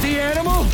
Filthy animal!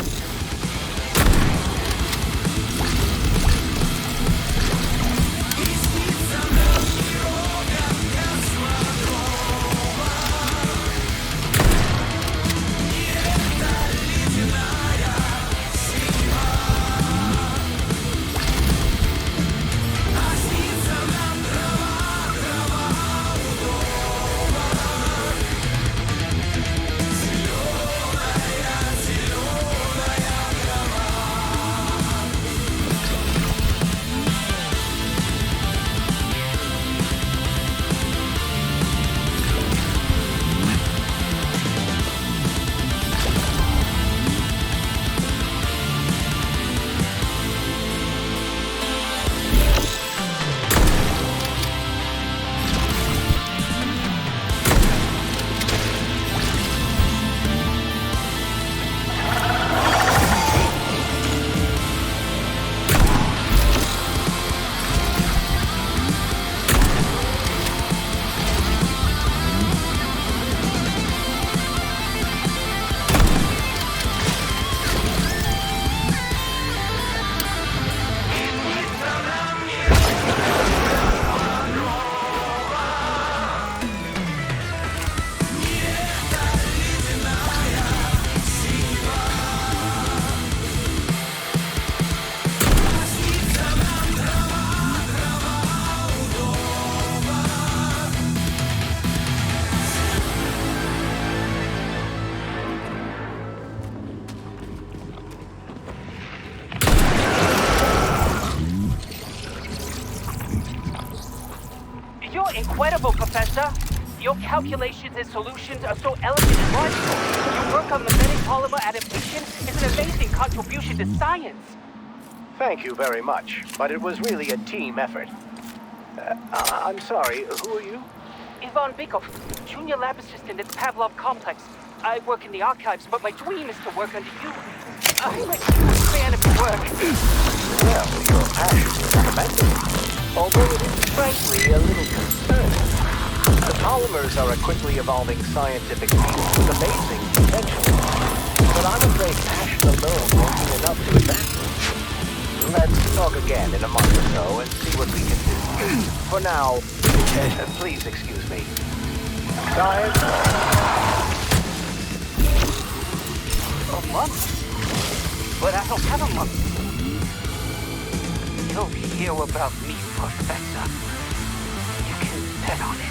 Incredible, Professor. Your calculations and solutions are so elegant and logical. Your work on magnetic polymer adaptation is an amazing contribution to science. Thank you very much, but it was really a team effort. I'm sorry, who are you? Ivan Bykov, Junior Lab Assistant at the Pavlov Complex. I work in the archives, but my dream is to work under you. I'm a huge fan of your work. Well, your passion is commendable. Although it is frankly a little concerning. The polymers are a quickly evolving scientific field with amazing potential. But I'm afraid passion alone won't be enough to advance it. Let's talk again in a month or so and see what we can do. For now, please excuse me. Science? A month? But I don't have a month. You'll hear about me, Professor. You can bet on it.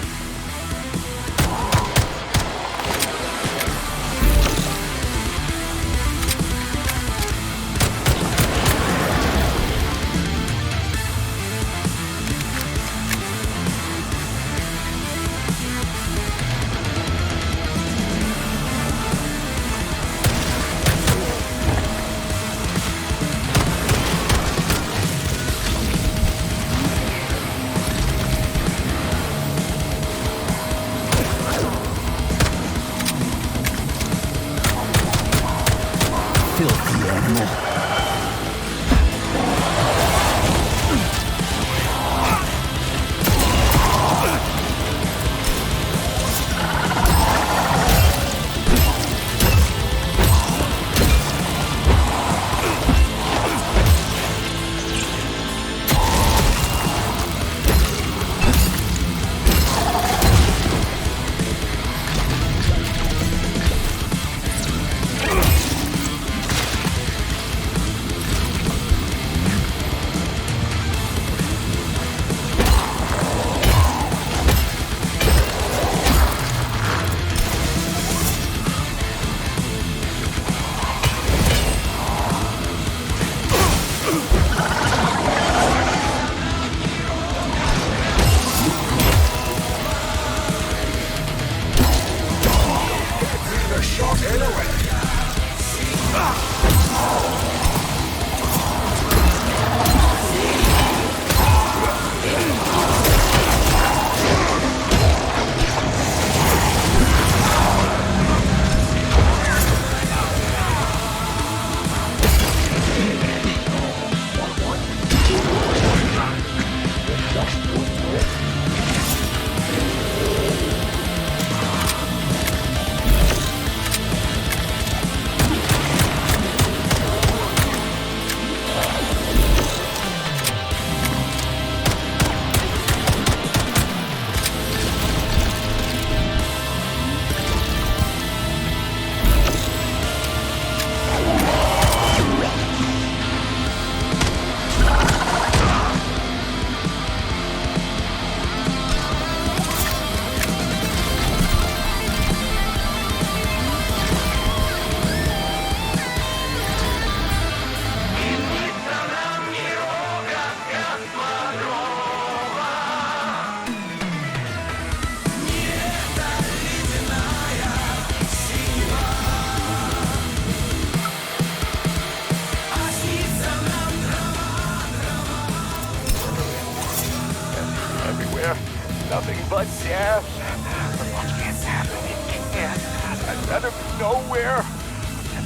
rather be nowhere. Where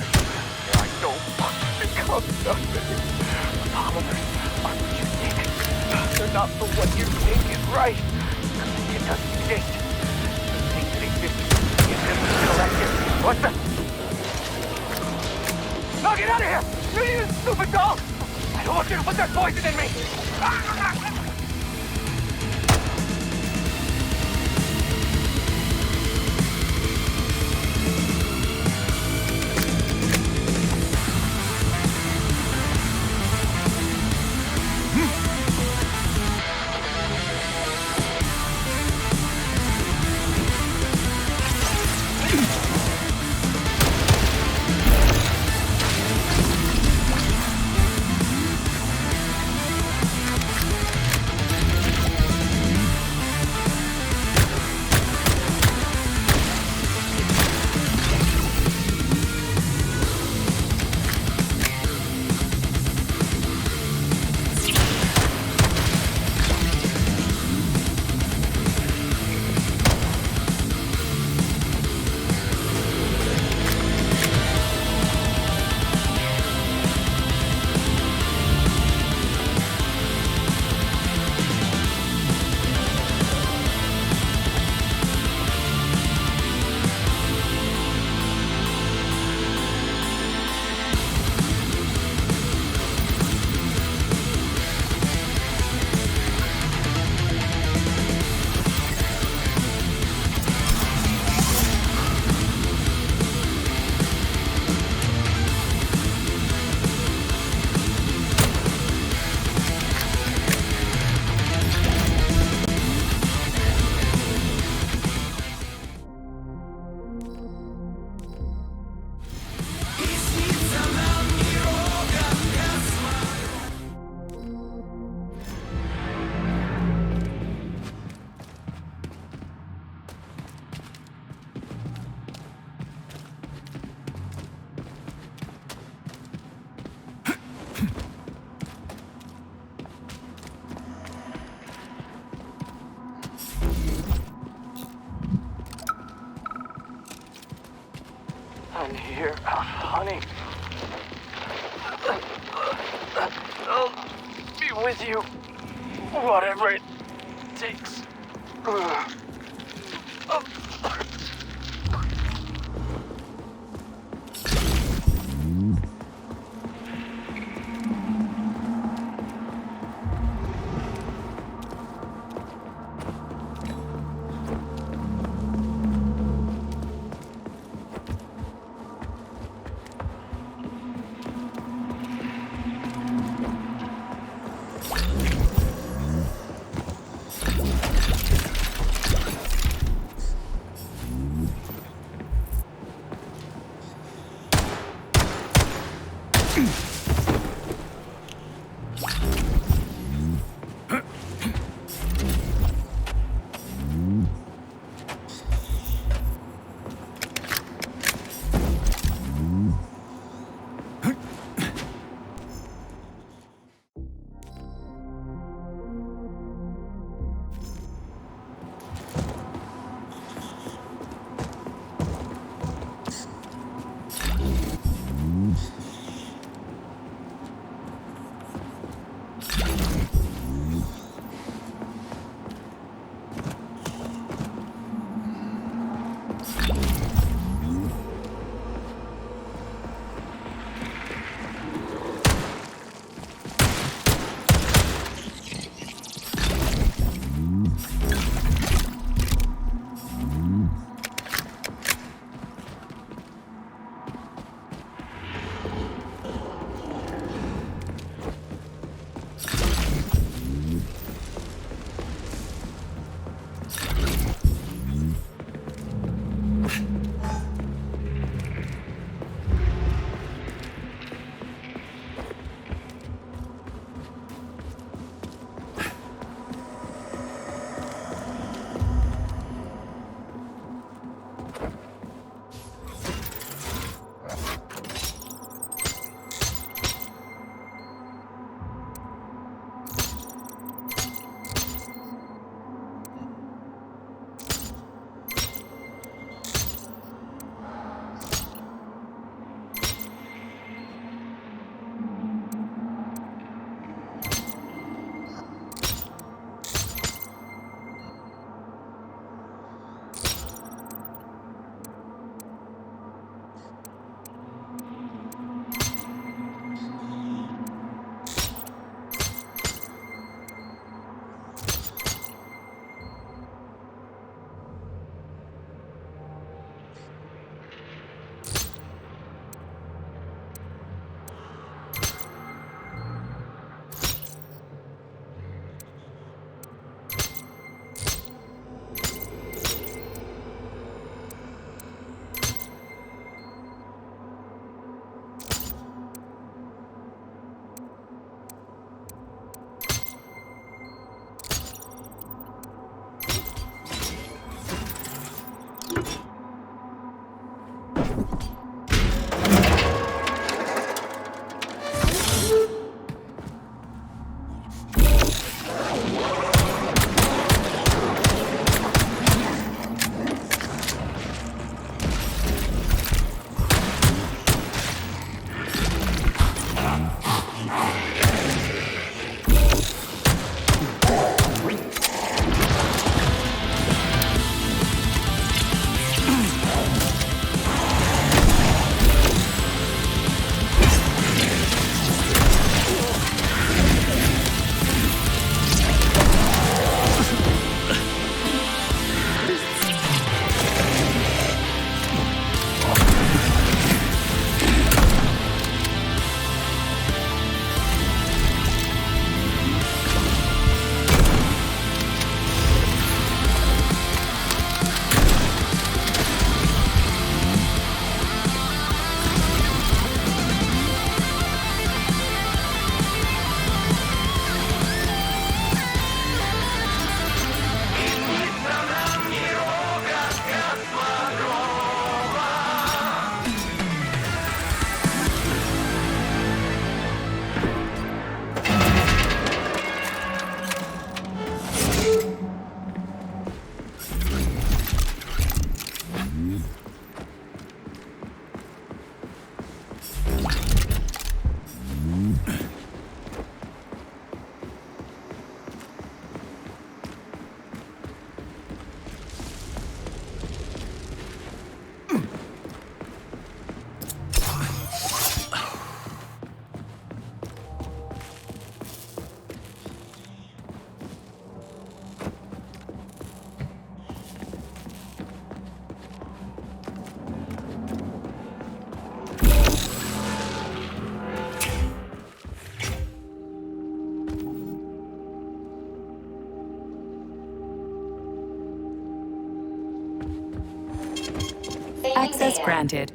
I don't become nothing. The polymers are unique. They're not for what you think is right. It doesn't exist. The thing that exists is this collective. What the? No, get out of here! You stupid dog! I don't want you to put that poison in me! I'm here, honey. I'll be with you, whatever it takes. Access granted.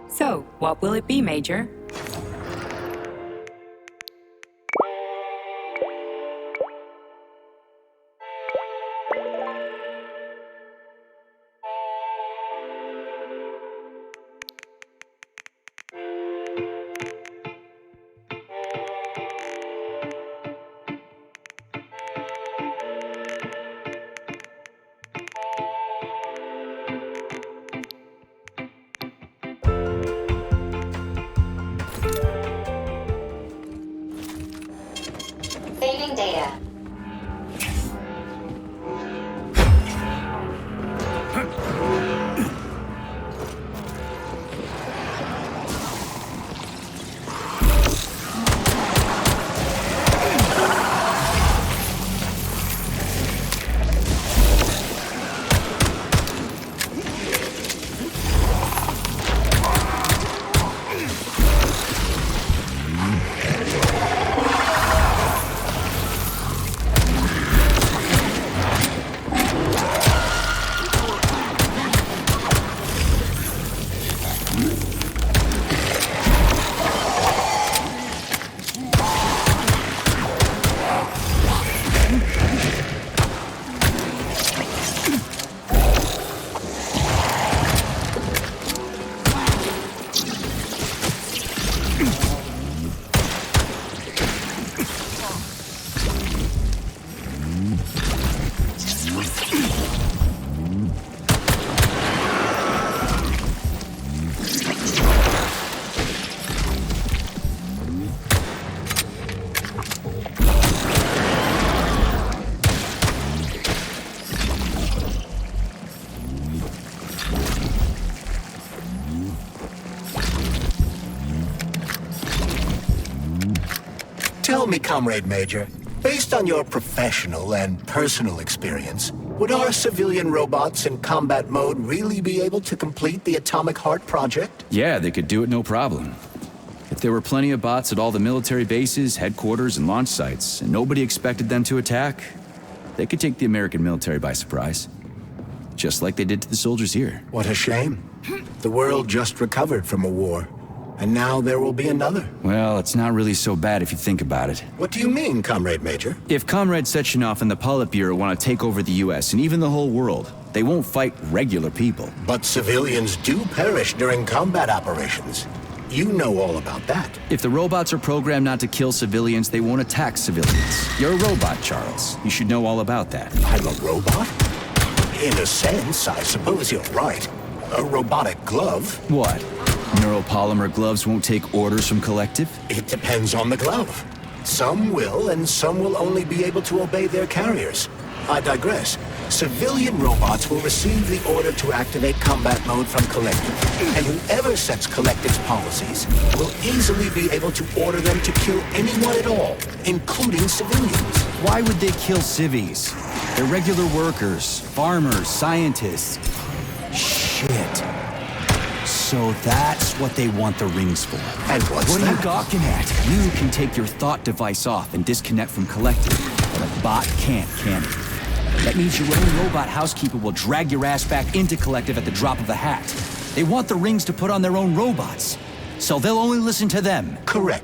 So, what will it be, Major? Tell me, Comrade Major, based on your professional and personal experience, would our civilian robots in combat mode really be able to complete the Atomic Heart project? Yeah, they could do it no problem. If there were plenty of bots at all the military bases, headquarters, and launch sites, and nobody expected them to attack, they could take the American military by surprise. Just like they did to the soldiers here. What a shame. The world just recovered from a war, and now there will be another. Well, it's not really so bad if you think about it. What do you mean, Comrade Major? If Comrade Sechenov and the Politburo want to take over the US and even the whole world, they won't fight regular people. But civilians do perish during combat operations. You know all about that. If the robots are programmed not to kill civilians, they won't attack civilians. You're a robot, Charles. You should know all about that. I'm a robot? In a sense, I suppose you're right. A robotic glove? What? Neuropolymer gloves won't take orders from Collective? It depends on the glove. Some will, and some will only be able to obey their carriers. I digress. Civilian robots will receive the order to activate combat mode from Collective, and whoever sets Collective's policies will easily be able to order them to kill anyone at all, including civilians. Why would they kill civvies? They're regular workers, farmers, scientists. Shit. So that's what they want the rings for. And what's What that? are you gawking at? You can take your thought device off and disconnect from Collective, but a bot can't, can it? That means your own robot housekeeper will drag your ass back into Collective at the drop of a hat. They want the rings to put on their own robots, so they'll only listen to them. Correct.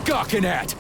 Gawking at?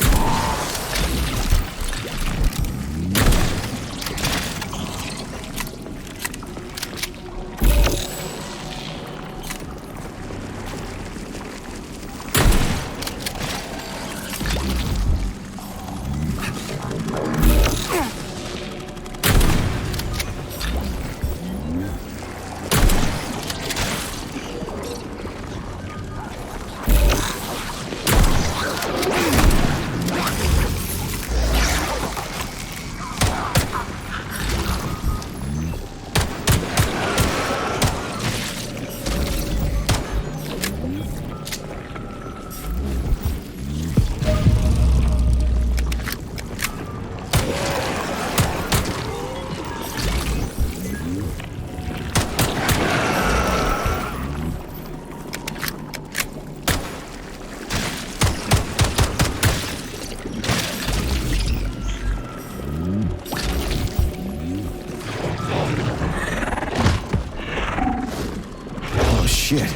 shit.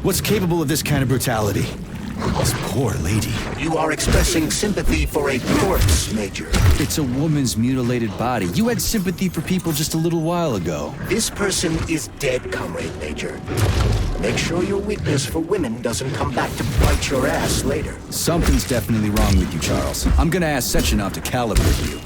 What's capable of this kind of brutality? This poor lady. You are expressing sympathy for a corpse, Major. It's a woman's mutilated body. You had sympathy for people just a little while ago. This person is dead, Comrade Major. Make sure your weakness for women doesn't come back to bite your ass later. Something's definitely wrong with you, Charles. I'm gonna ask Sechenov to calibrate you.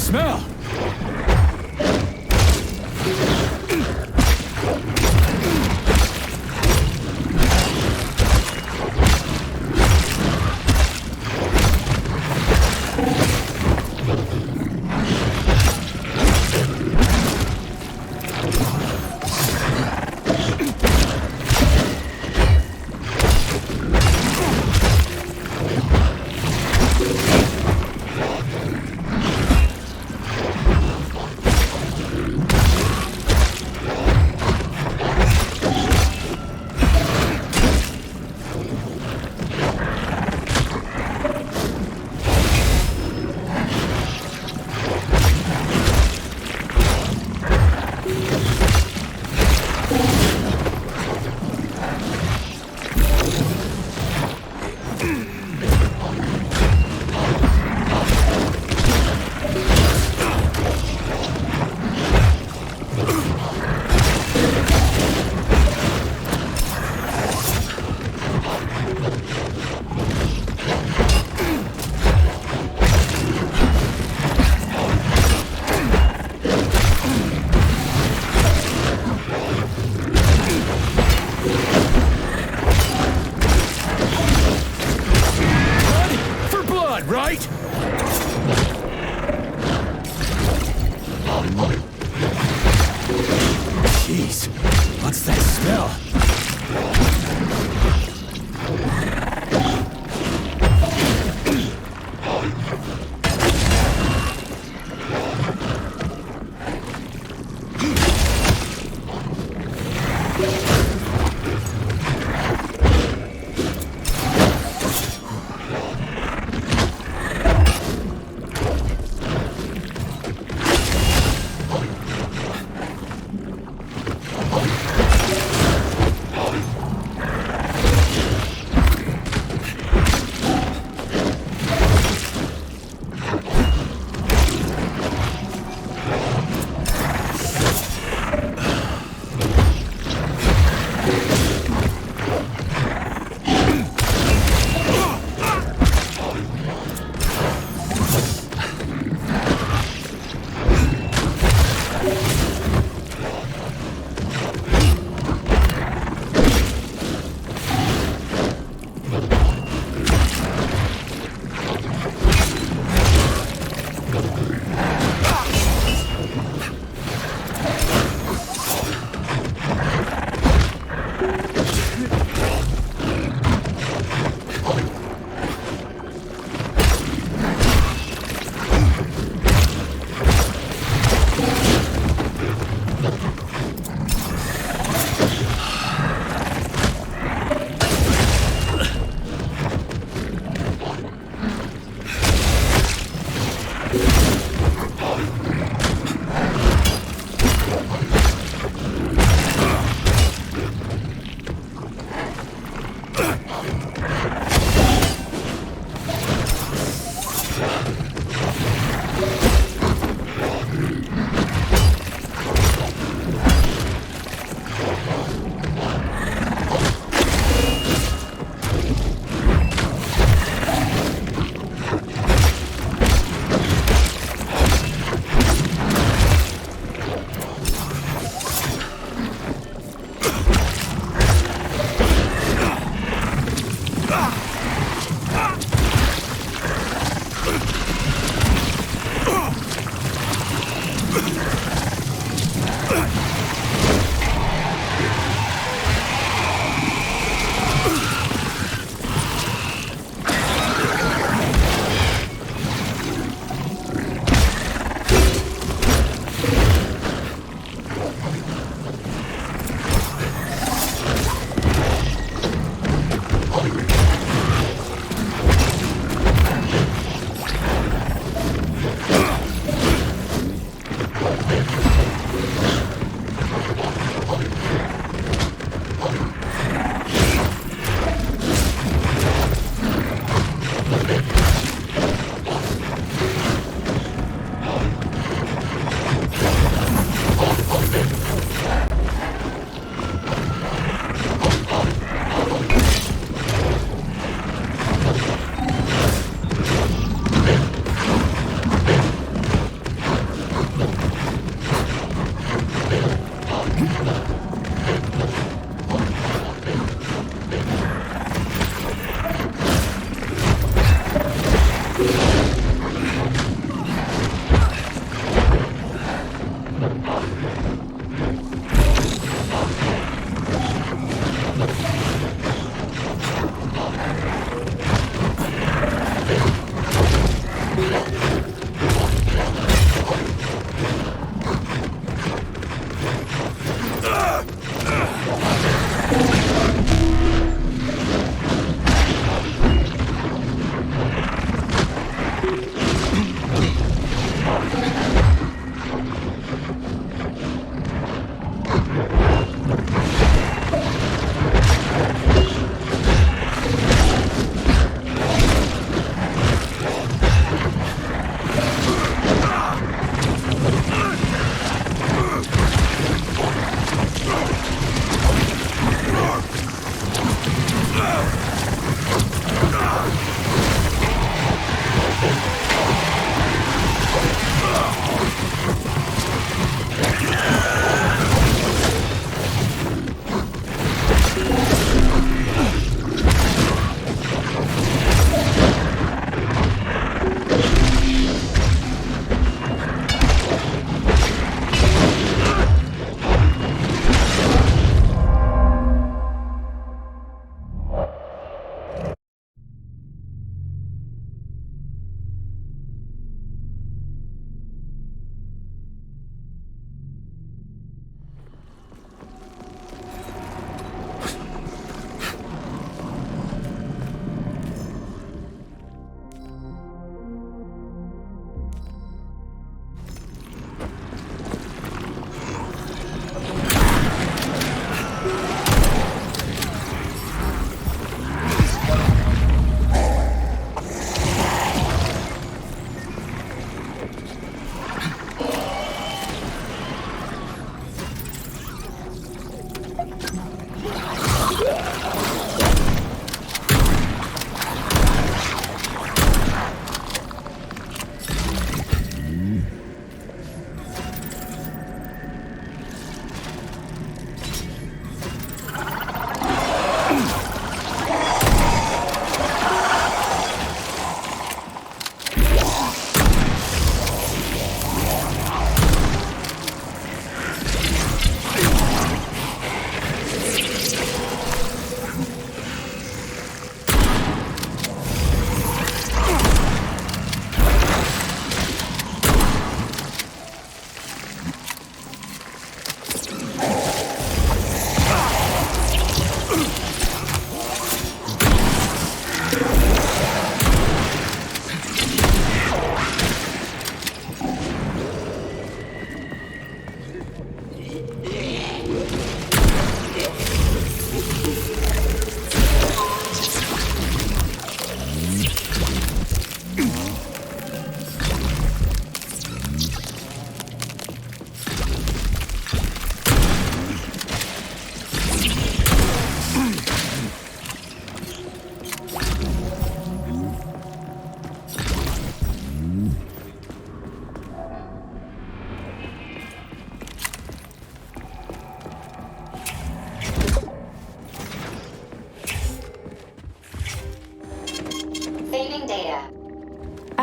Smell! Right? Jeez, what's that smell?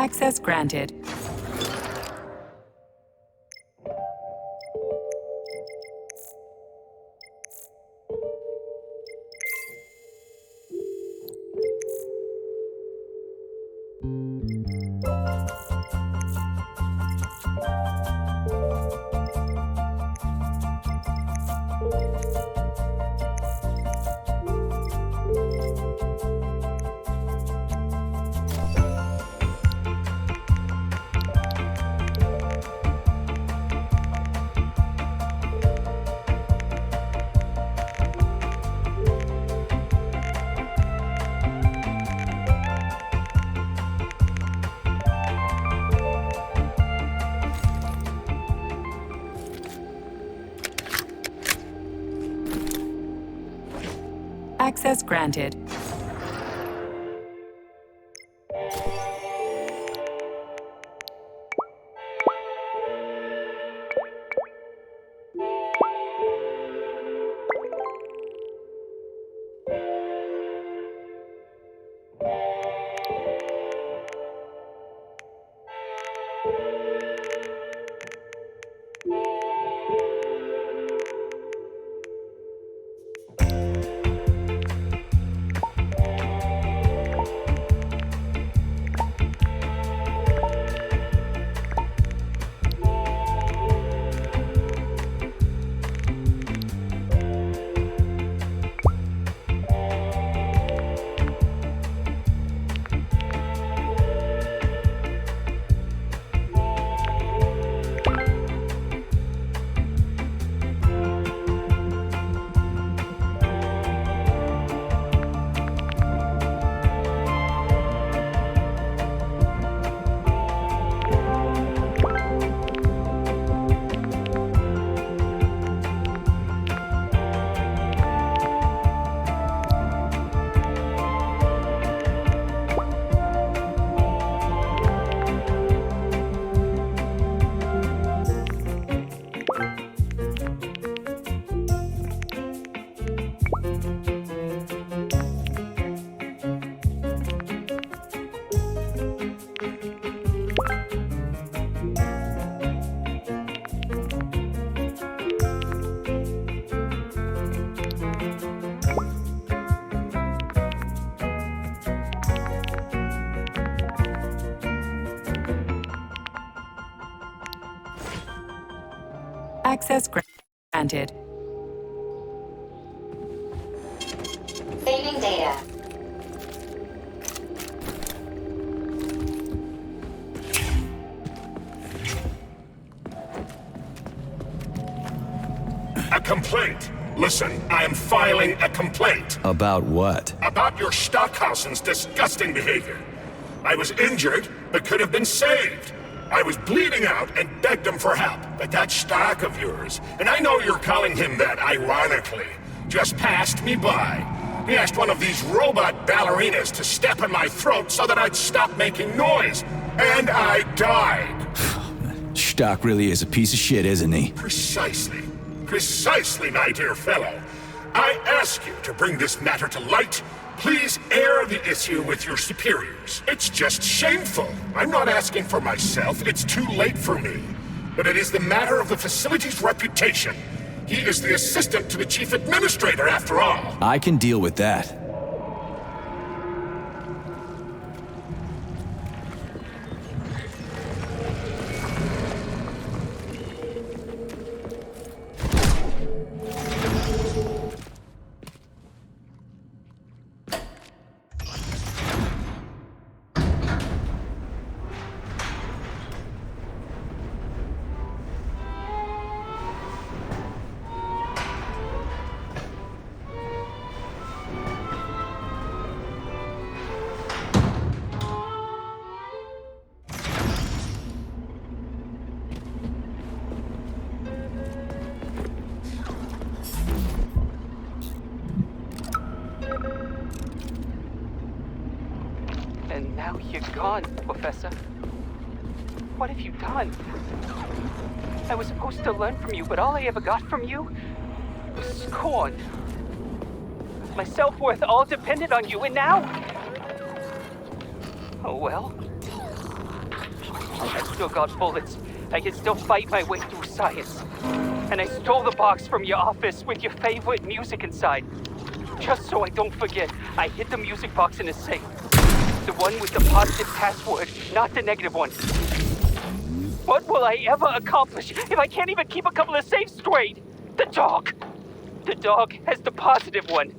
Access granted. Access granted. Access granted. Saving data. A complaint. Listen, I am filing a complaint. About what? About your Stockhausen's disgusting behavior. I was injured, but could have been saved. I was bleeding out and begged him for help, but that Stock of yours, and I know you're calling him that ironically, just passed me by. He asked one of these robot ballerinas to step in my throat so that I'd stop making noise, and I died. Stock really is a piece of shit, isn't he? Precisely. Precisely, my dear fellow. I ask you to bring this matter to light. Please air the issue with your superiors. It's just shameful. I'm not asking for myself. It's too late for me. But it is the matter of the facility's reputation. He is the assistant to the chief administrator, after all. I can deal with that. And now you're gone, Professor. What have you done? I was supposed to learn from you, but all I ever got from you was scorn. My self-worth all depended on you, and now... Oh well. I still got bullets. I can still fight my way through science. And I stole the box from your office with your favorite music inside. Just so I don't forget, I hid the music box in a safe. The one with the positive password, not the negative one. What will I ever accomplish if I can't even keep a couple of safes straight? The dog! The dog has the positive one.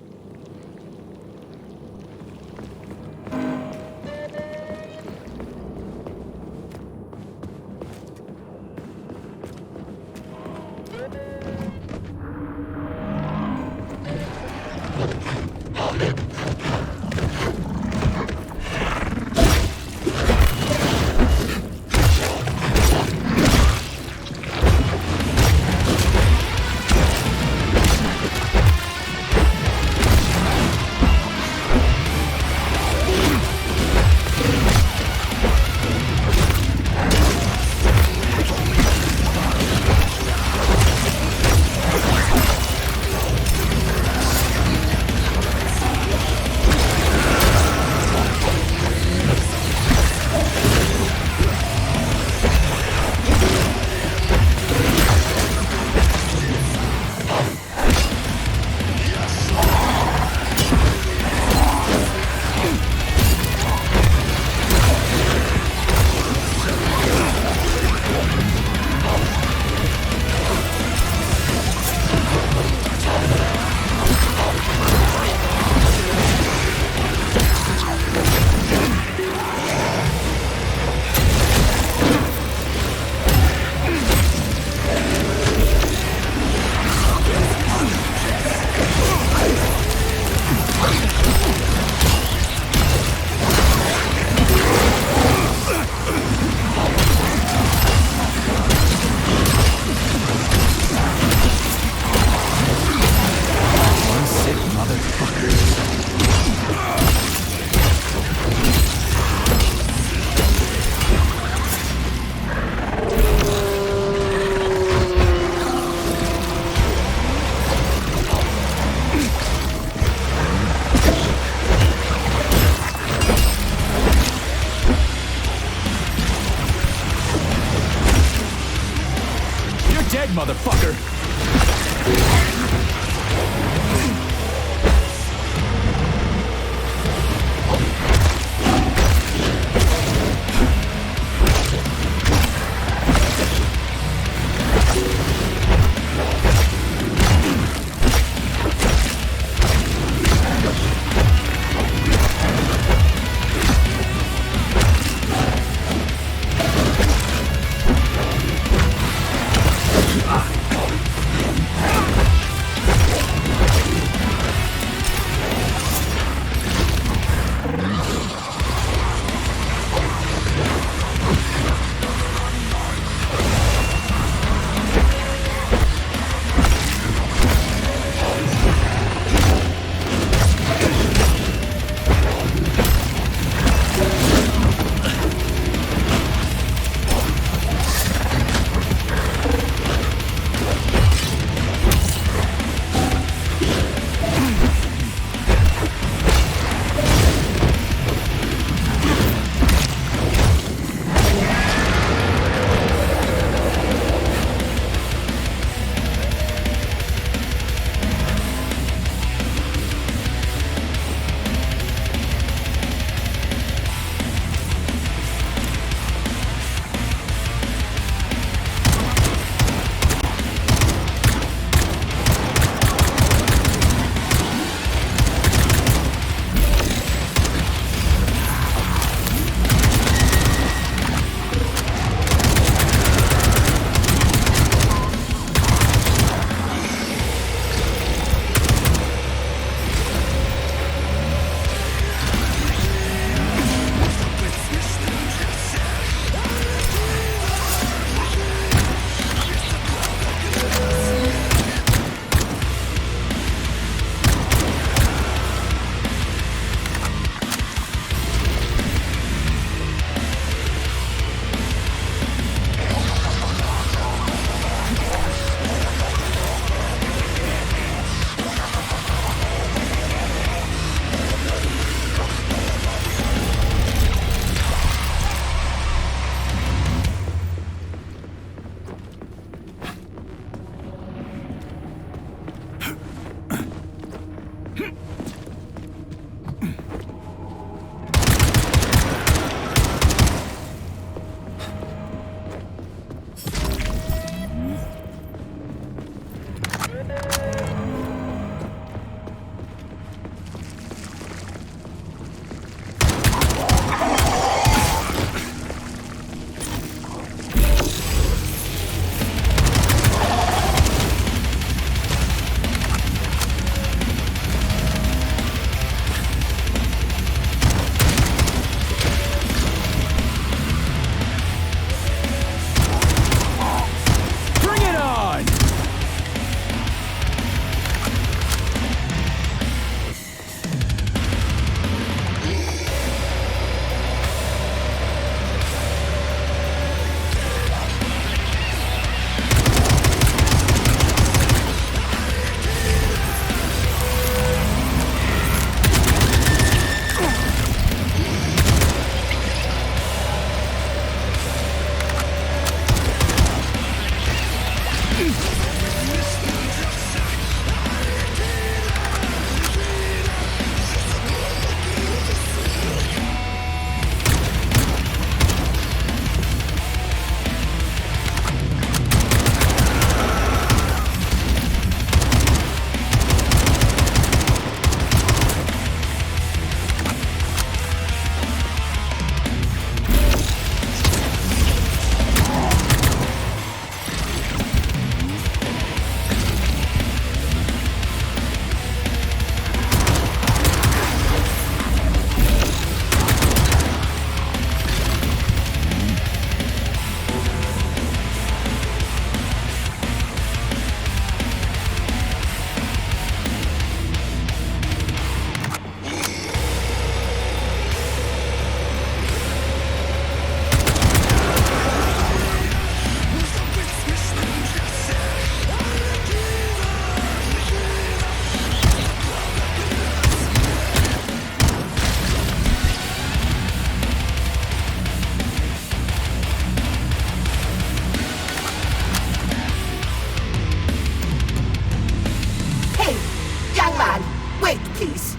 fucker!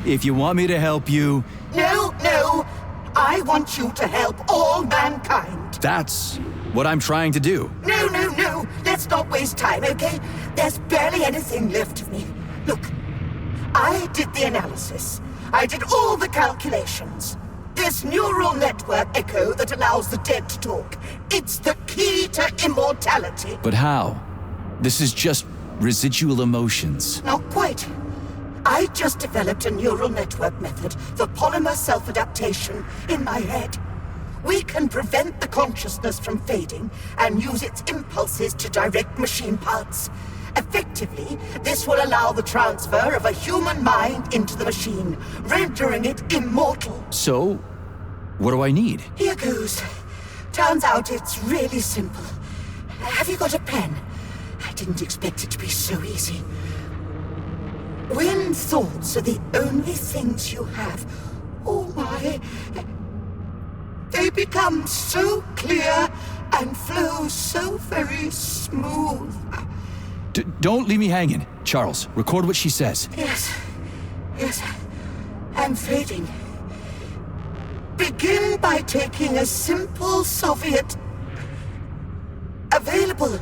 If you want me to help you, No, no. I want you to help all mankind. that's what I'm trying to do. No, no, no. Let's not waste time, okay? There's barely anything left of me. Look, I did the analysis. I did all the calculations. This neural network echo that allows the dead to talk. It's the key to immortality. But how? This is just residual emotions. Not quite. I just developed a neural network method for polymer self-adaptation in my head. We can prevent the consciousness from fading and use its impulses to direct machine parts. Effectively, this will allow the transfer of a human mind into the machine, rendering it immortal. So, what do I need? Here goes. Turns out it's really simple. Have you got a pen? I didn't expect it to be so easy. When thoughts are the only things you have, oh my, they become so clear and flow so very smooth. Don't leave me hanging. Charles, record what she says. Yes, I'm fading. Begin by taking a simple Soviet available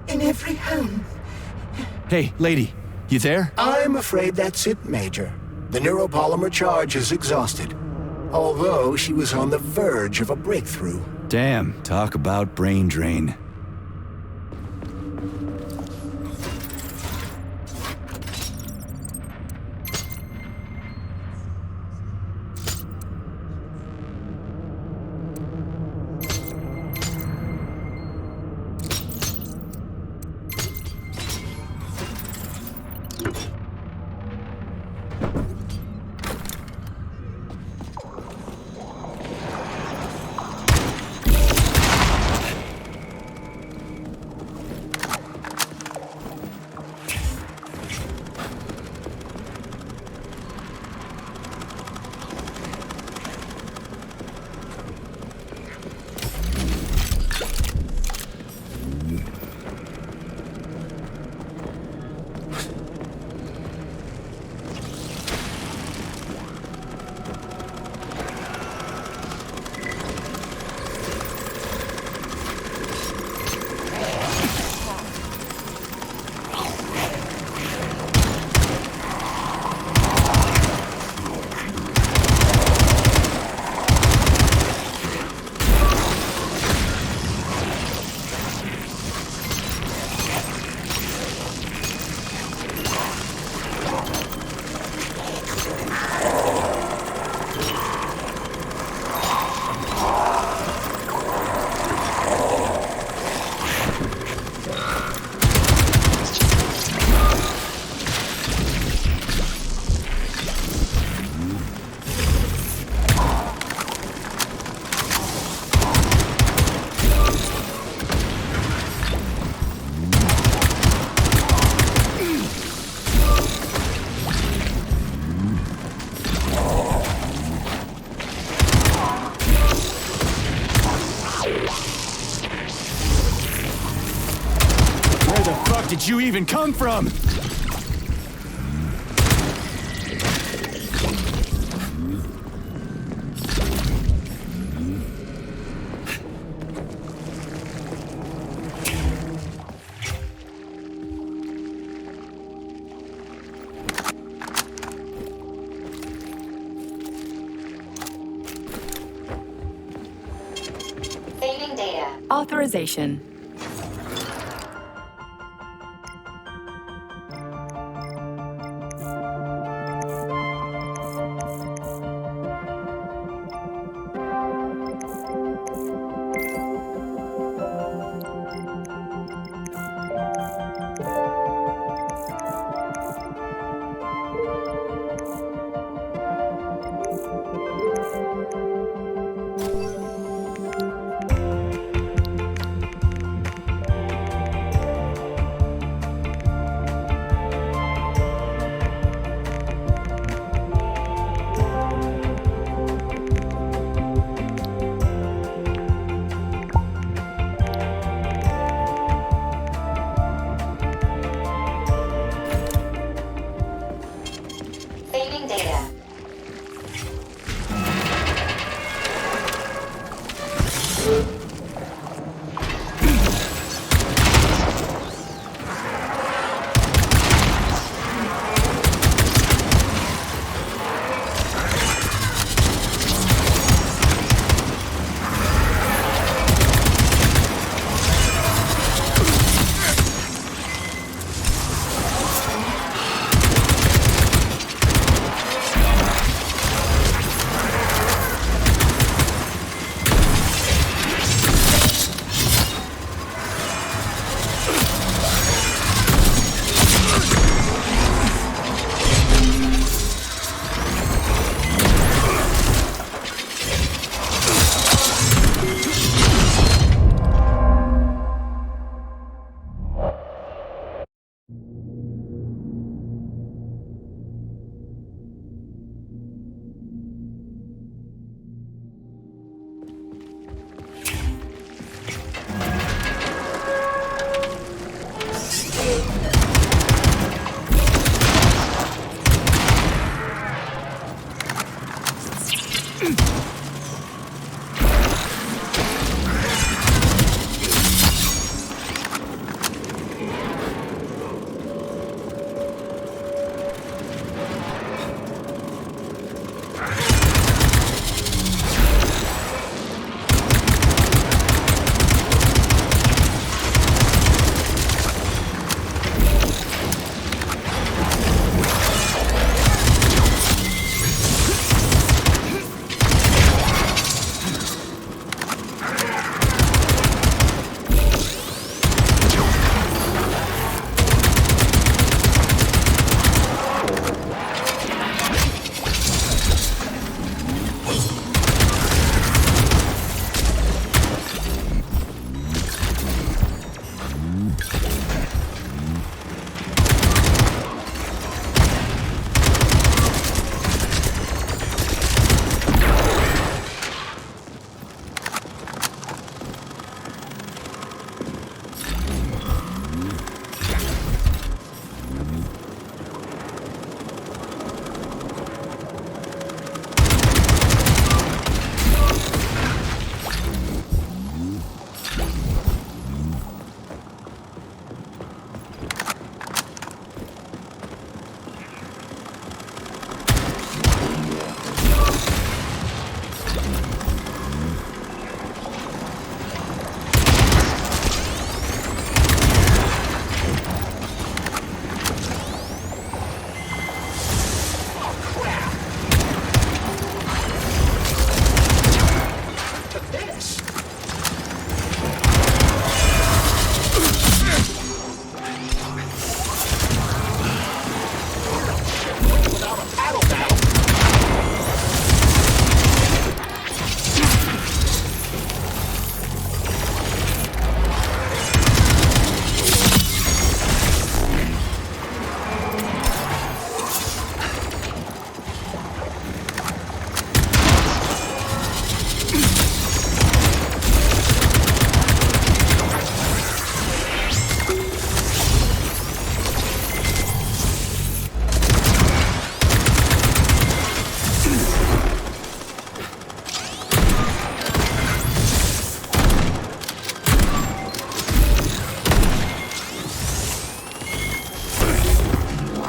in every home. Hey, lady, you there? I'm afraid that's it, Major. The neuropolymer charge is exhausted. Although she was on the verge of a breakthrough. Damn, talk about brain drain. Did you even come from? Saving data. Authorization.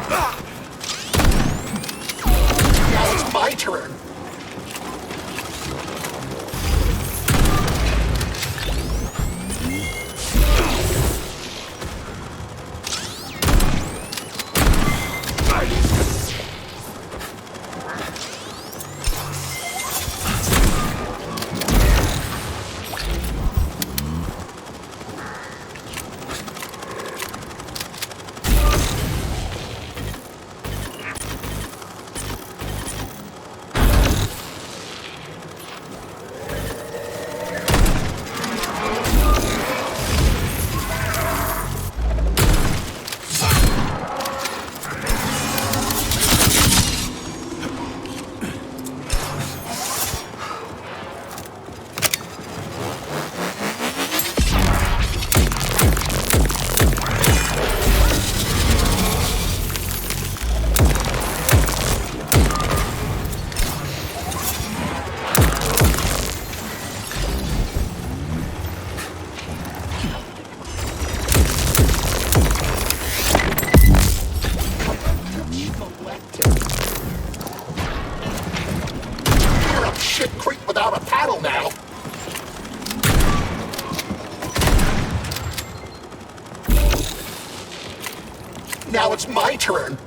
Now it's my turn. Shit creek without a paddle now. Now it's my turn.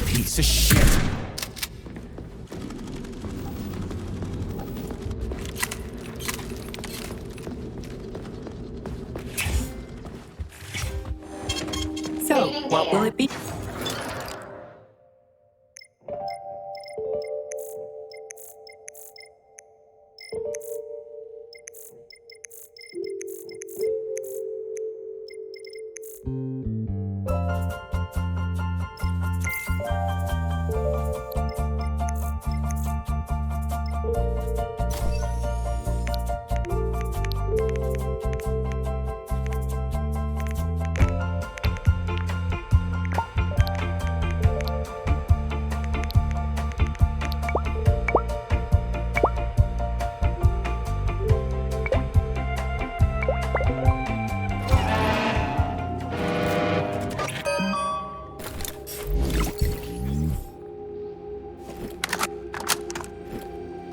Piece of shit. So, what will it be?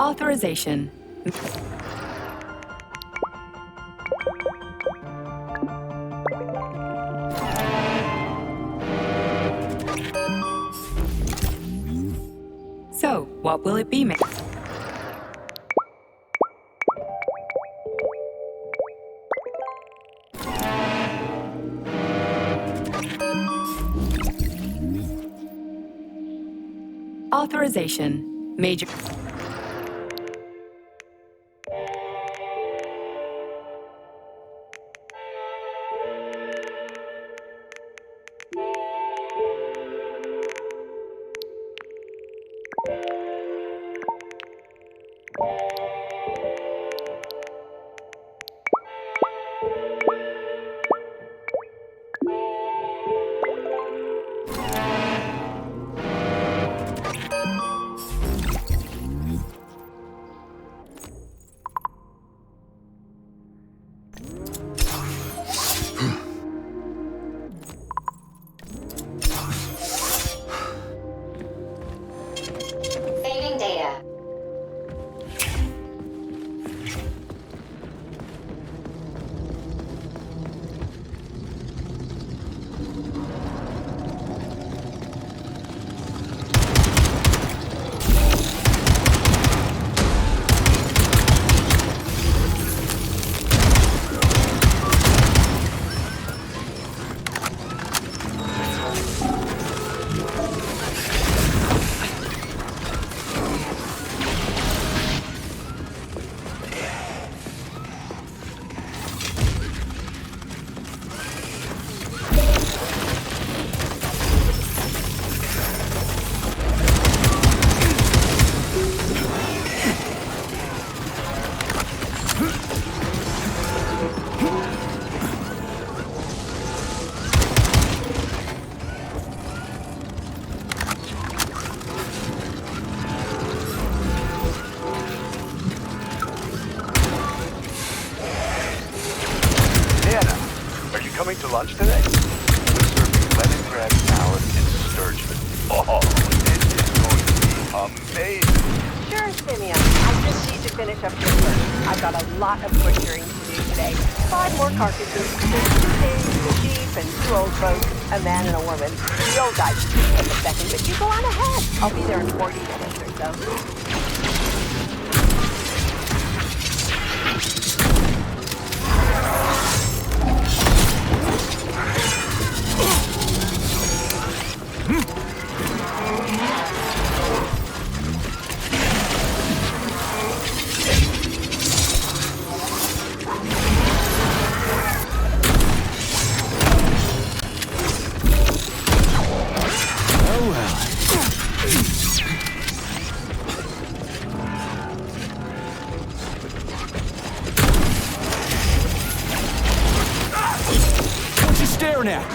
Authorization. So, what will it be, ma'am? Authorization. Major. coming to lunch today? We're serving lemongrass salad and sturgeon. Oh, it is going to be amazing. Sure, Simeon. I just need to finish up your work. I've got a lot of butchering to do today. 5 more carcasses. There's 2 pigs, a sheep, and 2 old folks, a man and a woman. The old guy should take a second, but you go on ahead. I'll be there in 40 minutes or so. Staring at?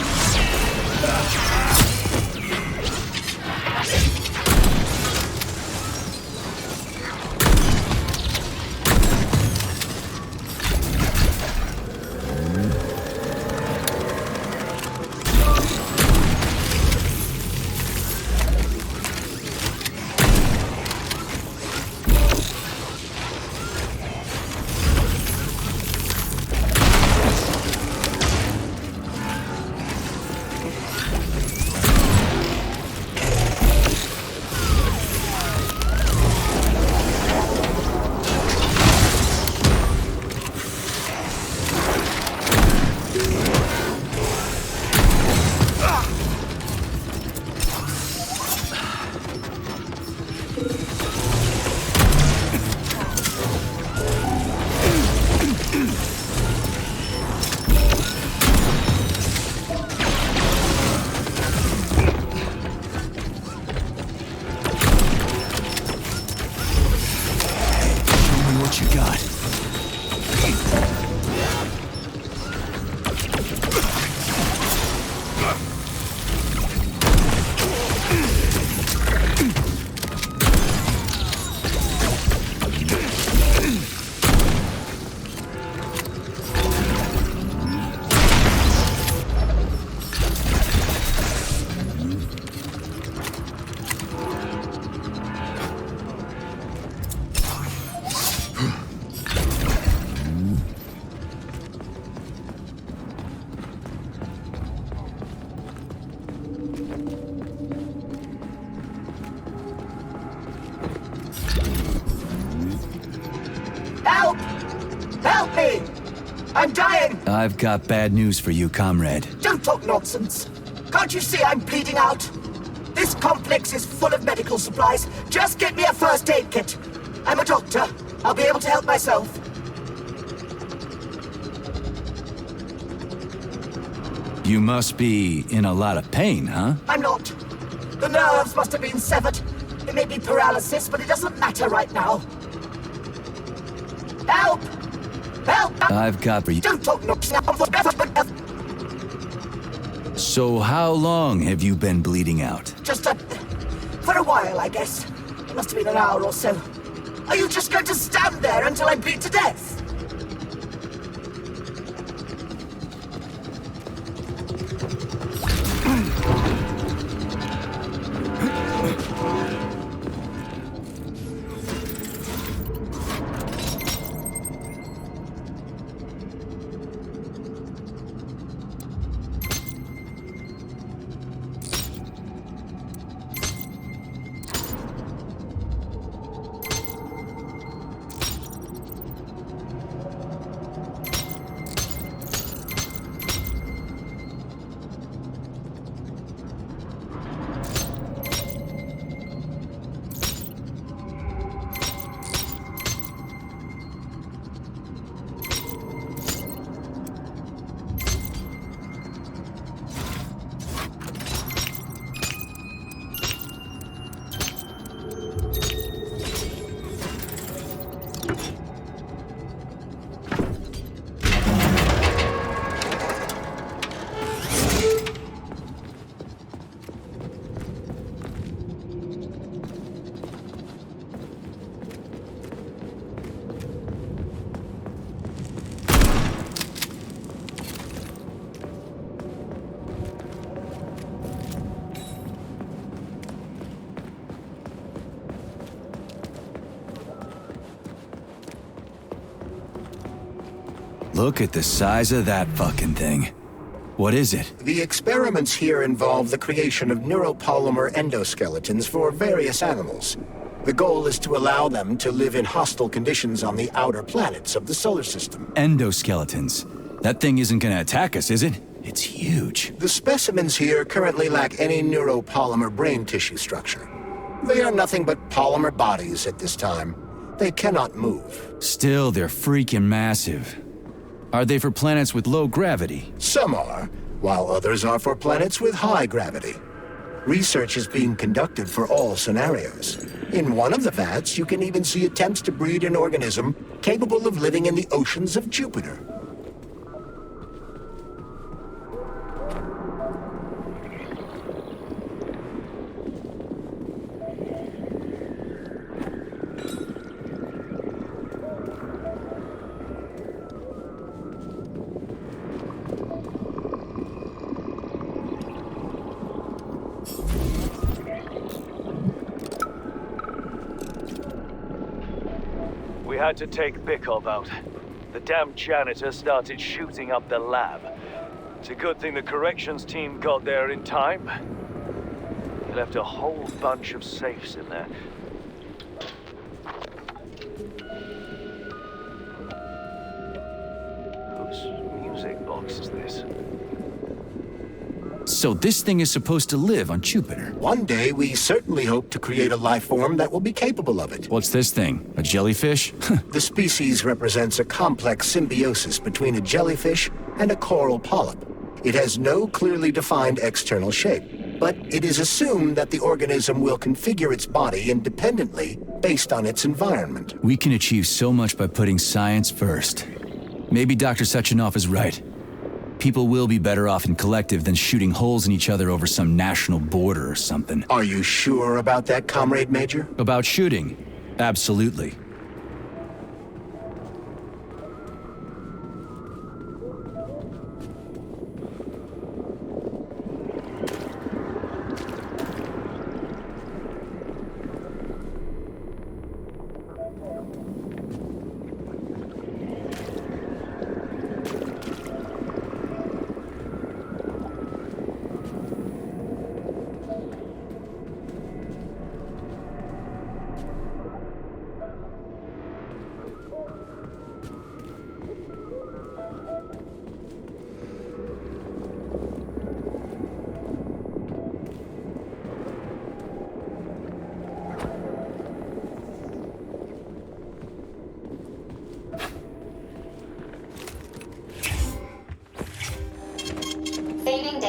I'm dying! I've got bad news for you, comrade. Don't talk nonsense. Can't you see I'm bleeding out? This complex is full of medical supplies. Just get me a first aid kit. I'm a doctor. I'll be able to help myself. You must be in a lot of pain, huh? I'm not. The nerves must have been severed. It may be paralysis, but it doesn't matter right now. Help! Help! I've got for you. Don't talk nonsense. So how long have you been bleeding out? Just for a while, I guess. It must have been an hour or so. Are you just going to stand there until I bleed to death? Look at the size of that fucking thing. What is it? The experiments here involve the creation of neuropolymer endoskeletons for various animals. The goal is to allow them to live in hostile conditions on the outer planets of the solar system. Endoskeletons. That thing isn't gonna attack us, is it? It's huge. The specimens here currently lack any neuropolymer brain tissue structure. They are nothing but polymer bodies at this time. They cannot move. Still, they're freaking massive. Are they for planets with low gravity? Some are, while others are for planets with high gravity. Research is being conducted for all scenarios. In one of the vats, you can even see attempts to breed an organism capable of living in the oceans of Jupiter. We had to take Bikov out. The damn janitor started shooting up the lab. It's a good thing the corrections team got there in time. He left a whole bunch of safes in there. Whose music box is this? So this thing is supposed to live on Jupiter. One day, we certainly hope to create a life form that will be capable of it. What's this thing? A jellyfish? The species represents a complex symbiosis between a jellyfish and a coral polyp. It has no clearly defined external shape, but it is assumed that the organism will configure its body independently based on its environment. We can achieve so much by putting science first. Maybe Dr. Sechenov is right. People will be better off in collective than shooting holes in each other over some national border or something. Are you sure about that, Comrade Major? About shooting? Absolutely.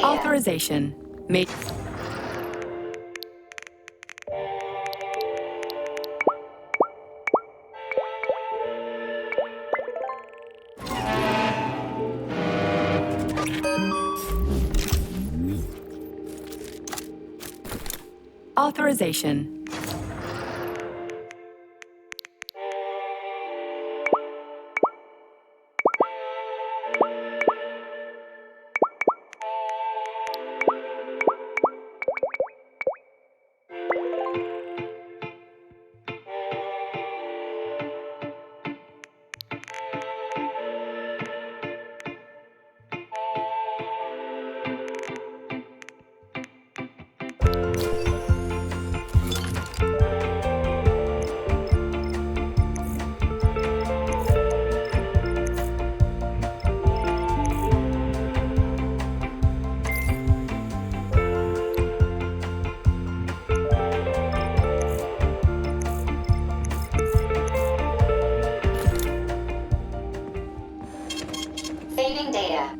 Authorization. Made. Authorization. Saving data.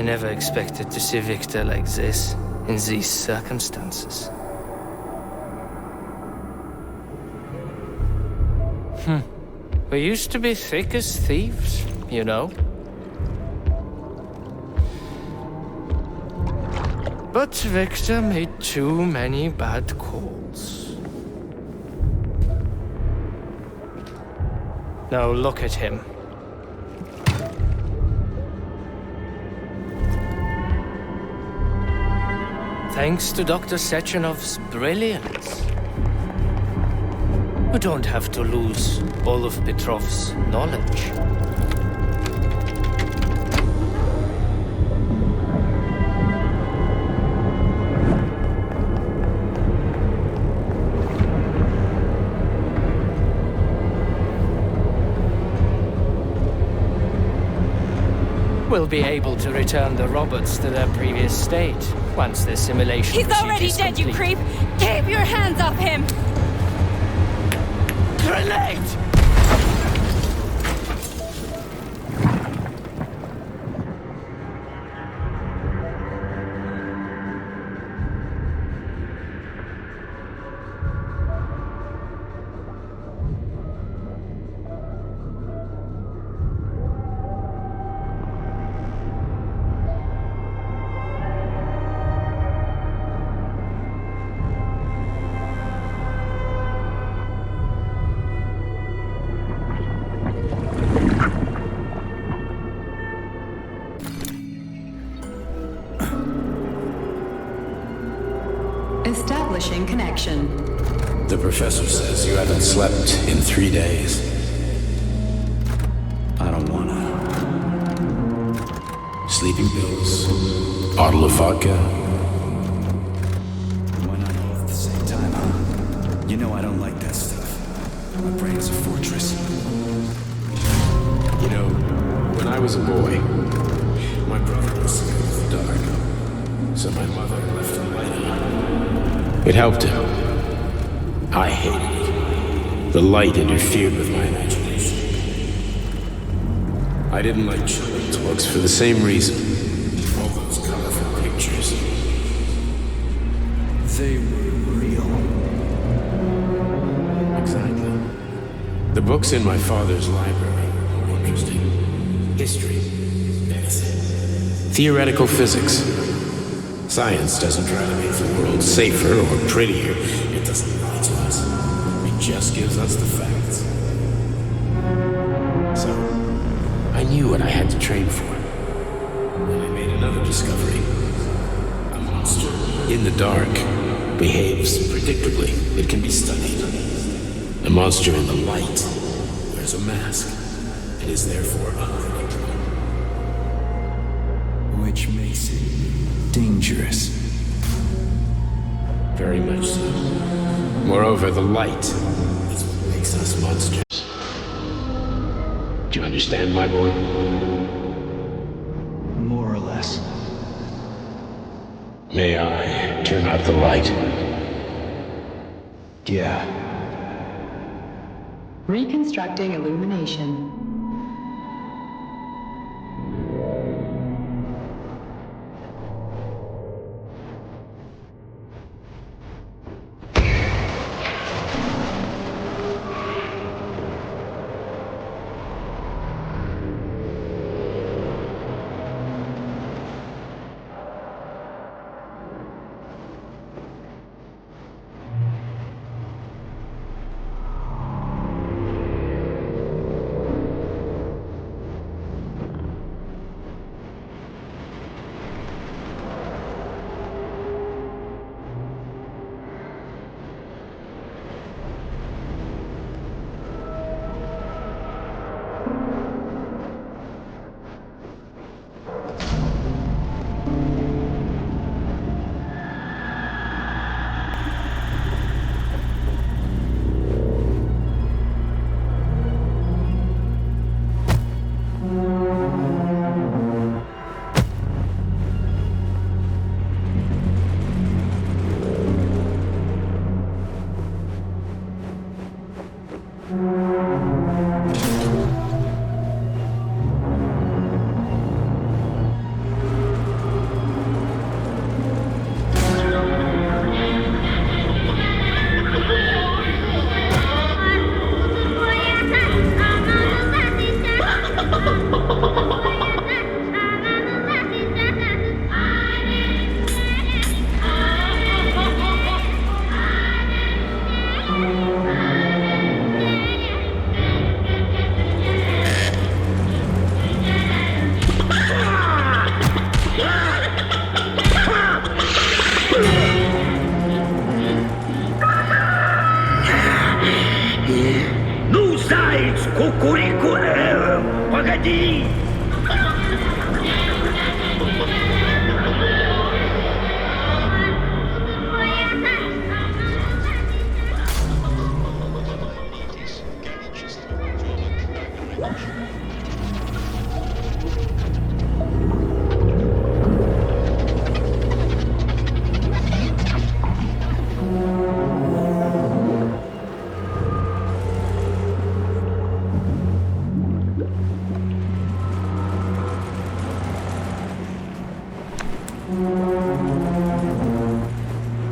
never expected to see Victor like this, in these circumstances. We used to be thick as thieves, you know. But Victor made too many bad calls. Now look at him. Thanks to Dr. Sechenov's brilliance, you don't have to lose all of Petrov's knowledge. We'll be able to return the robots to their previous state once the simulation He's procedure already is dead, you complete. creep! Keep your hands off him! Grenade! Establishing connection. The professor says you haven't slept in 3 days. I don't wanna. Sleeping pills, bottle of vodka. Why not all at the same time, huh? You know I don't like that stuff. My brain's a fortress. You know, when I was a boy, my brother was scared of the dark, so my mother left the light on. It helped him. I hated it. The light interfered with my imagination. I didn't like children's books for the same reason. All those colorful pictures. They were real. Exactly. The books in my father's library were more interesting. History, medicine, theoretical physics. Science doesn't try to make the world safer or prettier. It doesn't lie to us. It just gives us the facts. So, I knew what I had to train for. And I made another discovery. A monster in the dark behaves predictably. It can be studied. A monster in the light wears a mask and is therefore unpredictable. Which makes it dangerous. Very much so. Moreover, the light is what makes us monsters. Do you understand, my boy? More or less. May I turn out the light? Yeah. Reconstructing illumination.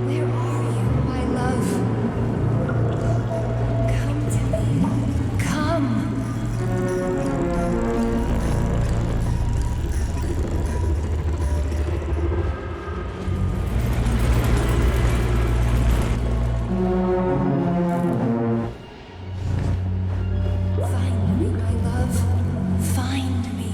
Where are you, my love? Come to me. Come. Find me, my love. Find me.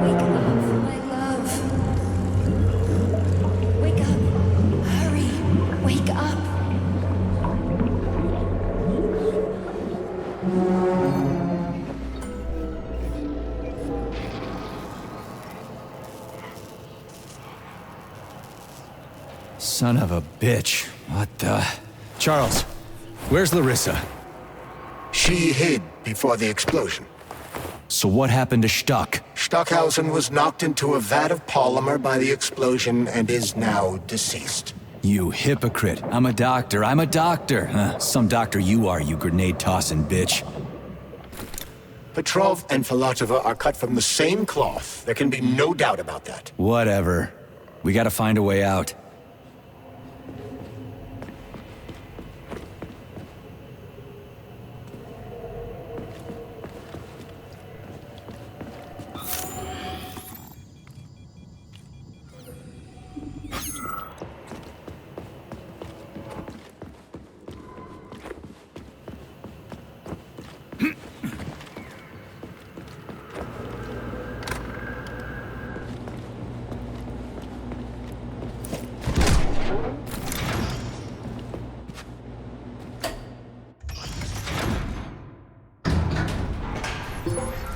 Wake up, my love. Wake up. Hurry. Wake up. Son of a bitch. What the... Charles, where's Larissa? She hid before the explosion. So what happened to Stuck? Stockhausen was knocked into a vat of polymer by the explosion and is now deceased. You hypocrite. I'm a doctor. I'm a doctor. Some doctor you are, you grenade-tossing bitch. Petrov and Filatova are cut from the same cloth. There can be no doubt about that. Whatever. We gotta find a way out.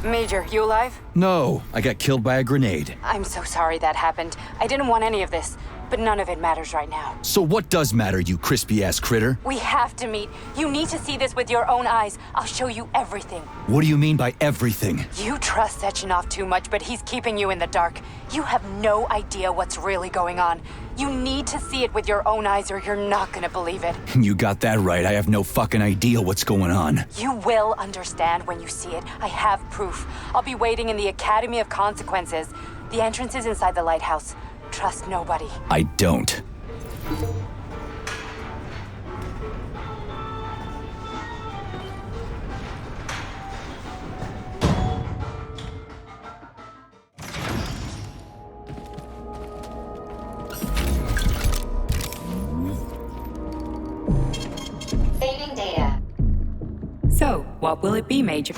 Major, you alive? No, I got killed by a grenade. I'm so sorry that happened. I didn't want any of this, but none of it matters right now. So what does matter, you crispy-ass critter? We have to meet. You need to see this with your own eyes. I'll show you everything. What do you mean by everything? You trust Sechenov too much, but he's keeping you in the dark. You have no idea what's really going on. You need to see it with your own eyes or you're not gonna believe it. You got that right. I have no fucking idea what's going on. You will understand when you see it. I have proof. I'll be waiting in the Academy of Consequences. The entrance is inside the lighthouse. Trust nobody. I don't. Saving data. So, what will it be, Major?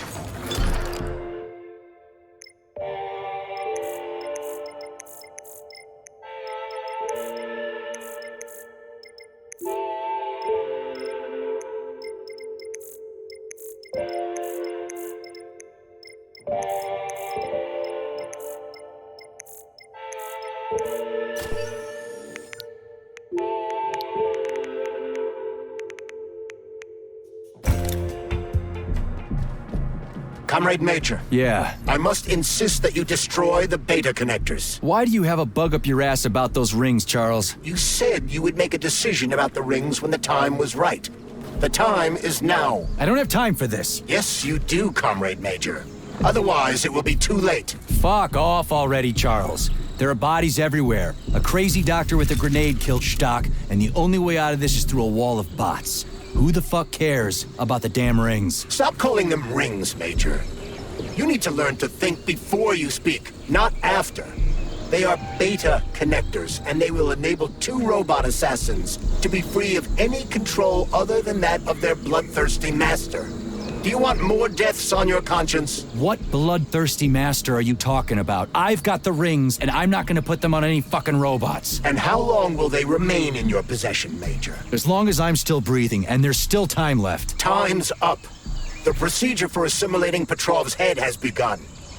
Comrade Major. Yeah. I must insist that you destroy the beta connectors. Why do you have a bug up your ass about those rings, Charles? You said you would make a decision about the rings when the time was right. The time is now. I don't have time for this. Yes, you do, Comrade Major. Otherwise, it will be too late. Fuck off already, Charles. There are bodies everywhere. A crazy doctor with a grenade killed Stock, and the only way out of this is through a wall of bots. Who the fuck cares about the damn rings? Stop calling them rings, Major. You need to learn to think before you speak, not after. They are beta connectors, and they will enable 2 robot assassins to be free of any control other than that of their bloodthirsty master. Do you want more deaths on your conscience? What bloodthirsty master are you talking about? I've got the rings, and I'm not gonna put them on any fucking robots. And how long will they remain in your possession, Major? As long as I'm still breathing, and there's still time left. Time's up. The procedure for assimilating Petrov's head has begun.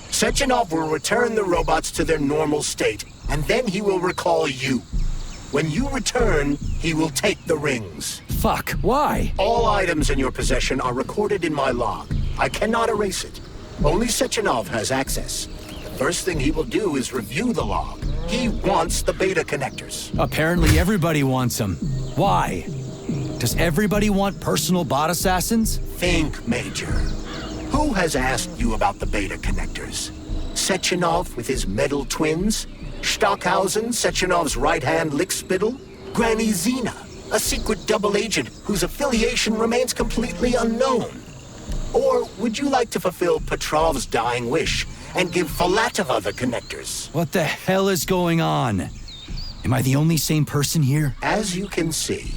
Sechenov will return the robots to their normal state, and then he will recall you. When you return, he will take the rings. Fuck, why? All items in your possession are recorded in my log. I cannot erase it. Only Sechenov has access. The first thing he will do is review the log. He wants the beta connectors. Apparently everybody wants them. Why? Does everybody want personal bot assassins? Think, Major. Who has asked you about the beta connectors? Sechenov with his metal twins? Stockhausen, Sechenov's right-hand lickspittle? Granny Zena, a secret double agent whose affiliation remains completely unknown? Or would you like to fulfill Petrov's dying wish and give Filatova the connectors? What the hell is going on? Am I the only sane person here? As you can see,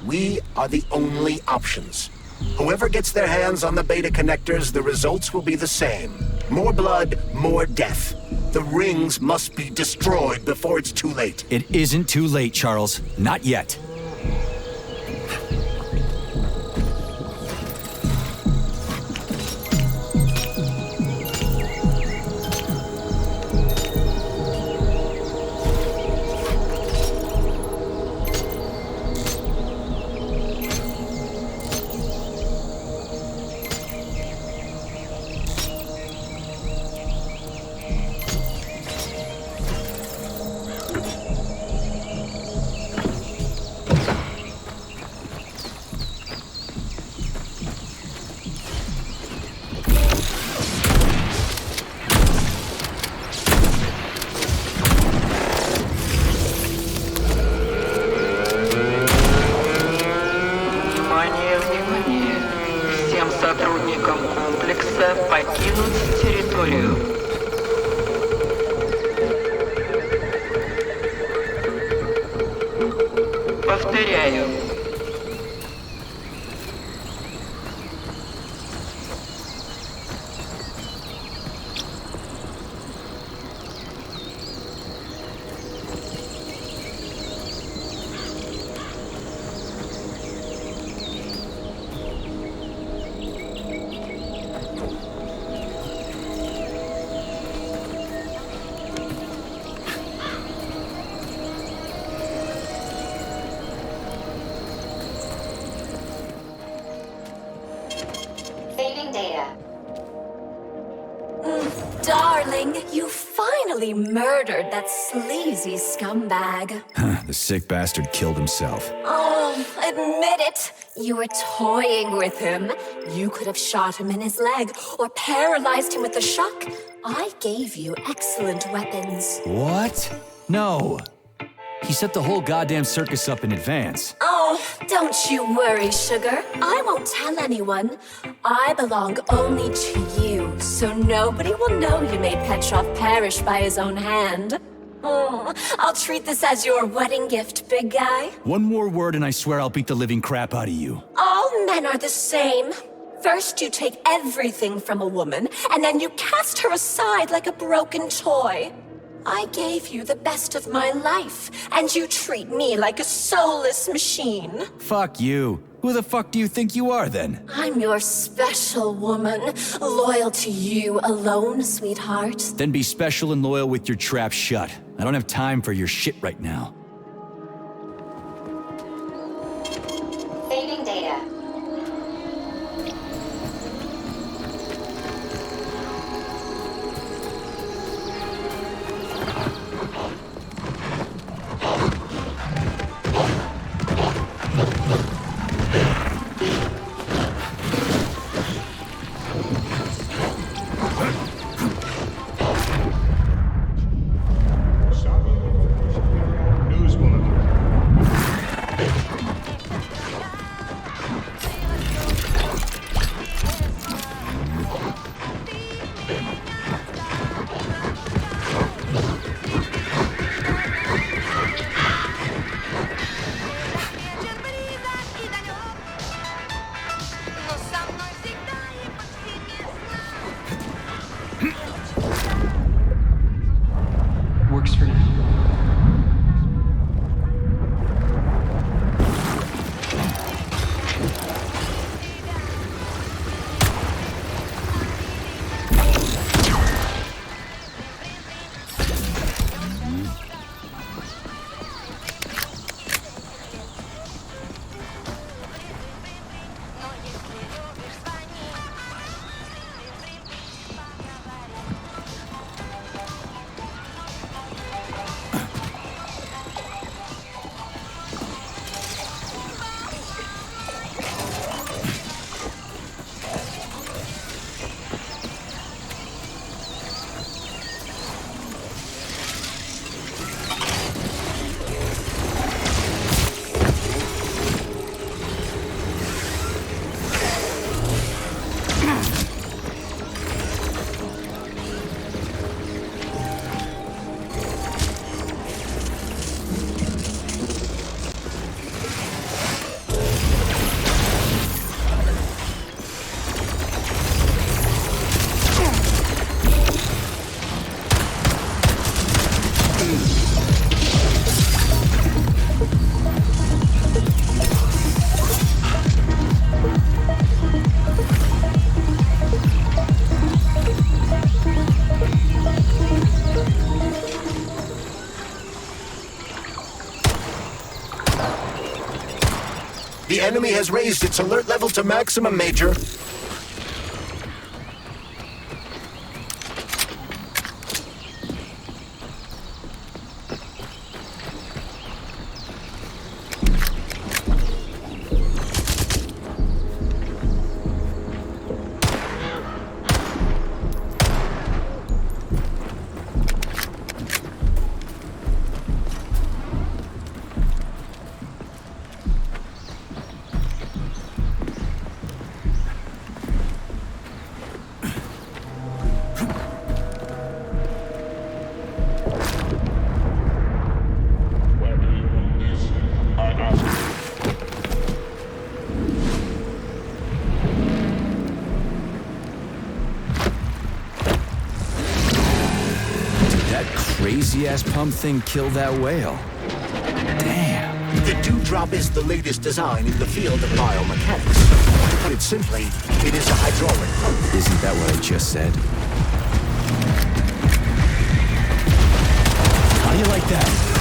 we are the only options. Whoever gets their hands on the beta connectors, the results will be the same. More blood, more death. The rings must be destroyed before it's too late. It isn't too late, Charles. Not yet. покинуть территорию. Повторяю. Saving data. Darling, you finally murdered that sleazy scumbag. The sick bastard killed himself. Oh, admit it. You were toying with him. You could have shot him in his leg or paralyzed him with a shock. I gave you excellent weapons. What? No. He set the whole goddamn circus up in advance. Oh, don't you worry, sugar. I won't tell anyone. I belong only to you, so nobody will know you made Petrov perish by his own hand. I'll treat this as your wedding gift, big guy. One more word and I swear I'll beat the living crap out of you. All men are the same. First you take everything from a woman, and then you cast her aside like a broken toy. I gave you the best of my life, and you treat me like a soulless machine. Fuck you. Who the fuck do you think you are, then? I'm your special woman, loyal to you alone, sweetheart. Then be special and loyal with your trap shut. I don't have time for your shit right now. Saving data. News bulletin. Works for now. The enemy has raised its alert level to maximum, Major. Crazy-ass pump thing killed that whale. Damn. The Dewdrop is the latest design in the field of biomechanics. To put it simply, it is a hydraulic pump. Isn't that what I just said? How do you like that?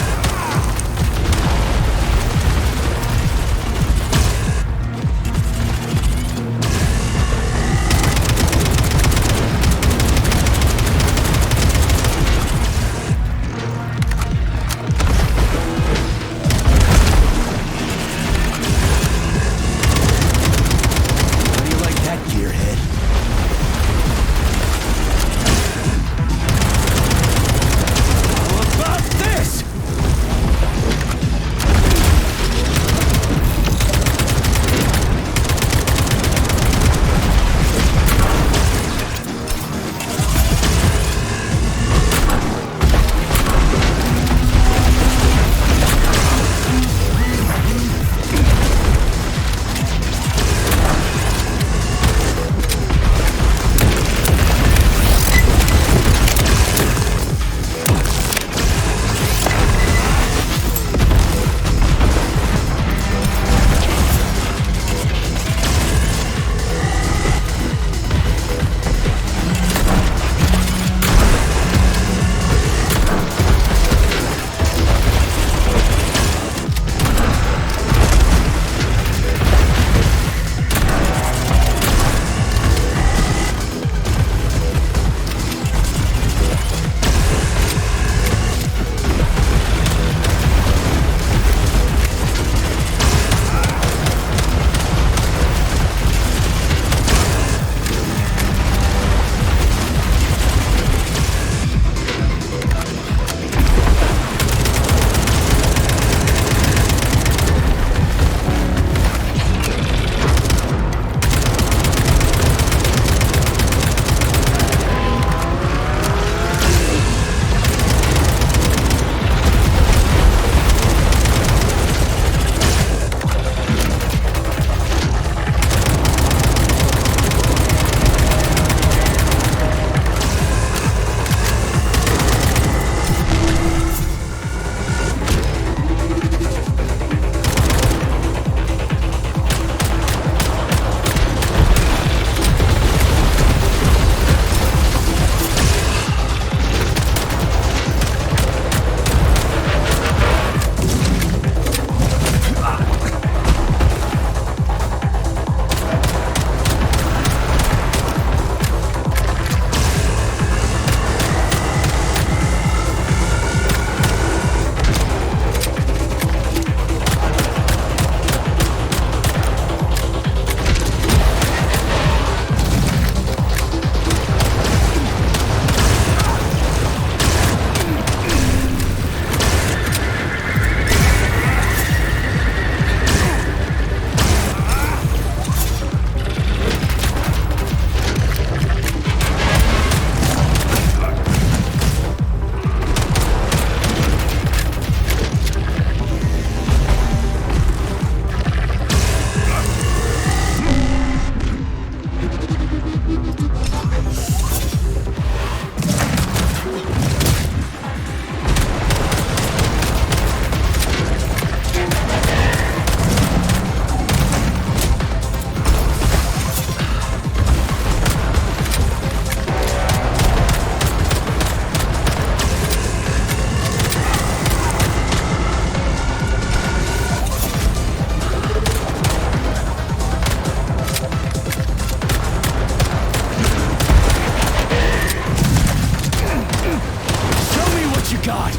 God!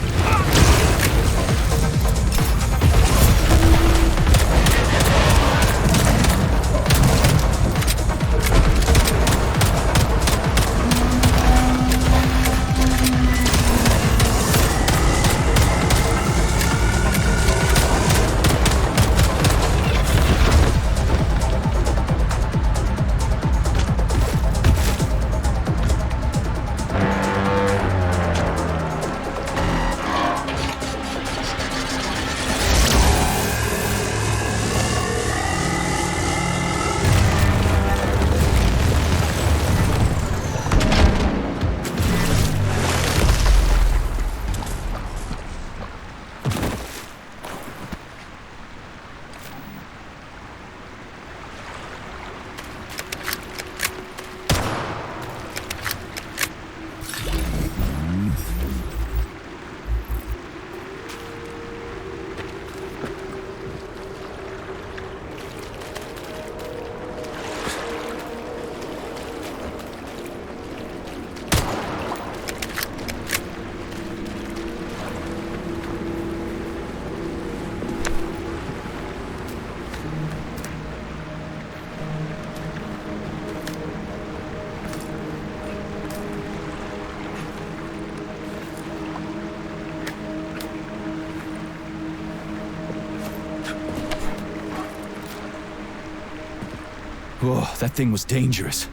Oh, that thing was dangerous.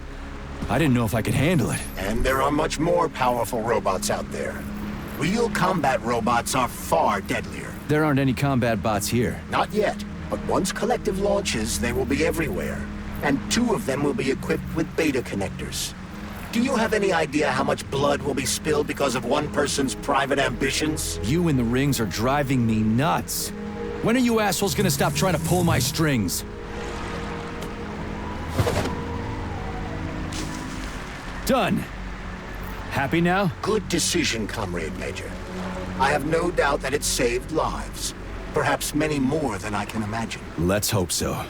I didn't know if I could handle it. And there are much more powerful robots out there. Real combat robots are far deadlier. There aren't any combat bots here. Not yet, but once Collective launches, they will be everywhere. And 2 of them will be equipped with beta connectors. Do you have any idea how much blood will be spilled because of one person's private ambitions? You and the rings are driving me nuts. When are you assholes gonna stop trying to pull my strings? Done. Happy now? Good decision, Comrade Major. I have no doubt that it saved lives. Perhaps many more than I can imagine. Let's hope so.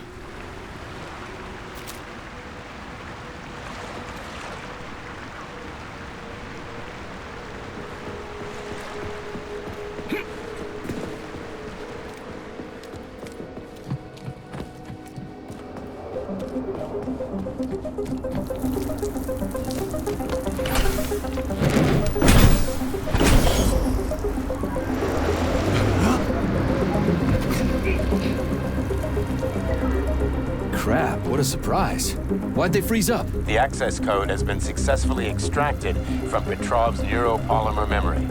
Crap, what a surprise. Why'd they freeze up? The access code has been successfully extracted from Petrov's neuropolymer memory.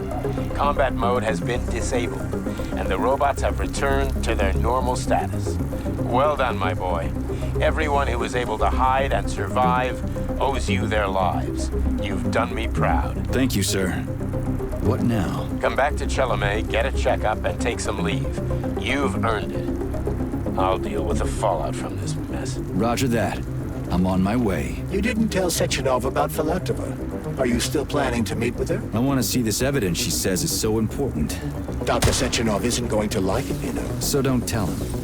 Combat mode has been disabled, and the robots have returned to their normal status. Well done, my boy. Everyone who was able to hide and survive owes you their lives. You've done me proud. Thank you, sir. What now? Come back to Chelomey, get a checkup, and take some leave. You've earned it. I'll deal with the fallout from this mess. Roger that. I'm on my way. You didn't tell Sechenov about Filatova. Are you still planning to meet with her? I want to see this evidence she says is so important. Dr. Sechenov isn't going to like it, you know. So don't tell him.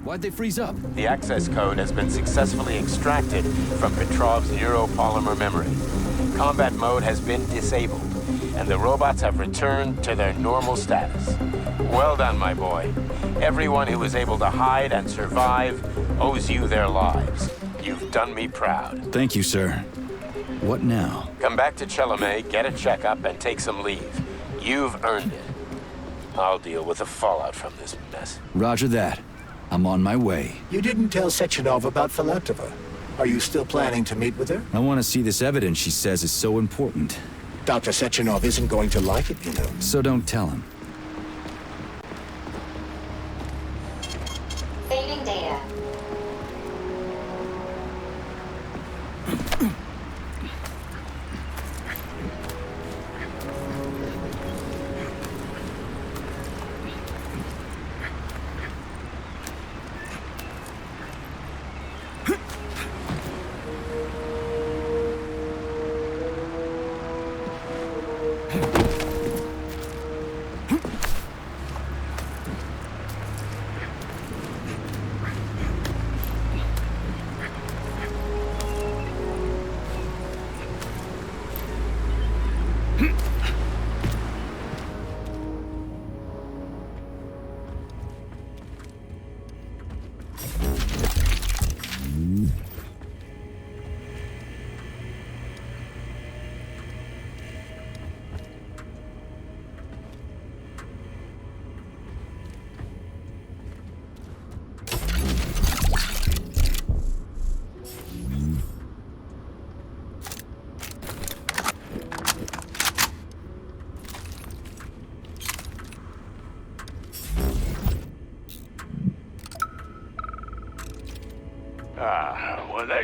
Why'd they freeze up? The access code has been successfully extracted from Petrov's neuropolymer memory. Combat mode has been disabled, and the robots have returned to their normal status. Well done, my boy. Everyone who was able to hide and survive owes you their lives. You've done me proud. Thank you, sir. What now? Come back to Chelomey, get a checkup, and take some leave. You've earned it. I'll deal with the fallout from this mess. Roger that. I'm on my way. You didn't tell Sechenov about Filatova. Are you still planning to meet with her? I want to see this evidence she says is so important. Dr. Sechenov isn't going to like it, you know. So don't tell him. Saving data.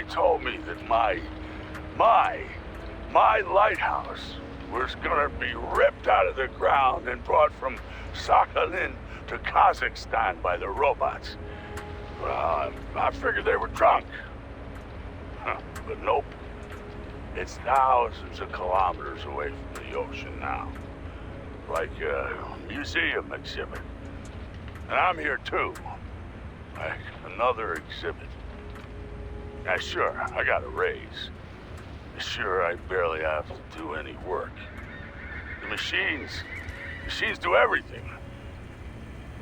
told me that my lighthouse was gonna be ripped out of the ground and brought from Sakhalin to Kazakhstan by the robots. Well, I figured they were drunk. But nope. It's thousands of kilometers away from the ocean now. Like a museum exhibit. And I'm here too. Like another exhibit. Now sure, I got a raise. Sure, I barely have to do any work. The machines do everything.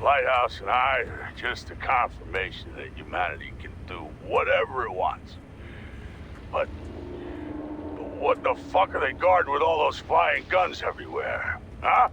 Lighthouse and I are just a confirmation that humanity can do whatever it wants. But what the fuck are they guarding with all those flying guns everywhere, huh?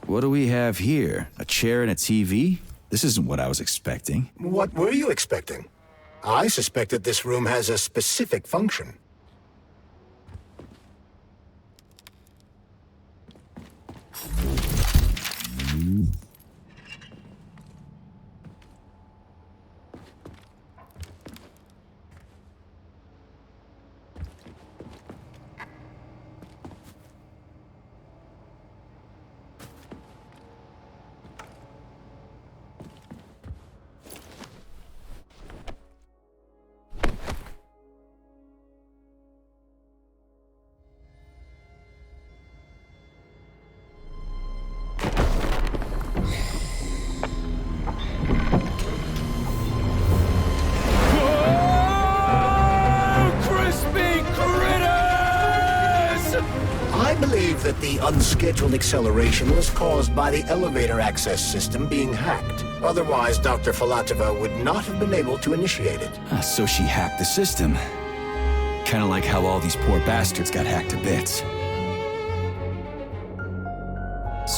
What do we have here? A chair and a TV? This isn't what I was expecting. What were you expecting? I suspected this room has a specific function. That the unscheduled acceleration was caused by the elevator access system being hacked. Otherwise, Dr. Filatova would not have been able to initiate it. So she hacked the system. Kinda like how all these poor bastards got hacked to bits.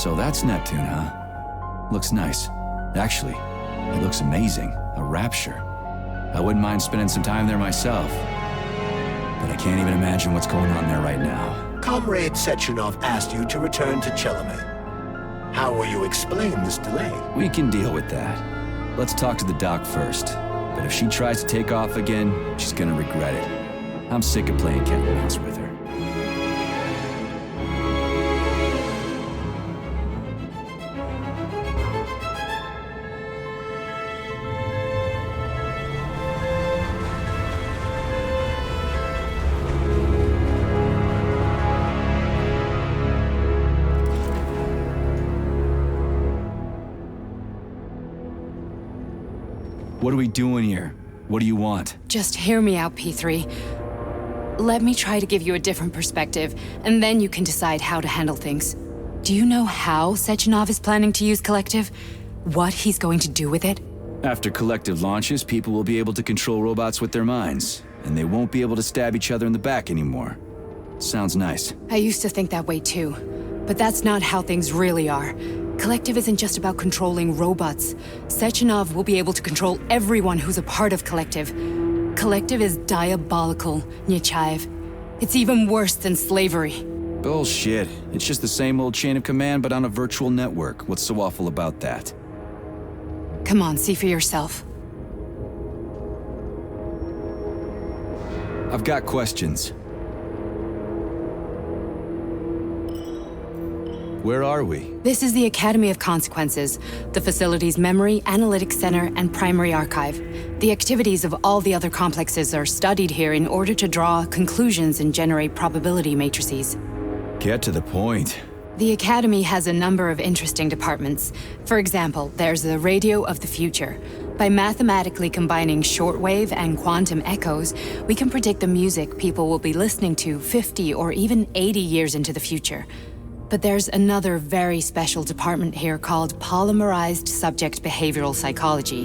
So that's Neptune, huh? Looks nice. Actually, it looks amazing. A rapture. I wouldn't mind spending some time there myself. But I can't even imagine what's going on there right now. Comrade Sechenov asked you to return to Chelome. How will you explain this delay? We can deal with that. Let's talk to the doc first. But if she tries to take off again, she's gonna regret it. I'm sick of playing cat and mouse with her. What are we doing here? What do you want? Just hear me out, P3. Let me try to give you a different perspective, and then you can decide how to handle things. Do you know how Sechenov is planning to use Collective? What he's going to do with it? After Collective launches, people will be able to control robots with their minds, and they won't be able to stab each other in the back anymore. Sounds nice. I used to think that way too, but that's not how things really are. Collective isn't just about controlling robots. Sechenov will be able to control everyone who's a part of Collective. Collective is diabolical, Nechayev. It's even worse than slavery. Bullshit. It's just the same old chain of command, but on a virtual network. What's so awful about that? Come on, see for yourself. I've got questions. Where are we? This is the Academy of Consequences, the facility's memory, analytics center, and primary archive. The activities of all the other complexes are studied here in order to draw conclusions and generate probability matrices. Get to the point. The Academy has a number of interesting departments. For example, there's the Radio of the Future. By mathematically combining shortwave and quantum echoes, we can predict the music people will be listening to 50 or even 80 years into the future. But there's another very special department here called Polymerized Subject Behavioral Psychology.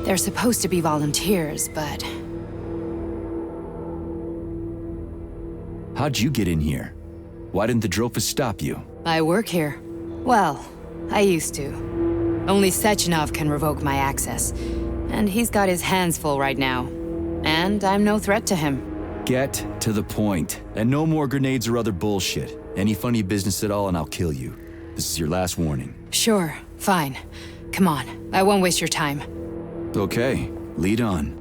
They're supposed to be volunteers, but... How'd you get in here? Why didn't the Drofus stop you? I work here. Well, I used to. Only Sechenov can revoke my access. And he's got his hands full right now. And I'm no threat to him. Get to the point. And no more grenades or other bullshit. Any funny business at all and I'll kill you. This is your last warning. Sure, fine. Come on, I won't waste your time. Okay, lead on.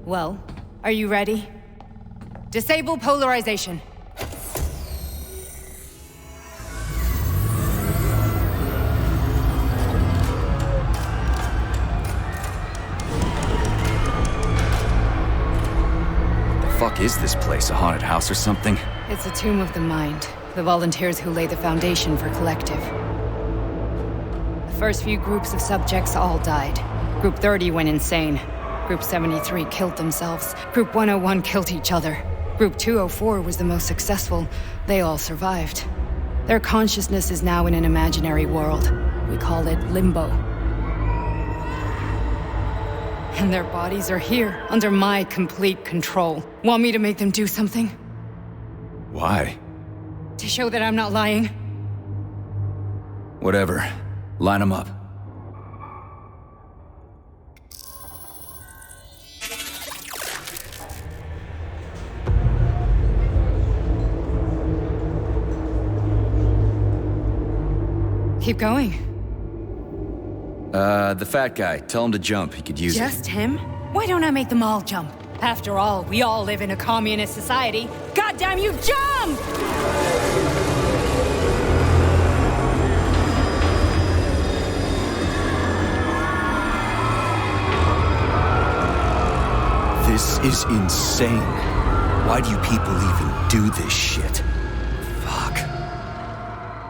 Well, are you ready? Disable polarization. The fuck is this place? A haunted house or something? It's a tomb of the mind. The volunteers who lay the foundation for Collective. The first few groups of subjects all died. Group 30 went insane. Group 73 killed themselves. Group 101 killed each other. Group 204 was the most successful. They all survived. Their consciousness is now in an imaginary world. We call it Limbo. And their bodies are here, under my complete control. Want me to make them do something? Why? To show that I'm not lying? Whatever. Line them up. Keep going. The fat guy. Tell him to jump. He could use it. Just him? Why don't I make them all jump? After all, we all live in a communist society. Goddamn you, jump! This is insane. Why do you people even do this shit? Fuck.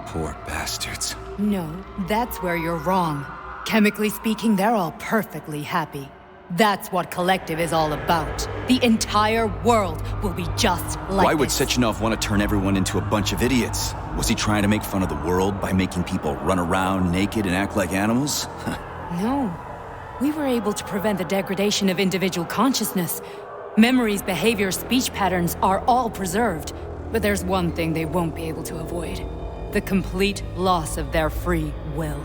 Poor bastards. No, that's where you're wrong. Chemically speaking, they're all perfectly happy. That's what Collective is all about. The entire world will be just like Why would this. Sechenov want to turn everyone into a bunch of idiots? Was he trying to make fun of the world by making people run around naked and act like animals? No. We were able to prevent the degradation of individual consciousness. Memories, behavior, speech patterns are all preserved. But there's one thing they won't be able to avoid. The complete loss of their free will.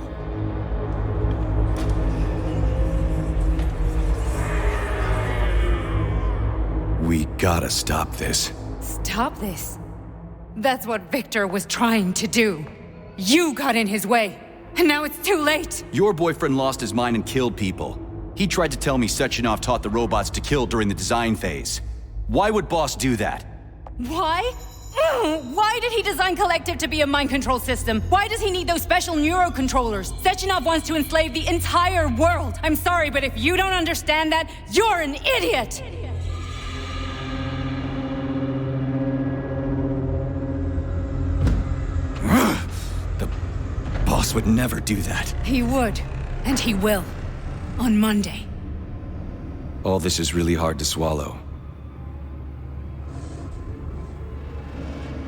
We gotta stop this. Stop this. That's what Victor was trying to do. You got in his way, and now it's too late. Your boyfriend lost his mind and killed people. He tried to tell me Sechenov taught the robots to kill during the design phase. Why would Boss do that? Why? Why did he design Collective to be a mind control system? Why does he need those special neurocontrollers? Sechenov wants to enslave the entire world. I'm sorry, but if you don't understand that, you're an idiot! The boss would never do that. He would, and he will. On Monday. All this is really hard to swallow.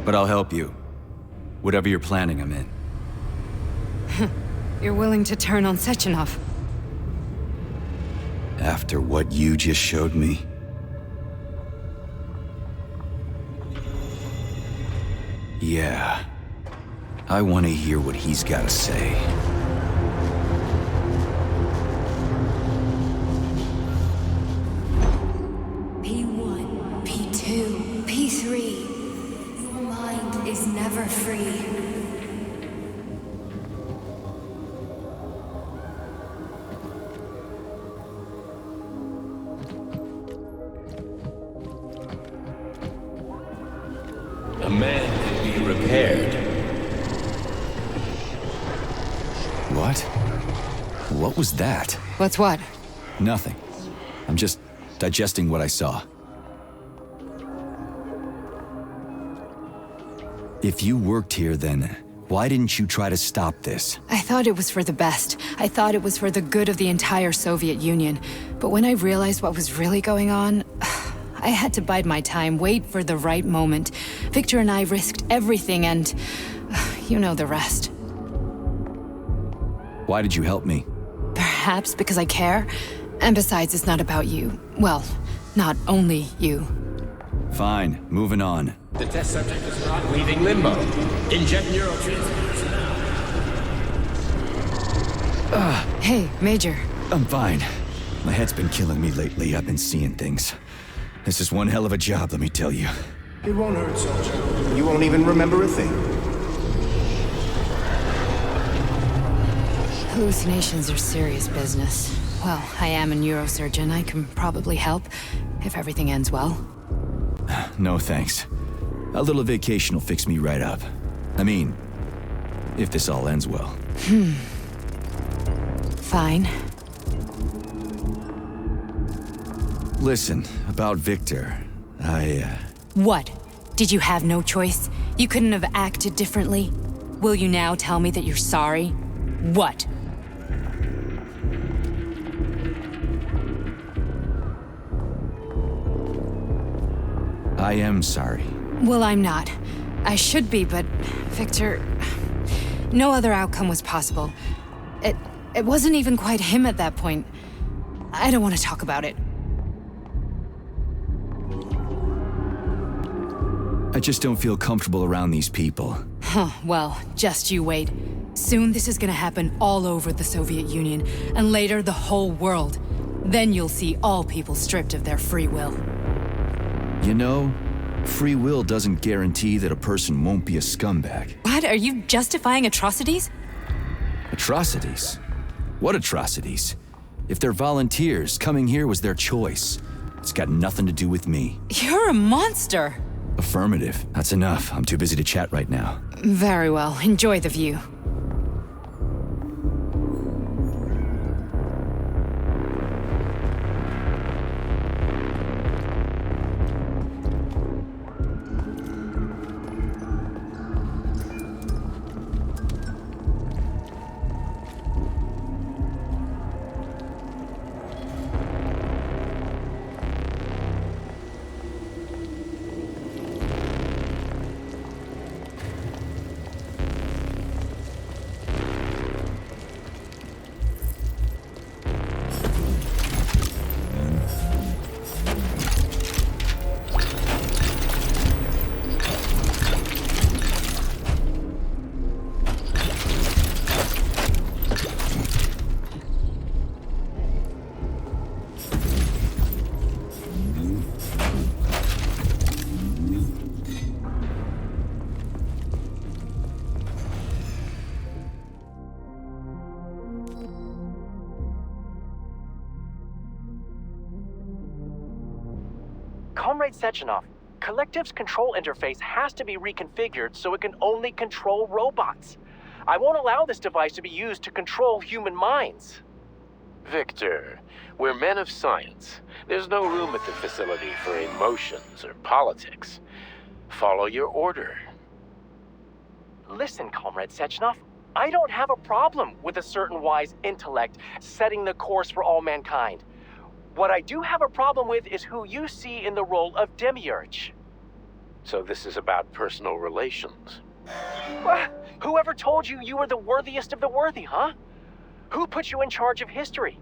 But I'll help you. Whatever you're planning, I'm in. You're willing to turn on Sechenov. After what you just showed me? Yeah. I want to hear what he's got to say. P1, P2, P3. Your mind is never free. A man can be repaired. What? What was that? What's what? Nothing. I'm just digesting what I saw. If you worked here, then why didn't you try to stop this? I thought it was for the best. I thought it was for the good of the entire Soviet Union. But when I realized what was really going on, I had to bide my time, wait for the right moment. Victor and I risked everything and you know the rest. Why did you help me? Perhaps because I care. And besides, it's not about you. Well, not only you. Fine, moving on. The test subject is not leaving limbo. Inject neurotransmitters now. Hey, Major. I'm fine. My head's been killing me lately. I've been seeing things. This is one hell of a job, let me tell you. It won't hurt, soldier. You won't even remember a thing. Hallucinations are serious business. Well, I am a neurosurgeon. I can probably help, if everything ends well. No thanks. A little vacation will fix me right up. I mean, if this all ends well. Fine. Listen, about Victor, What? Did you have no choice? You couldn't have acted differently? Will you now tell me that you're sorry? What? I am sorry. Well, I'm not. I should be, but Victor... No other outcome was possible. It wasn't even quite him at that point. I don't want to talk about it. I just don't feel comfortable around these people. Huh, well, just you wait. Soon this is gonna happen all over the Soviet Union, and later the whole world. Then you'll see all people stripped of their free will. You know, free will doesn't guarantee that a person won't be a scumbag. What? Are you justifying atrocities? Atrocities? What atrocities? If they're volunteers, coming here was their choice. It's got nothing to do with me. You're a monster! Affirmative. That's enough. I'm too busy to chat right now. Very well. Enjoy the view. Comrade Sechenov, Collective's control interface has to be reconfigured so it can only control robots. I won't allow this device to be used to control human minds. Victor, we're men of science. There's no room at the facility for emotions or politics. Follow your order. Listen, Comrade Sechenov, I don't have a problem with a certain wise intellect setting the course for all mankind. What I do have a problem with is who you see in the role of Demiurge. So this is about personal relations. Whoever told you you were the worthiest of the worthy, huh? Who put you in charge of history?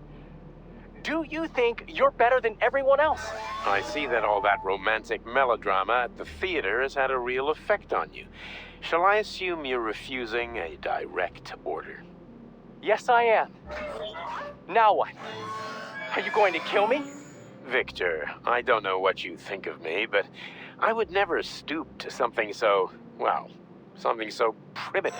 Do you think you're better than everyone else? I see that all that romantic melodrama at the theater has had a real effect on you. Shall I assume you're refusing a direct order? Yes, I am. Now what? Are you going to kill me? Victor, I don't know what you think of me, but I would never stoop to something so, well, something so primitive.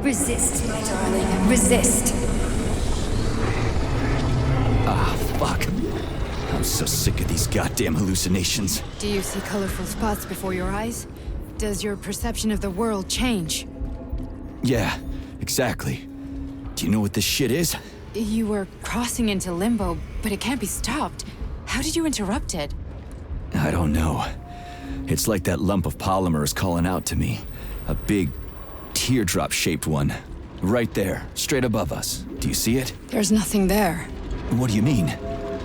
Resist, my darling. Resist. Ah, fuck. I'm so sick of these goddamn hallucinations. Do you see colorful spots before your eyes? Does your perception of the world change? Yeah, exactly. Do you know what this shit is? You were crossing into limbo, but it can't be stopped. How did you interrupt it? I don't know. It's like that lump of polymer is calling out to me. A big, teardrop-shaped one. Right there, straight above us. Do you see it? There's nothing there. What do you mean?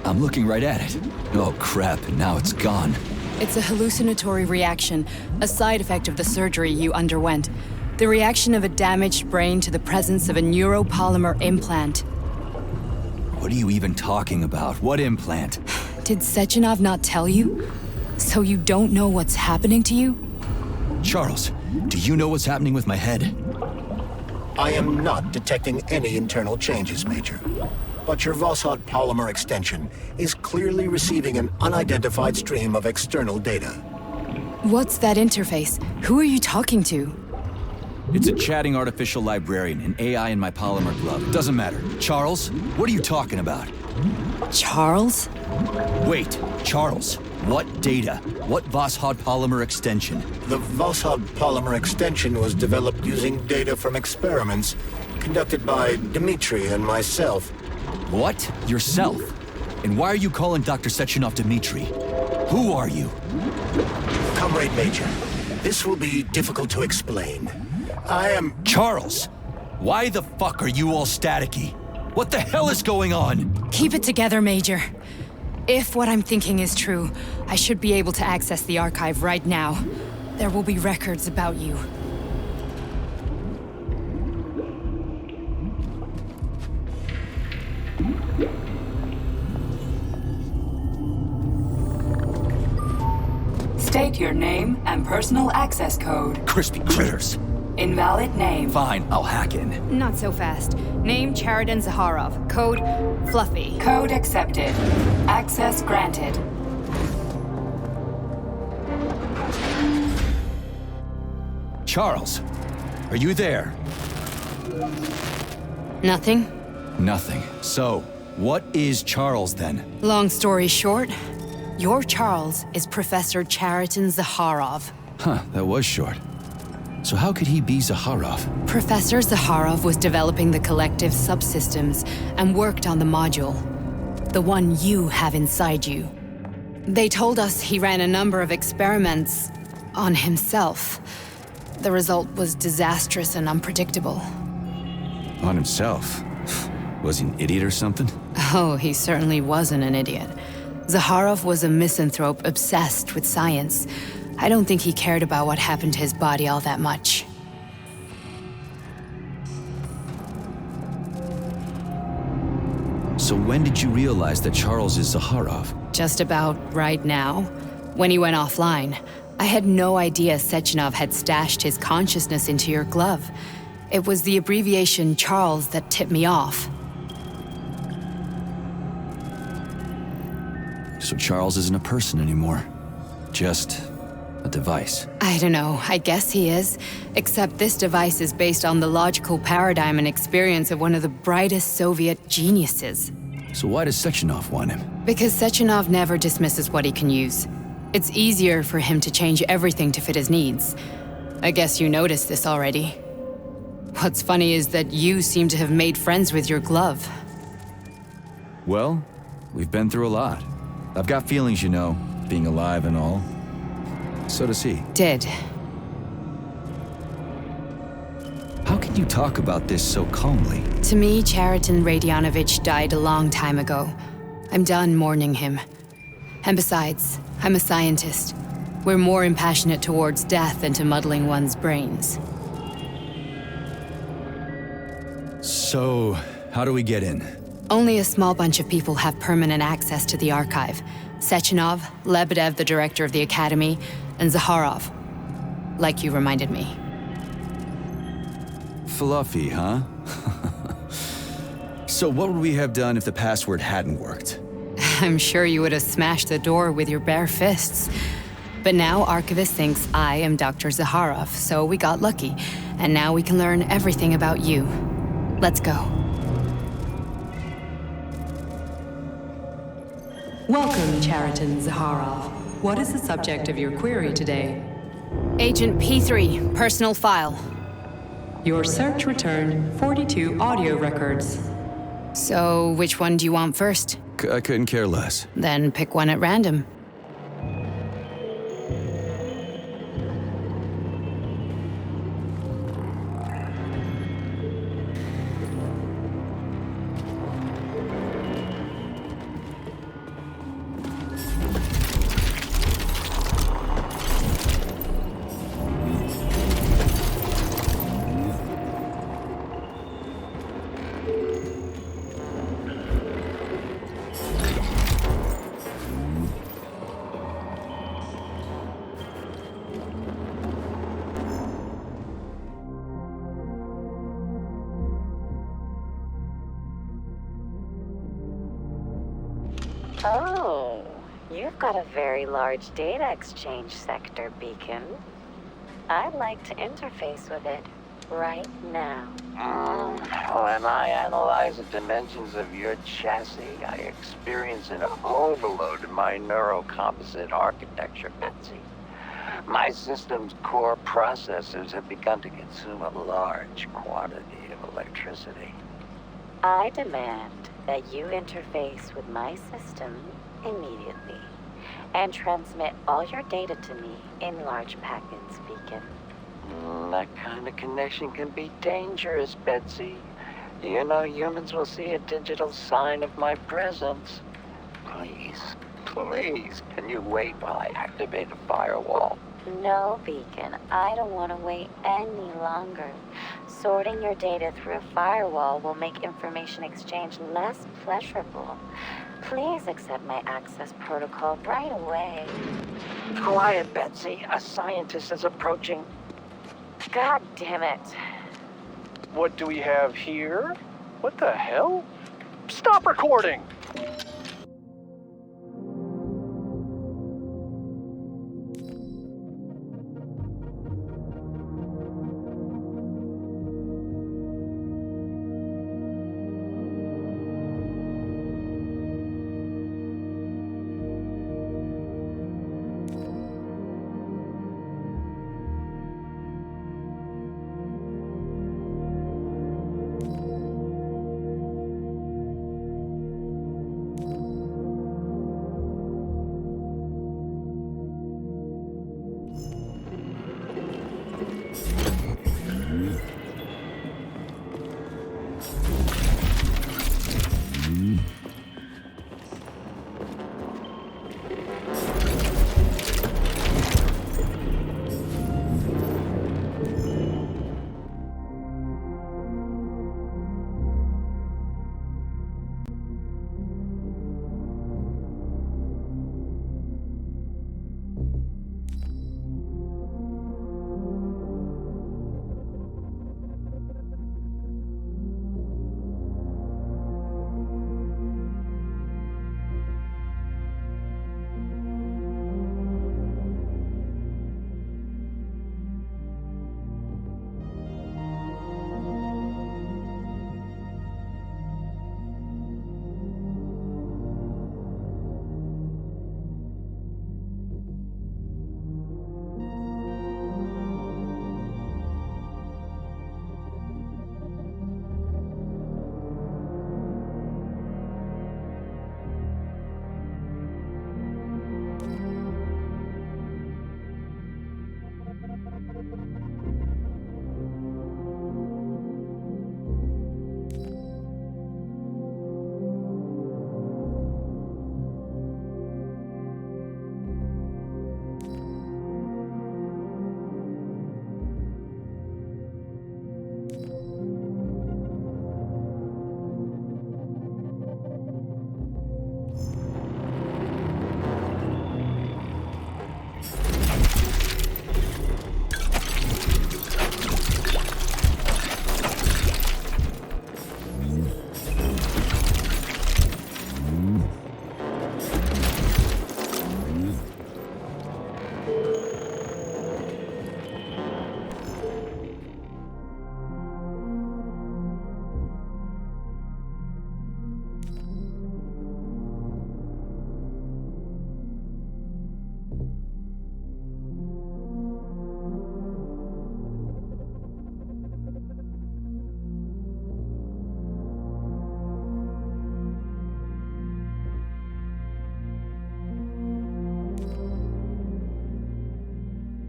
I'm looking right at it. Oh crap, now it's gone. It's a hallucinatory reaction, a side effect of the surgery you underwent. The reaction of a damaged brain to the presence of a neuropolymer implant. What are you even talking about? What implant? Did Sechenov not tell you? So you don't know what's happening to you? Charles, do you know what's happening with my head? I am not detecting any internal changes, Major. But your Vossard polymer extension is clearly receiving an unidentified stream of external data. What's that interface? Who are you talking to? It's a chatting artificial librarian, an AI in my polymer glove. Doesn't matter. Charles, what are you talking about? Charles? Wait, Charles, what data? What Vossard polymer extension? The Vossard polymer extension was developed using data from experiments conducted by Dmitri and myself. What? Yourself? And why are you calling Dr. Sechenov Dmitri? Who are you? Comrade Major, this will be difficult to explain. I am... Charles! Why the fuck are you all staticky? What the hell is going on? Keep it together, Major. If what I'm thinking is true, I should be able to access the archive right now. There will be records about you. State your name and personal access code. Crispy critters. Invalid name. Fine, I'll hack in. Not so fast. Name Cheriton Zaharov. Code Fluffy. Code accepted. Access granted. Charles, are you there? Nothing? Nothing. So, what is Charles then? Long story short, your Charles is Professor Cheriton Zaharov. Huh, that was short. So how could he be Zaharov? Professor Zaharov was developing the collective subsystems and worked on the module. The one you have inside you. They told us he ran a number of experiments on himself. The result was disastrous and unpredictable. On himself? Was he an idiot or something? Oh, he certainly wasn't an idiot. Zaharov was a misanthrope obsessed with science. I don't think he cared about what happened to his body all that much. So when did you realize that Charles is Zaharov? Just about right now. When he went offline, I had no idea Sechenov had stashed his consciousness into your glove. It was the abbreviation Charles that tipped me off. So Charles isn't a person anymore. Just a device. I don't know, I guess he is. Except this device is based on the logical paradigm and experience of one of the brightest Soviet geniuses. So why does Sechenov want him? Because Sechenov never dismisses what he can use. It's easier for him to change everything to fit his needs. I guess you noticed this already. What's funny is that you seem to have made friends with your glove. Well, we've been through a lot. I've got feelings, you know, being alive and all. So does he. Did. How can you talk about this so calmly? To me, Chariton Radionovich died a long time ago. I'm done mourning him. And besides, I'm a scientist. We're more impassionate towards death than to muddling one's brains. So, how do we get in? Only a small bunch of people have permanent access to the archive. Sechenov, Lebedev, the director of the Academy, and Zaharov. Like you reminded me. Fluffy, huh? So what would we have done if the password hadn't worked? I'm sure you would have smashed the door with your bare fists. But now Archivist thinks I am Dr. Zaharov, so we got lucky. And now we can learn everything about you. Let's go. Welcome, Chariton Zaharov. What is the subject of your query today? Agent P3, personal file. Your search returned 42 audio records. So, which one do you want first? I couldn't care less. Then pick one at random. Oh, you've got a very large data exchange sector, Beacon. I'd like to interface with it right now. When I analyze the dimensions of your chassis, I experience an overload in my neurocomposite architecture, Betsy. My system's core processors have begun to consume a large quantity of electricity. I demand that you interface with my system immediately and transmit all your data to me in large packets, Beacon. That kind of connection can be dangerous, Betsy. You know humans will see a digital sign of my presence. Please, can you wait while I activate a firewall? No, Beacon, I don't want to wait any longer. Sorting your data through a firewall will make information exchange less pleasurable. Please accept my access protocol right away. Quiet, Betsy. A scientist is approaching. God damn it. What do we have here? What the hell? Stop recording!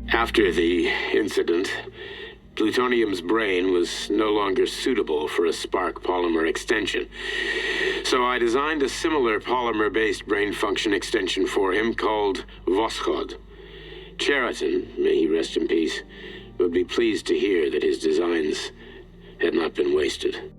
After the incident, Plutonium's brain was no longer suitable for a spark polymer extension. So I designed a similar polymer-based brain function extension for him called Voskhod. Cheriton, may he rest in peace, would be pleased to hear that his designs had not been wasted.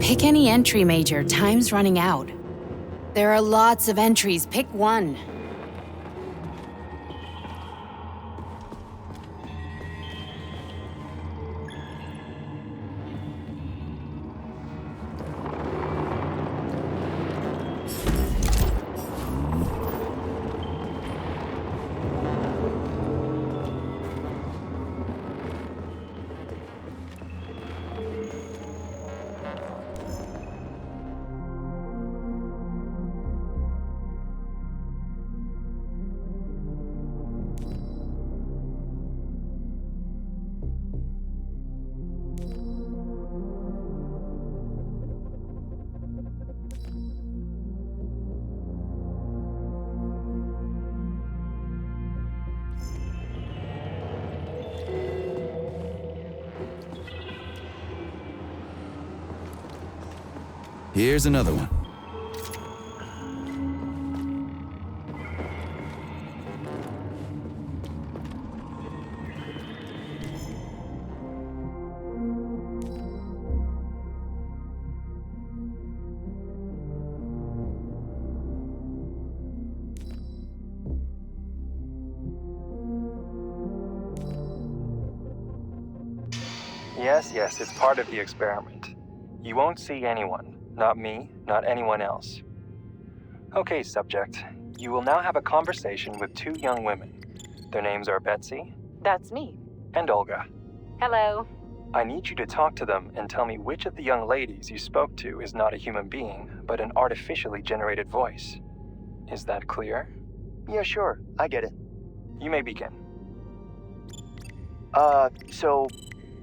Pick any entry, Major. Time's running out. There are lots of entries. Pick one. Here's another one. Yes, it's part of the experiment. You won't see anyone. Not me, not anyone else. Okay, subject. You will now have a conversation with two young women. Their names are Betsy. That's me. And Olga. Hello. I need you to talk to them and tell me which of the young ladies you spoke to is not a human being, but an artificially generated voice. Is that clear? Yeah, sure. I get it. You may begin. So,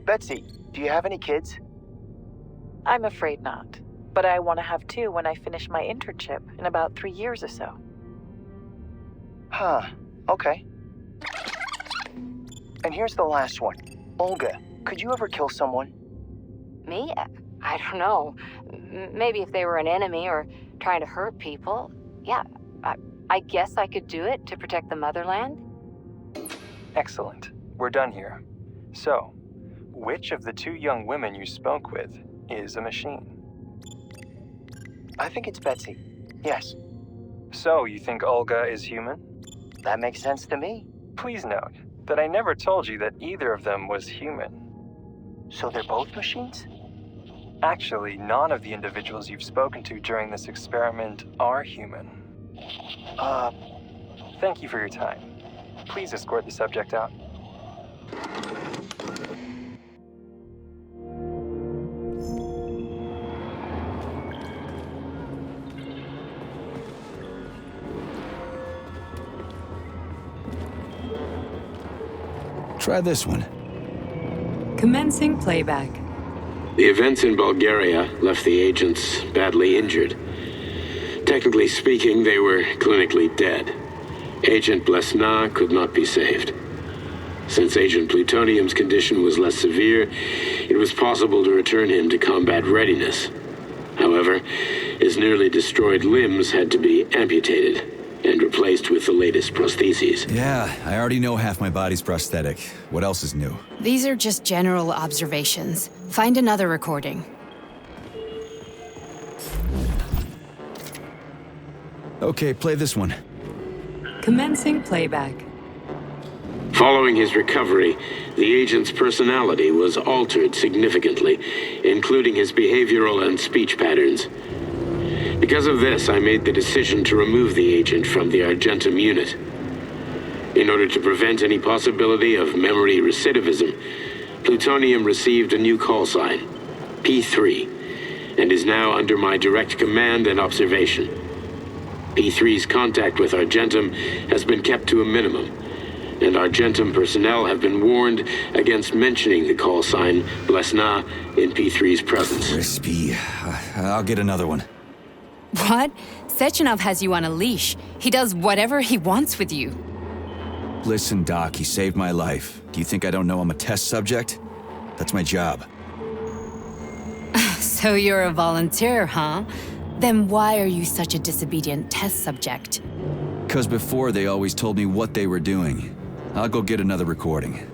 Betsy, do you have any kids? I'm afraid not. But I want to have two when I finish my internship in about 3 years or so. Huh. Okay. And here's the last one. Olga, could you ever kill someone? Me? I don't know. Maybe if they were an enemy or trying to hurt people. Yeah, I guess I could do it to protect the motherland. Excellent. We're done here. So, which of the two young women you spoke with is a machine? I think it's Betsy. Yes. So, you think Olga is human? That makes sense to me. Please note that I never told you that either of them was human. So they're both machines? Actually, none of the individuals you've spoken to during this experiment are human. Thank you for your time. Please escort the subject out. Try this one. Commencing playback. The events in Bulgaria left the agents badly injured. Technically speaking, they were clinically dead. Agent Blesna could not be saved. Since Agent Plutonium's condition was less severe, it was possible to return him to combat readiness. However, his nearly destroyed limbs had to be amputated and replaced with the latest prostheses. Yeah, I already know half my body's prosthetic. What else is new? These are just general observations. Find another recording. Okay, play this one. Commencing playback. Following his recovery, the agent's personality was altered significantly, including his behavioral and speech patterns. Because of this, I made the decision to remove the agent from the Argentum unit. In order to prevent any possibility of memory recidivism, Plutonium received a new call sign, P3, and is now under my direct command and observation. P3's contact with Argentum has been kept to a minimum, and Argentum personnel have been warned against mentioning the call sign Blesna in P3's presence. Crispy. I'll get another one. What? Sechenov has you on a leash. He does whatever he wants with you. Listen, Doc, he saved my life. Do you think I don't know I'm a test subject? That's my job. So you're a volunteer, huh? Then why are you such a disobedient test subject? 'Cause before they always told me what they were doing. I'll go get another recording.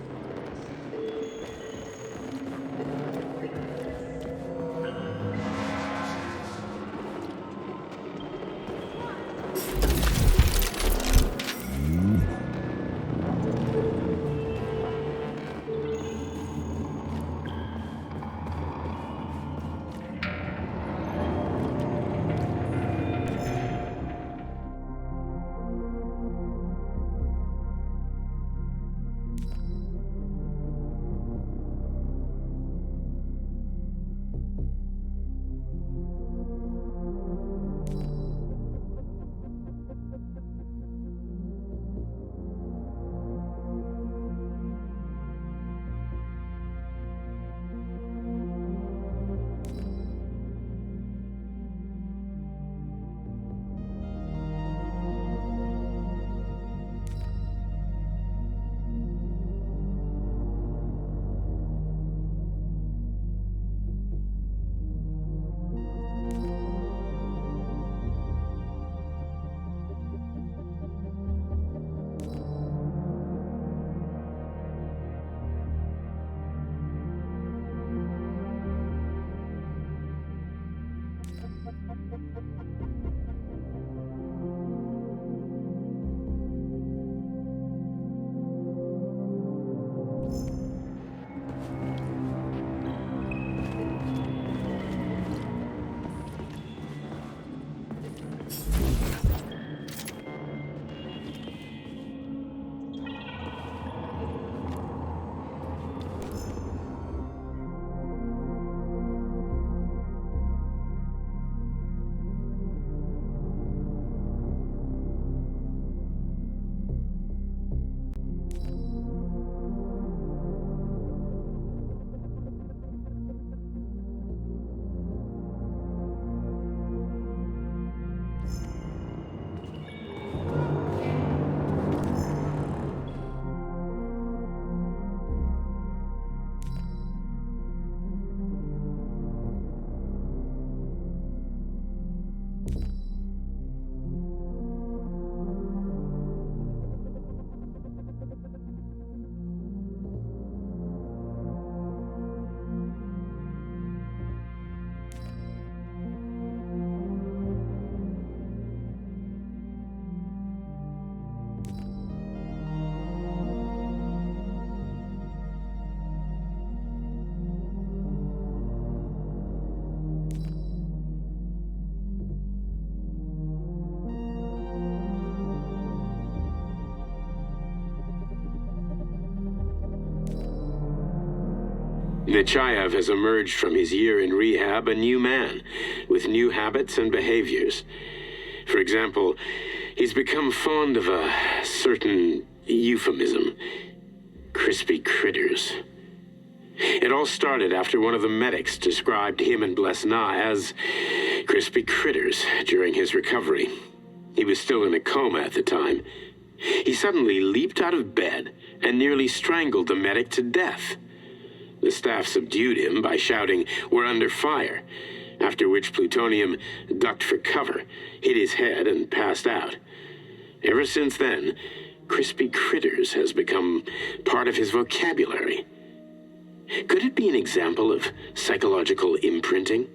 Nechayev has emerged from his year in rehab a new man, with new habits and behaviors. For example, he's become fond of a certain euphemism. Crispy critters. It all started after one of the medics described him and Blesna as crispy critters during his recovery. He was still in a coma at the time. He suddenly leaped out of bed and nearly strangled the medic to death. The staff subdued him by shouting, "We're under fire," after which Plutonium ducked for cover, hit his head, and passed out. Ever since then, crispy critters has become part of his vocabulary. Could it be an example of psychological imprinting?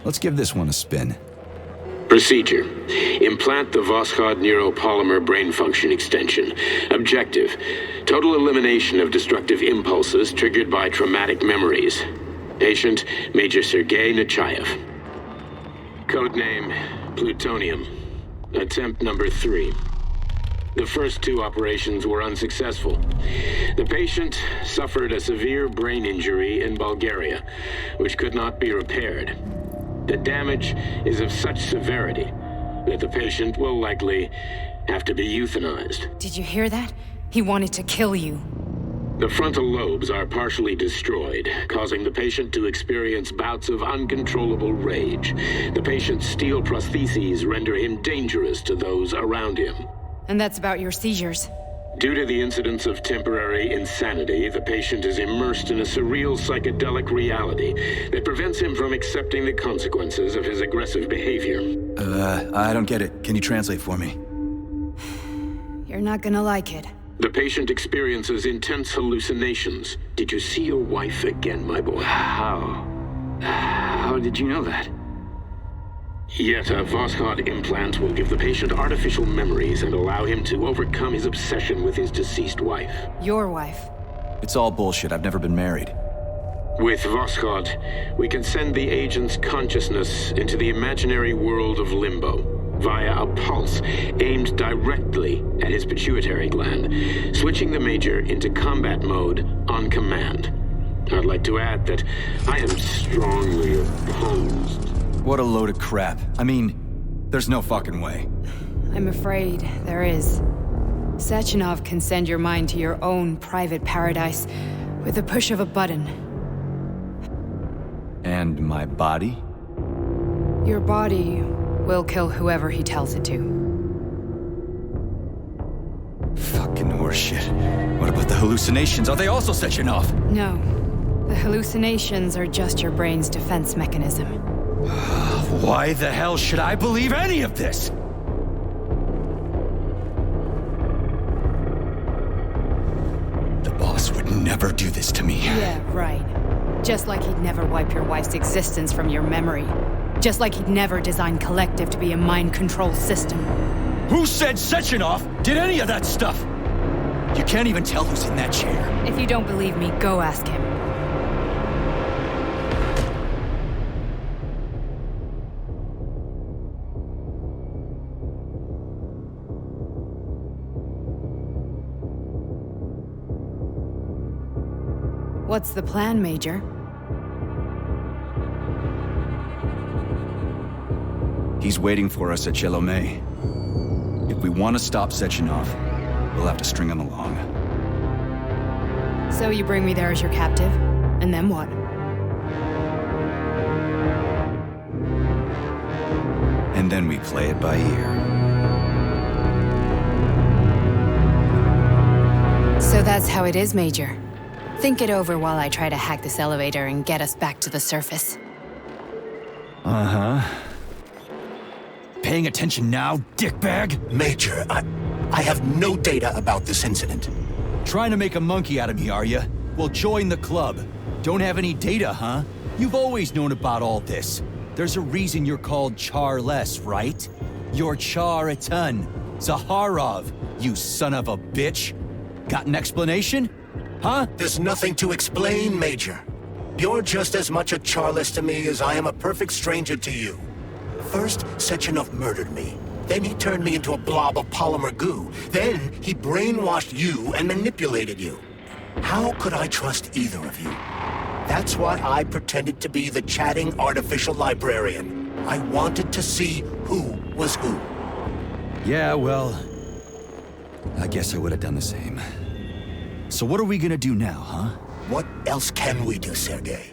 Let's give this one a spin. Procedure. Implant the Voskhod neuropolymer brain function extension. Objective. Total elimination of destructive impulses triggered by traumatic memories. Patient, Major Sergei Nechayev. Codename, Plutonium. Attempt number 3. The first 2 operations were unsuccessful. The patient suffered a severe brain injury in Bulgaria, which could not be repaired. The damage is of such severity that the patient will likely have to be euthanized. Did you hear that? He wanted to kill you. The frontal lobes are partially destroyed, causing the patient to experience bouts of uncontrollable rage. The patient's steel prostheses render him dangerous to those around him. And that's about your seizures. Due to the incidence of temporary insanity, the patient is immersed in a surreal psychedelic reality that prevents him from accepting the consequences of his aggressive behavior. I don't get it. Can you translate for me? You're not gonna like it. The patient experiences intense hallucinations. Did you see your wife again, my boy? How did you know that? Yet a Voskhod implant will give the patient artificial memories and allow him to overcome his obsession with his deceased wife. Your wife. It's all bullshit. I've never been married. With Voskhod, we can send the agent's consciousness into the imaginary world of limbo via a pulse aimed directly at his pituitary gland, switching the Major into combat mode on command. I'd like to add that I am strongly opposed. What a load of crap. I mean, there's no fucking way. I'm afraid there is. Sechenov can send your mind to your own private paradise with the push of a button. And my body? Your body will kill whoever he tells it to. Fucking horseshit. What about the hallucinations? Are they also Sechenov? No. The hallucinations are just your brain's defense mechanism. Why the hell should I believe any of this? The boss would never do this to me. Yeah, right. Just like he'd never wipe your wife's existence from your memory. Just like he'd never design Collective to be a mind control system. Who said Sechenov did any of that stuff? You can't even tell who's in that chair. If you don't believe me, go ask him. What's the plan, Major? He's waiting for us at Chelomey. If we want to stop Sechenov, we'll have to string him along. So you bring me there as your captive, and then what? And then we play it by ear. So that's how it is, Major. Think it over while I try to hack this elevator and get us back to the surface. Uh-huh. Paying attention now, dickbag? Major, I have no data about this incident. Trying to make a monkey out of me, are you? Well, join the club. Don't have any data, huh? You've always known about all this. There's a reason you're called Charless, right? You're Char-a-ton. Zaharov, you son of a bitch. Got an explanation? Huh? There's nothing to explain, Major. You're just as much a Charless to me as I am a perfect stranger to you. First, Sechenov murdered me. Then he turned me into a blob of polymer goo. Then he brainwashed you and manipulated you. How could I trust either of you? That's why I pretended to be the chatting artificial librarian. I wanted to see who was who. Yeah, well, I guess I would have done the same. So what are we gonna do now, huh? What else can we do, Sergei?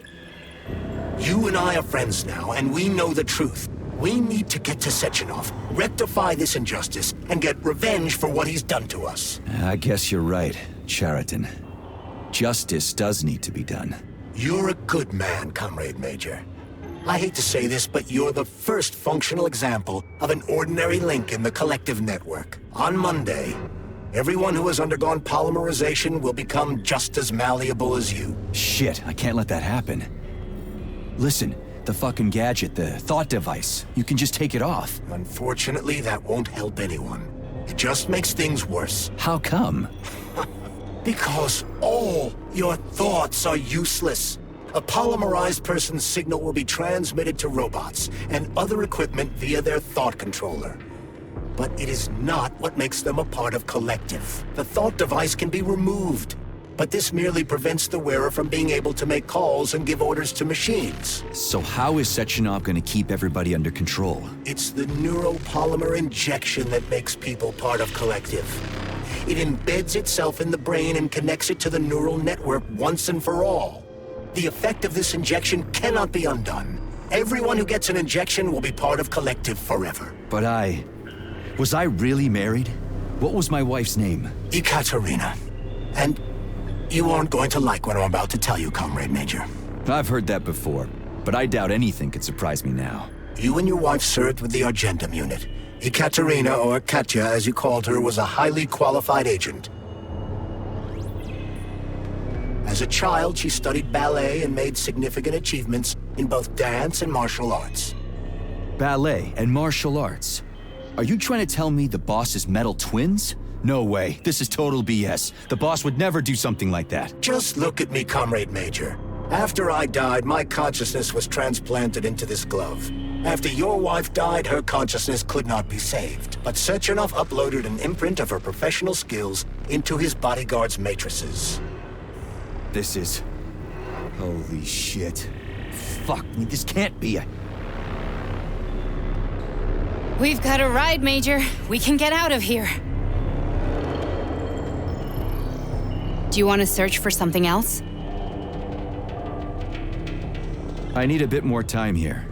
You and I are friends now, and we know the truth. We need to get to Sechenov, rectify this injustice, and get revenge for what he's done to us. I guess you're right, Chariton. Justice does need to be done. You're a good man, Comrade Major. I hate to say this, but you're the first functional example of an ordinary link in the collective network. On Monday, everyone who has undergone polymerization will become just as malleable as you. Shit, I can't let that happen. Listen, the fucking gadget, the thought device, you can just take it off. Unfortunately, that won't help anyone. It just makes things worse. How come? Because all your thoughts are useless. A polymerized person's signal will be transmitted to robots and other equipment via their thought controller. But it is not what makes them a part of collective. The thought device can be removed, but this merely prevents the wearer from being able to make calls and give orders to machines. So how is Sechenov gonna keep everybody under control? It's the neuropolymer injection that makes people part of collective. It embeds itself in the brain and connects it to the neural network once and for all. The effect of this injection cannot be undone. Everyone who gets an injection will be part of collective forever. But was I really married? What was my wife's name? Ekaterina. And you aren't going to like what I'm about to tell you, Comrade Major. I've heard that before, but I doubt anything could surprise me now. You and your wife served with the Argentum unit. Ekaterina, or Katya as you called her, was a highly qualified agent. As a child, she studied ballet and made significant achievements in both dance and martial arts. Ballet and martial arts? Are you trying to tell me the boss is metal twins? No way. This is total BS. The boss would never do something like that. Just look at me, Comrade Major. After I died, my consciousness was transplanted into this glove. After your wife died, her consciousness could not be saved. But Sechenov uploaded an imprint of her professional skills into his bodyguard's matrices. This is... holy shit. Fuck me, this can't be We've got a ride, Major. We can get out of here. Do you want to search for something else? I need a bit more time here.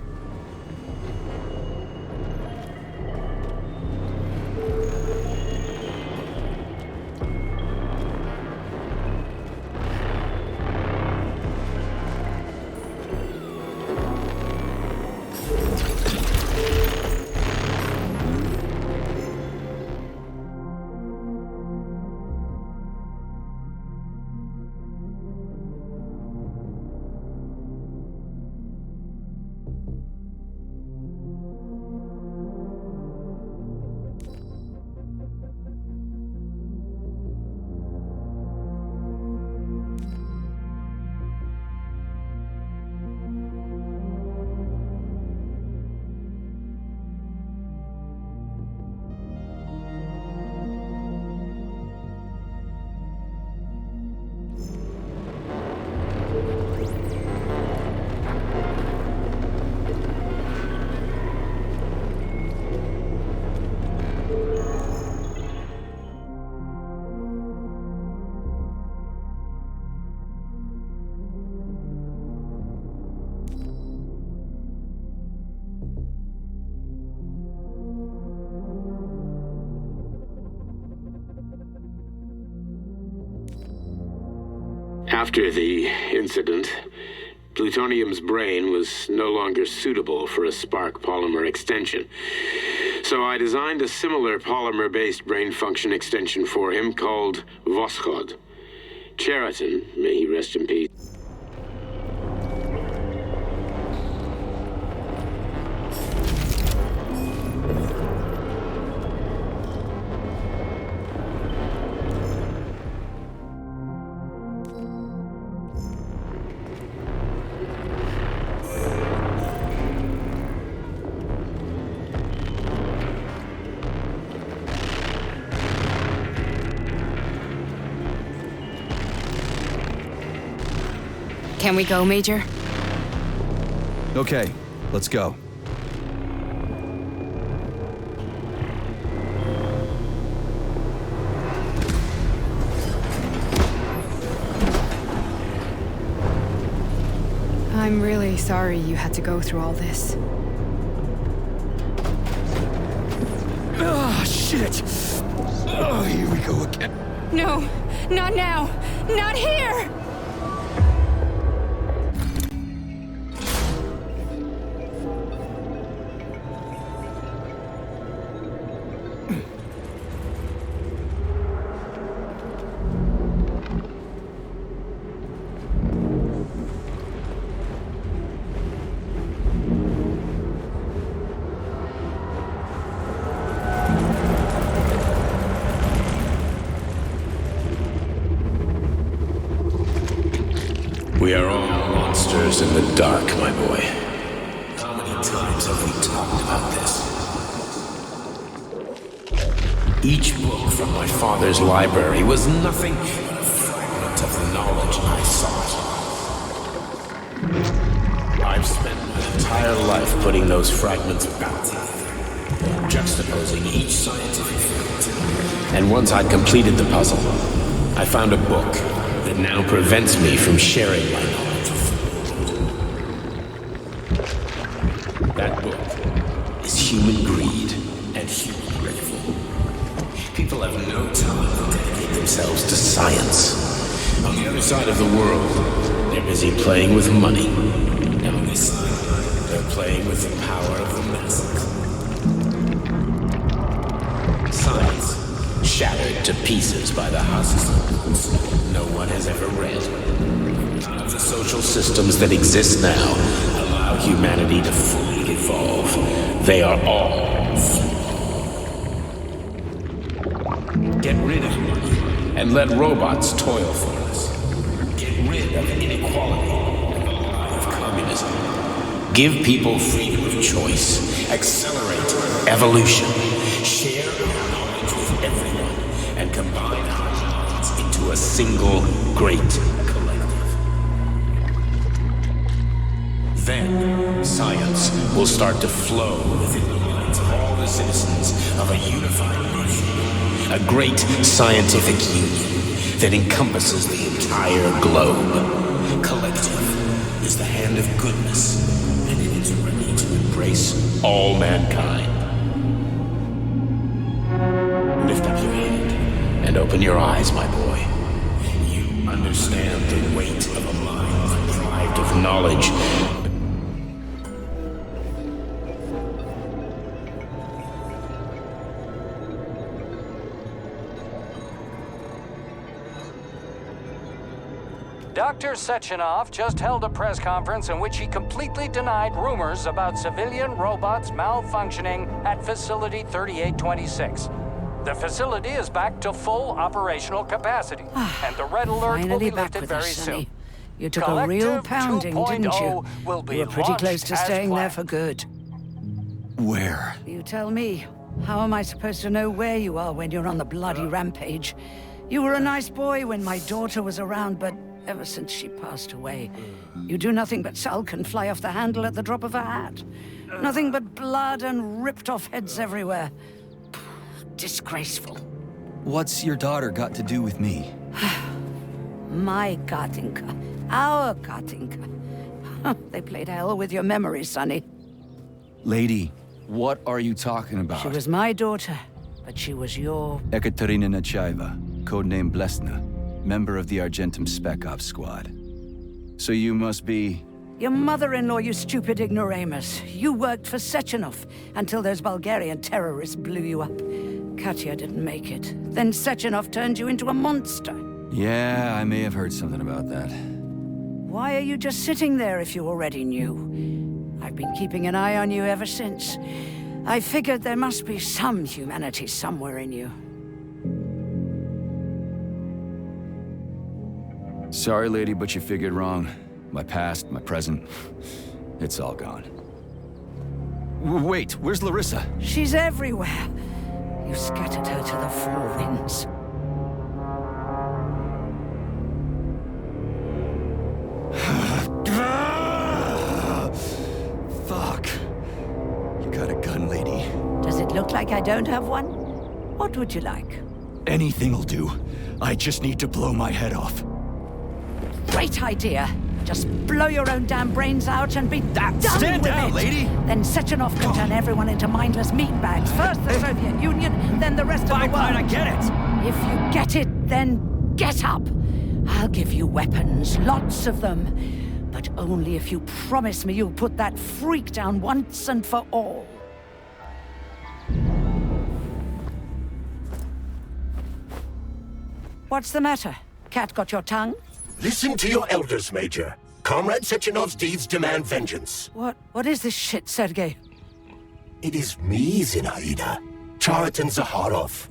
After the incident, plutonium's brain was no longer suitable for a spark polymer extension. So I designed a similar polymer-based brain function extension for him called Voschod. Chariton, may he rest in peace. Can we go, Major? Okay, let's go. I'm really sorry you had to go through all this. Oh, shit! Oh, here we go again. No, not now! Not here! We are all monsters in the dark, my boy. How many times have we talked about this? Each book from my father's library was nothing but a fragment of the knowledge I sought. I've spent my entire life putting those fragments back together, juxtaposing each scientific fact. And once I'd completed the puzzle, I found a book that now prevents me from sharing my knowledge. That book is human greed and human ridicule. People have no time to dedicate themselves to science. On the other side of the world, they're busy playing with money. And on this side, they're playing with the power of the masses. Science, shattered to pieces by the husks no one has ever read. None of the social systems that exist now allow humanity to fully evolve. They are all flawed. Get rid of money and let robots toil for us. Get rid of inequality and the lie of communism. Give people freedom of choice. Accelerate evolution. Share our knowledge with everyone and combine our minds into a single great collective. Then science will start to flow within the minds of all the citizens of a unified nation. A great scientific union that encompasses the entire globe. Collective is the hand of goodness, and it is ready to embrace all mankind. Lift up your hand and open your eyes, my boy. You understand the weight of a mind deprived of knowledge. Dr. Sechenov just held a press conference in which he completely denied rumors about civilian robots malfunctioning at Facility 3826. The facility is back to full operational capacity, and the red alert will be lifted very soon. You took a real pounding, didn't you? Will be you were pretty close to launched as staying there planned. for good. Where? You tell me. How am I supposed to know where you are when you're on the bloody rampage? You were a nice boy when my daughter was around, but ever since she passed away, you do nothing but sulk and fly off the handle at the drop of a hat. Nothing but blood and ripped off heads everywhere. Disgraceful. What's your daughter got to do with me? My Katinka. Our Katinka. They played hell with your memory, Sonny. Lady, what are you talking about? She was my daughter, but she was your... Ekaterina Nechaeva, codename Blesna, member of the Argentum Spec Ops squad. So you must be... Your mother-in-law, you stupid ignoramus. You worked for Sechenov until those Bulgarian terrorists blew you up. Katya didn't make it. Then Sechenov turned you into a monster. Yeah, I may have heard something about that. Why are you just sitting there if you already knew? I've been keeping an eye on you ever since. I figured there must be some humanity somewhere in you. Sorry, lady, but you figured wrong. My past, my present, it's all gone. Wait, where's Larissa? She's everywhere. You scattered her to the four winds. got a gun, lady. Does it look like I don't have one? What would you like? Anything'll do. I just need to blow my head off. Great idea. Just blow your own damn brains out and be done Stand with down, it. lady! Then Sechenov can turn everyone into mindless meatbags. First the Soviet Union, then the rest of the world. Fine, I get it. If you get it, then get up. I'll give you weapons, lots of them. But only if you promise me you'll put that freak down once and for all. What's the matter? Cat got your tongue? Listen to your elders, Major. Comrade Sechenov's deeds demand vengeance. What is this shit, Sergei? It is me, Zinaida. Chariton Zakharov.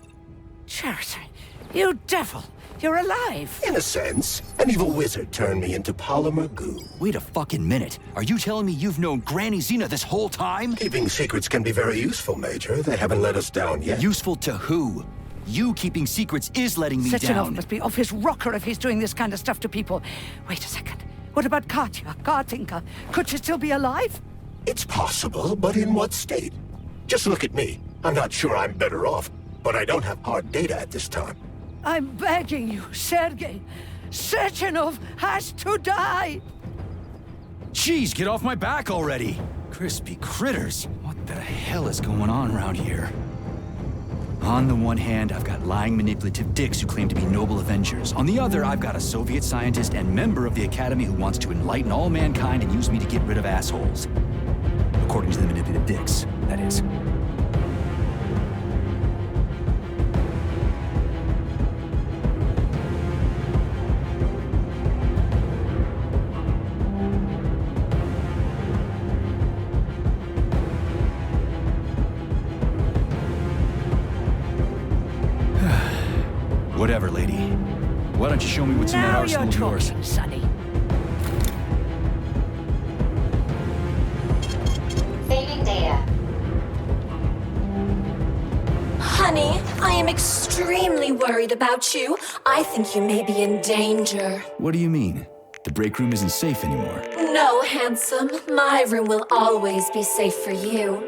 Chariton, you devil! You're alive! In a sense, an evil wizard turned me into polymer goo. Wait a fucking minute. Are you telling me you've known Granny Zena this whole time? Keeping secrets can be very useful, Major. They haven't let us down yet. Useful to who? You keeping secrets is letting me Sechenov down. must be off his rocker if he's doing this kind of stuff to people. Wait a second. What about Katya, Kartinka? Could she still be alive? It's possible, but in what state? Just look at me. I'm not sure I'm better off, but I don't have hard data at this time. I'm begging you, Sergei. Sechenov has to die! Jeez, get off my back already! Crispy critters. What the hell is going on around here? On the one hand, I've got lying, manipulative dicks who claim to be noble avengers. On the other, I've got a Soviet scientist and member of the Academy who wants to enlighten all mankind and use me to get rid of assholes. According to the manipulative dicks, that is. Whatever, lady. Why don't you show me what's in that arsenal of yours? Now you're talking, Sonny. Saving data. Honey, I am extremely worried about you. I think you may be in danger. What do you mean? The break room isn't safe anymore. No, handsome. My room will always be safe for you.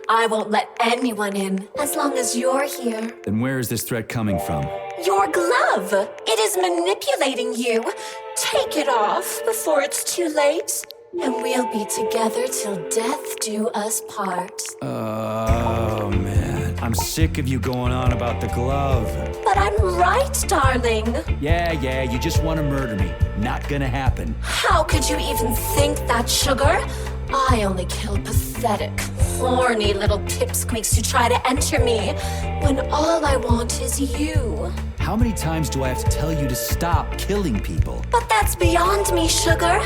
I won't let anyone in as long as you're here. Then where is this threat coming from? Your glove. It is manipulating you. Take it off before it's too late, and we'll be together till death do us part. Oh, man. I'm sick of you going on about the glove. But I'm right, darling. Yeah, you just want to murder me. Not gonna happen. How could you even think that, sugar? I only kill pathetic, horny little pipsqueaks who try to enter me, when all I want is you. How many times do I have to tell you to stop killing people? But that's beyond me, sugar.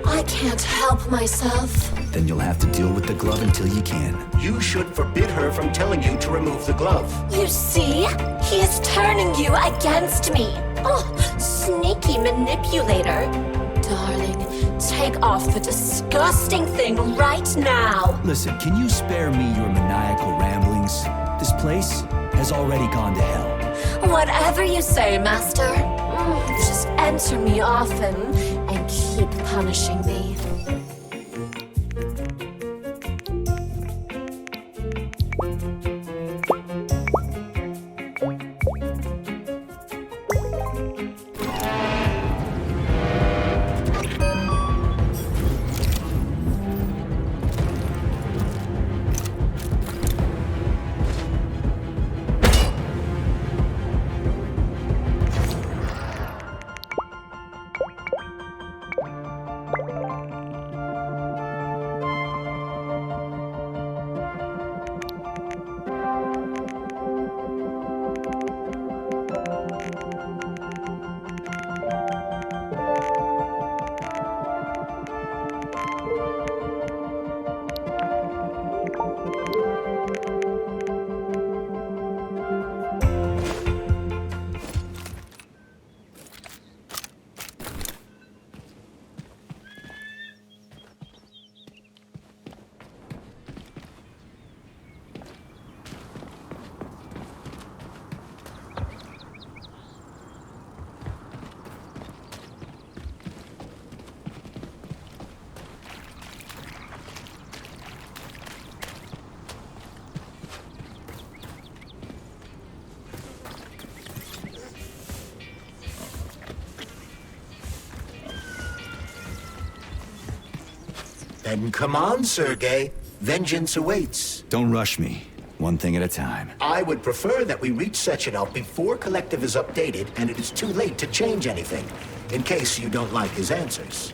I can't help myself. Then you'll have to deal with the glove until you can. You should forbid her from telling you to remove the glove. You see? He is turning you against me. Oh, sneaky manipulator. Darling, take off the disgusting thing right now. Listen, can you spare me your maniacal ramblings? This place has already gone to hell. Whatever you say, Master. Just enter me often and keep punishing me. Then come on, Sergei. Vengeance awaits. Don't rush me. One thing at a time. I would prefer that we reach Sechenov before Collective is updated and it is too late to change anything, in case you don't like his answers.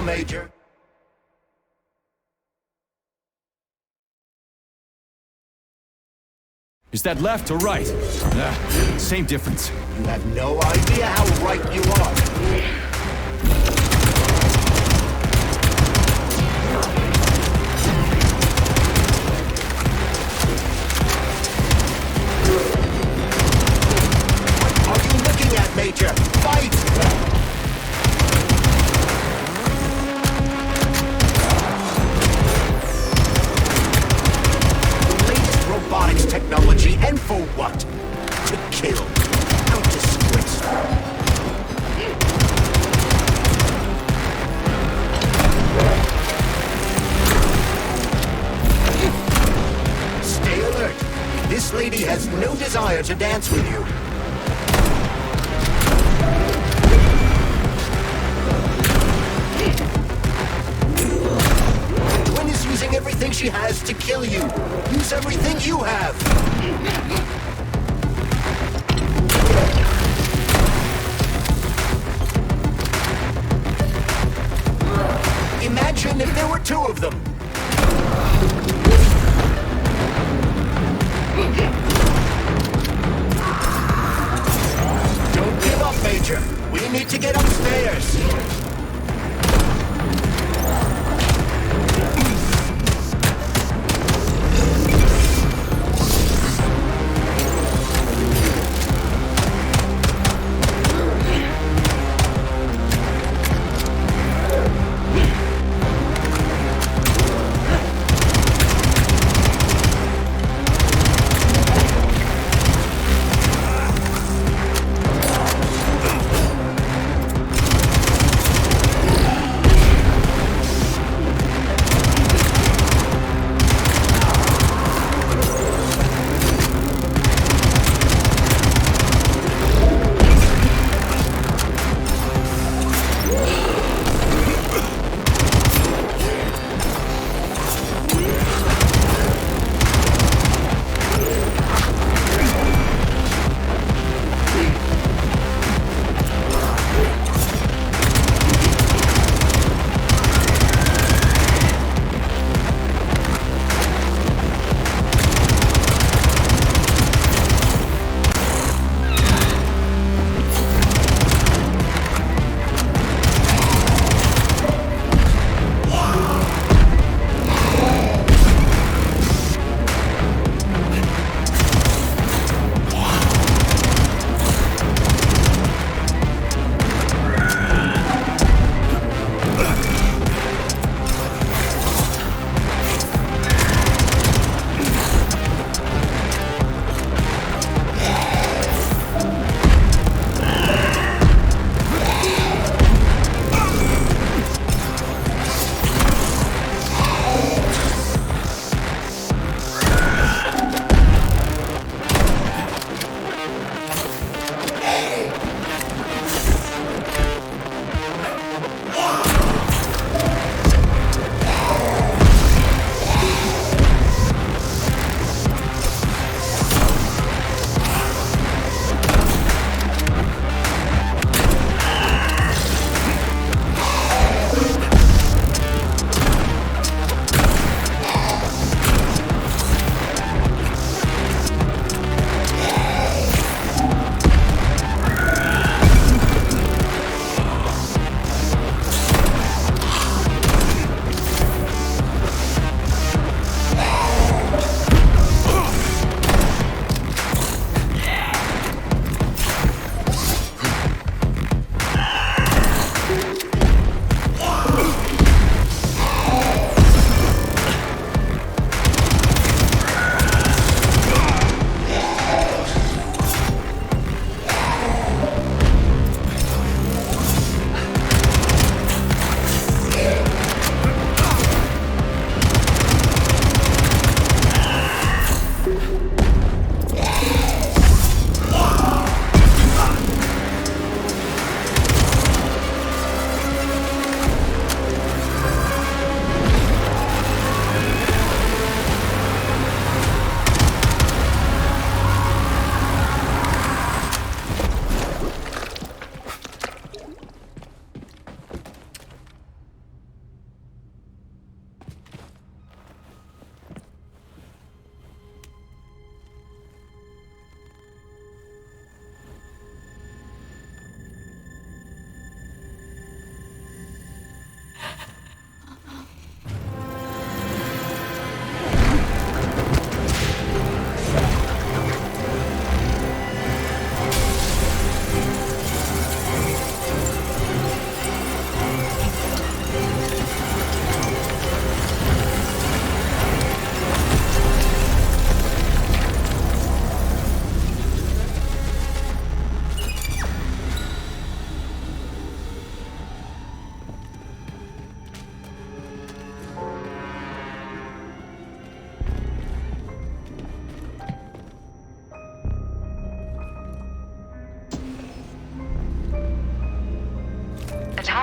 Major. Is that left or right? Same difference. You have no idea how right you are. What are you looking at, Major? Fight! Technology, and for what? To kill. How disgraceful. Stay alert. This lady has no desire to dance with you. Gwen is using everything she has to kill you. Use everything you have. Imagine if there were two of them. Don't give up, Major. We need to get upstairs.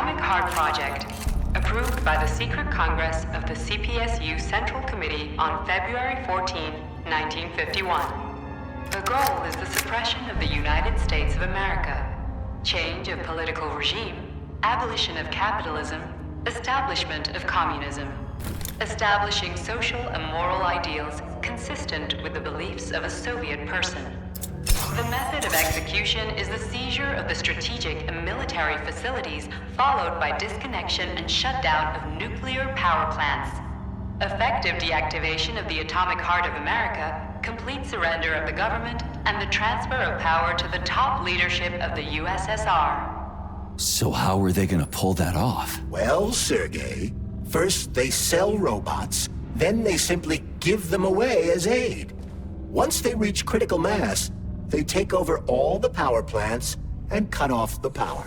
Atomic Heart Project, approved by the Secret Congress of the CPSU Central Committee on February 14, 1951. The goal is the suppression of the United States of America, change of political regime, abolition of capitalism, establishment of communism, establishing social and moral ideals consistent with the beliefs of a Soviet person. The method of execution is the seizure of the strategic and military facilities, followed by disconnection and shutdown of nuclear power plants. Effective deactivation of the Atomic Heart of America, complete surrender of the government, and the transfer of power to the top leadership of the USSR. So how are they gonna pull that off? Well, Sergei, first they sell robots, then they simply give them away as aid. Once they reach critical mass, they take over all the power plants and cut off the power.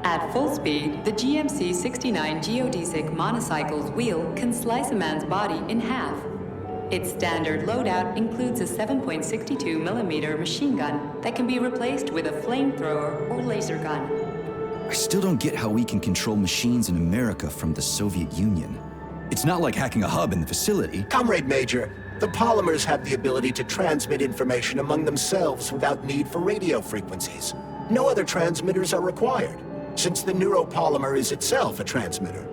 At full speed, the GMC 69 geodesic monocycle's wheel can slice a man's body in half. Its standard loadout includes a 7.62mm machine gun that can be replaced with a flamethrower or laser gun. I still don't get how we can control machines in America from the Soviet Union. It's not like hacking a hub in the facility. Comrade Major, the polymers have the ability to transmit information among themselves without need for radio frequencies. No other transmitters are required, since the neuropolymer is itself a transmitter.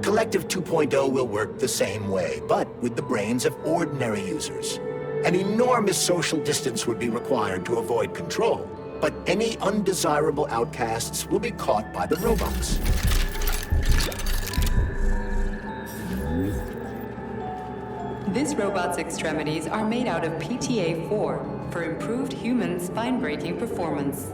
Collective 2.0 will work the same way, but with the brains of ordinary users. An enormous social distance would be required to avoid control, but any undesirable outcasts will be caught by the robots. This robot's extremities are made out of PTA-4 for improved human spine-breaking performance.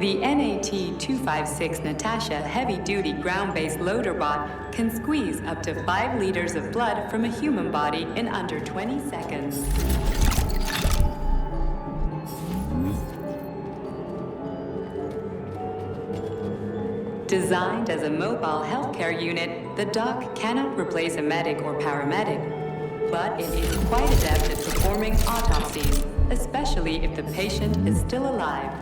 The NAT AT-256 Natasha heavy-duty ground-based loader bot can squeeze up to 5 liters of blood from a human body in under 20 seconds. Designed as a mobile healthcare unit, the dock cannot replace a medic or paramedic, but it is quite adept at performing autopsies, especially if the patient is still alive.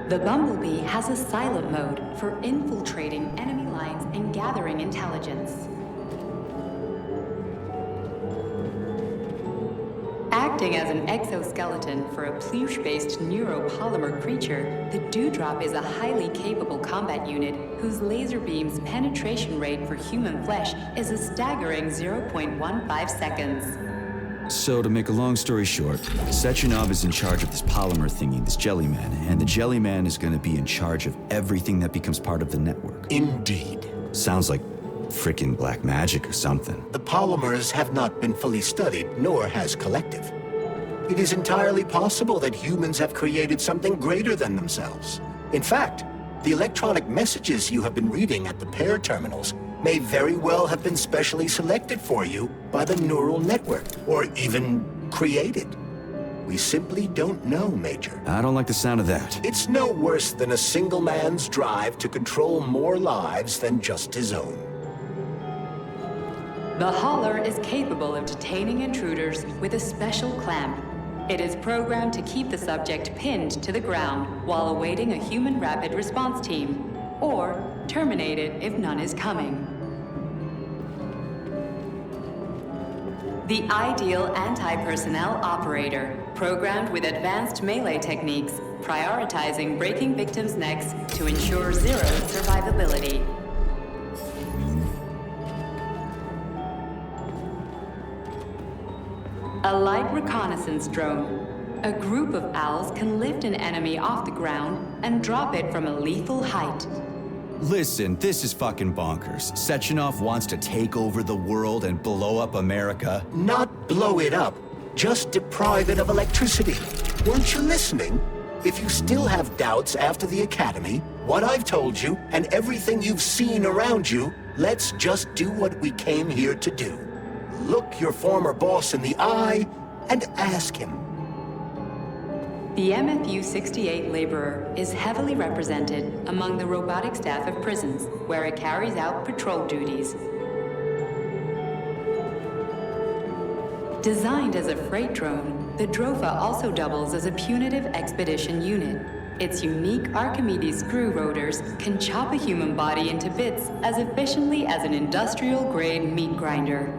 The Bumblebee has a silent mode for infiltrating enemy lines and gathering intelligence. Acting as an exoskeleton for a pluche-based neuropolymer creature, the Dewdrop is a highly capable combat unit whose laser beam's penetration rate for human flesh is a staggering 0.15 seconds. So, to make a long story short, Sechenov is in charge of this polymer thingy, this Jellyman, and the Jellyman is going to be in charge of everything that becomes part of the network. Indeed. Sounds like frickin' black magic or something. The polymers have not been fully studied, nor has Collective. It is entirely possible that humans have created something greater than themselves. In fact, the electronic messages you have been reading at the pair terminals may very well have been specially selected for you by the neural network, or even created. We simply don't know, Major. I don't like the sound of that. It's no worse than a single man's drive to control more lives than just his own. The Hauler is capable of detaining intruders with a special clamp. It is programmed to keep the subject pinned to the ground while awaiting a human rapid response team, or terminate it if none is coming. The ideal anti-personnel operator, programmed with advanced melee techniques, prioritizing breaking victims' necks to ensure zero survivability. A light reconnaissance drone. A group of owls can lift an enemy off the ground and drop it from a lethal height. Listen, this is fucking bonkers. Sechenov wants to take over the world and blow up America. Not blow it up, just deprive it of electricity. Weren't you listening? If you still have doubts after the Academy, what I've told you, and everything you've seen around you, let's just do what we came here to do. Look your former boss in the eye and ask him. The MFU-68 Laborer is heavily represented among the robotic staff of prisons, where it carries out patrol duties. Designed as a freight drone, the Drofa also doubles as a punitive expedition unit. Its unique Archimedes screw rotors can chop a human body into bits as efficiently as an industrial-grade meat grinder.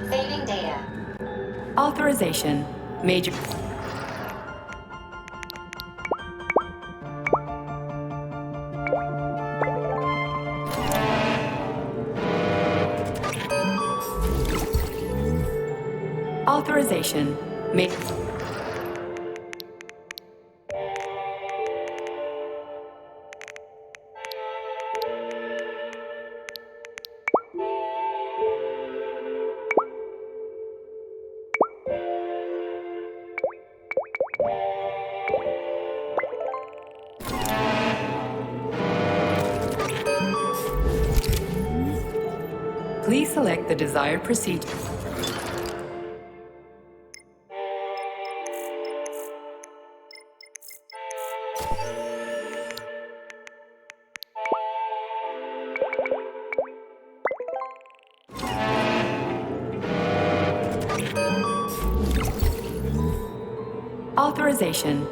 Saving data. Authorization. Major. Authorization. Please select the desired procedure. Authorization.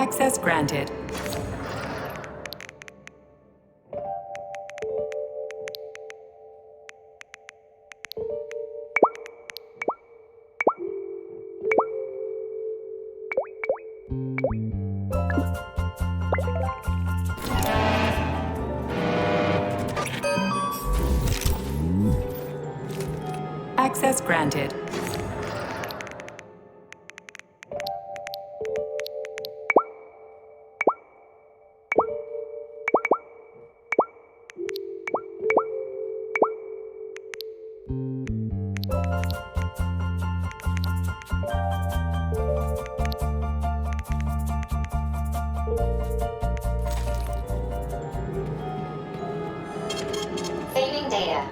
Access granted. Access granted. Saving data.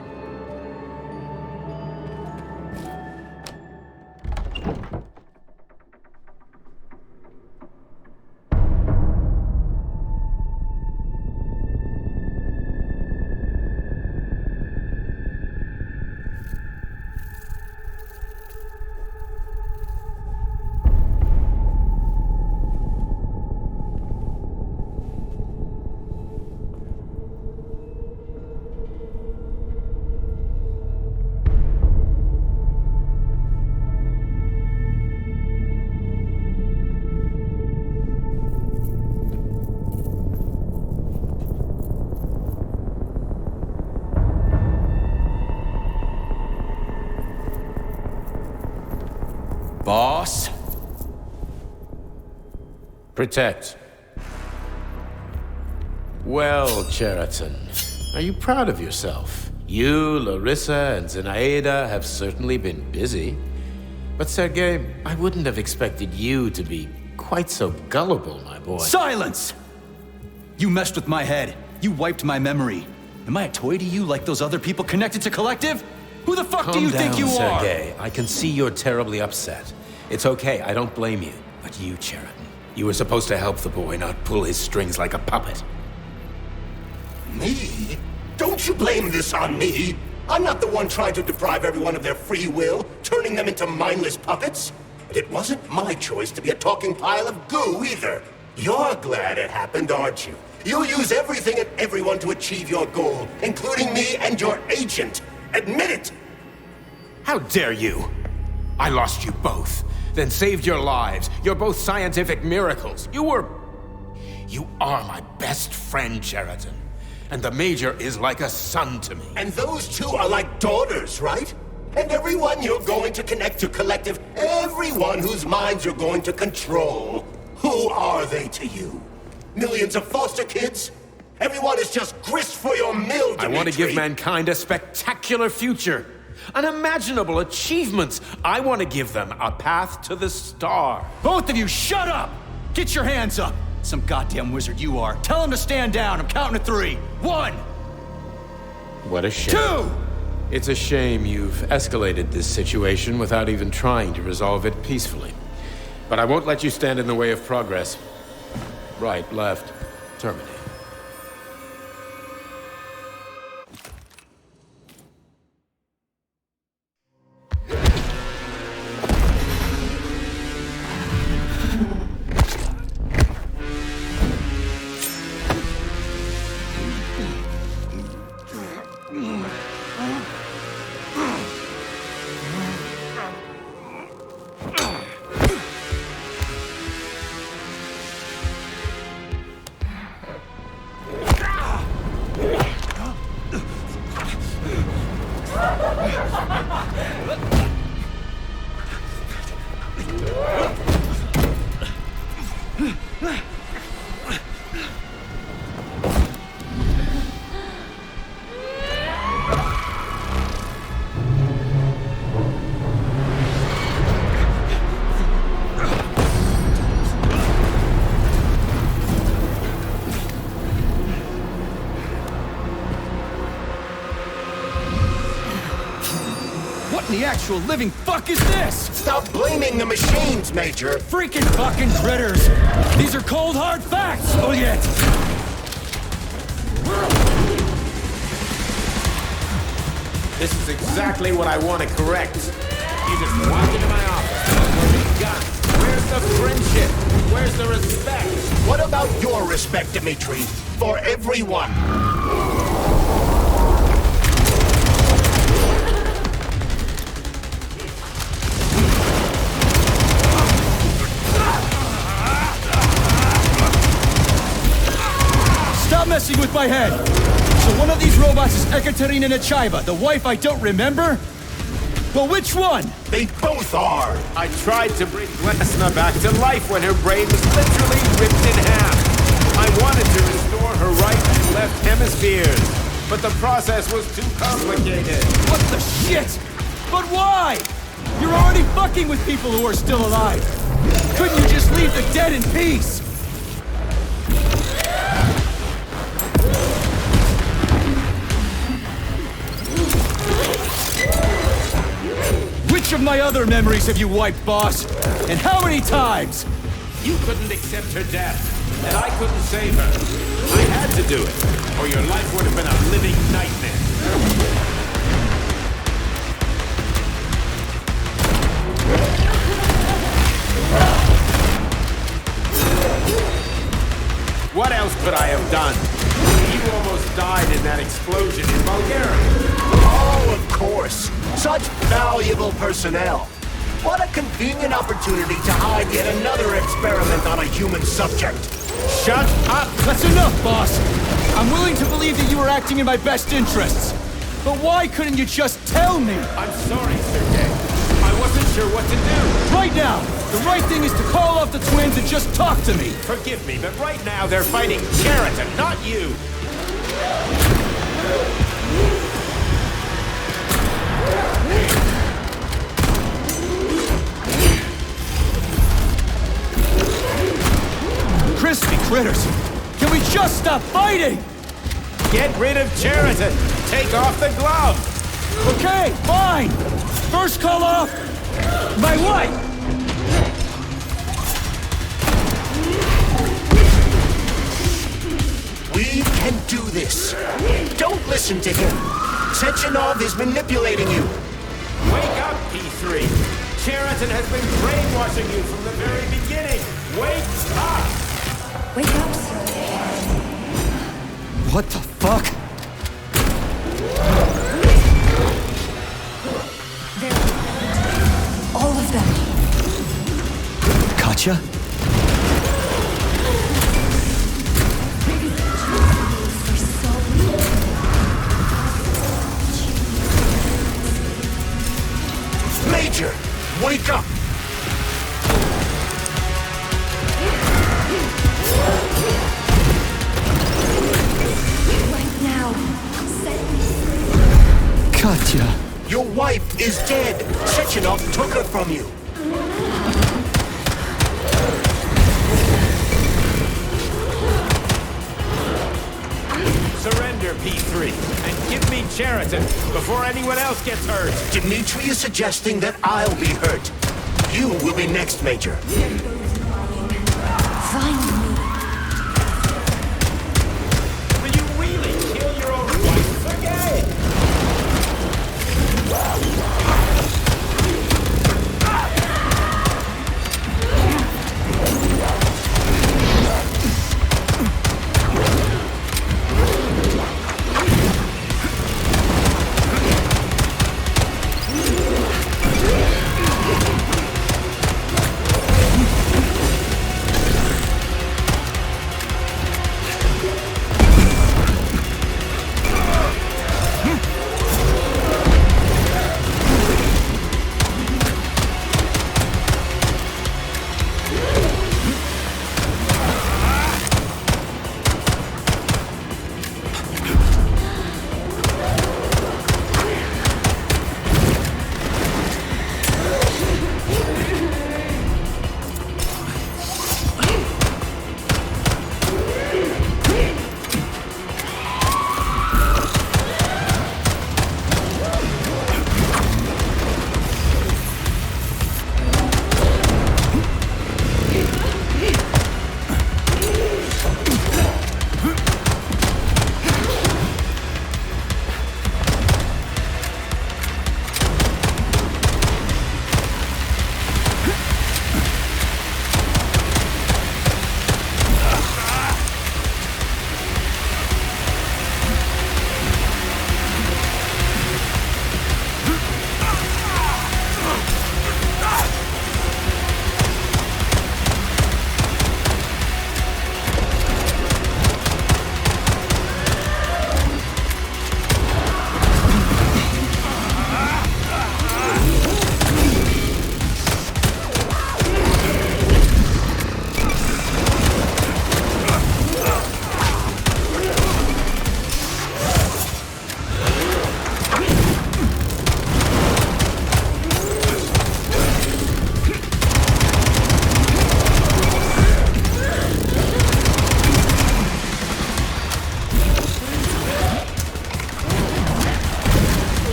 Boss? Protect. Well, Cheriton, are you proud of yourself? You, Larissa, and Zenaida have certainly been busy. But Sergei, I wouldn't have expected you to be quite so gullible, my boy. Silence! You messed with my head. You wiped my memory. Am I a toy to you like those other people connected to Collective? Who the fuck do you think you are? Sergei. I can see you're terribly upset. It's okay, I don't blame you. But you, Cheriton, you were supposed to help the boy, not pull his strings like a puppet. Me? Don't you blame this on me? I'm not the one trying to deprive everyone of their free will, turning them into mindless puppets. And it wasn't my choice to be a talking pile of goo either. You're glad it happened, aren't you? You'll use everything and everyone to achieve your goal, including me and your agent. Admit it! How dare you? I lost you both, then saved your lives. You're both scientific miracles. You are my best friend, Cheriton. And the Major is like a son to me. And those two are like daughters, right? And everyone you're going to connect to Collective, everyone whose minds you're going to control. Who are they to you? Millions of foster kids? Everyone is just grist for your mill, Dimitri. I want to give mankind a spectacular future. Unimaginable achievements. I want to give them a path to the star. Both of you, shut up! Get your hands up! Some goddamn wizard you are. Tell him to stand down. I'm counting to 3. 1! What a shame. 2! It's a shame you've escalated this situation without even trying to resolve it peacefully. But I won't let you stand in the way of progress. Right, left, terminate. The actual living fuck is this? Stop blaming the machines, Major! Freaking fucking critters! These are cold, hard facts! Oh, yeah! This is exactly what I want to correct. You just walked into my office, with a big gun. Where's the friendship? Where's the respect? about your respect, Dmitri. For everyone. Stop messing with my head! So one of these robots is Ekaterina Nechaeva, the wife I don't remember? Well, which one? They both are. I tried to bring Glesna back to life when her brain was literally ripped in half. I wanted to restore her right and left hemispheres, but the process was too complicated. What the shit? But why? You're already fucking with people who are still alive. Couldn't you just leave the dead in peace? Which of my other memories have you wiped, boss? And how many times? You couldn't accept her death, and I couldn't save her. I had to do it, or your life would have been a living nightmare. What else could I have done? You almost died in that explosion in Bulgaria. Oh, of course. Such valuable personnel. What a convenient opportunity to hide yet another experiment on a human subject. Shut up! That's enough, boss! I'm willing to believe that you were acting in my best interests. But why couldn't you just tell me? I'm sorry, Sergei. I wasn't sure what to do. Right now, the right thing is to call off the twins and just talk to me. Forgive me, but right now they're fighting Cheriton, not you. Crispy critters! Can we just stop fighting? Get rid of Cheriton! Take off the glove! Okay, fine! First call off my wife! We can do this. Don't listen to him. Sechenov is manipulating you. Wake up, P3! Cheriton has been brainwashing you from the very beginning! Wake up! Wake up, Sergei. What the fuck? All of them. Katya? Major, wake up! Right now. Katya. Your wife is dead. Sechenov took her from you. Surrender, P3, and give me Cheriton before anyone else gets hurt. Dmitri is suggesting that I'll be hurt. You will be next, Major. Finally. Will you really kill your own wife, Sergei?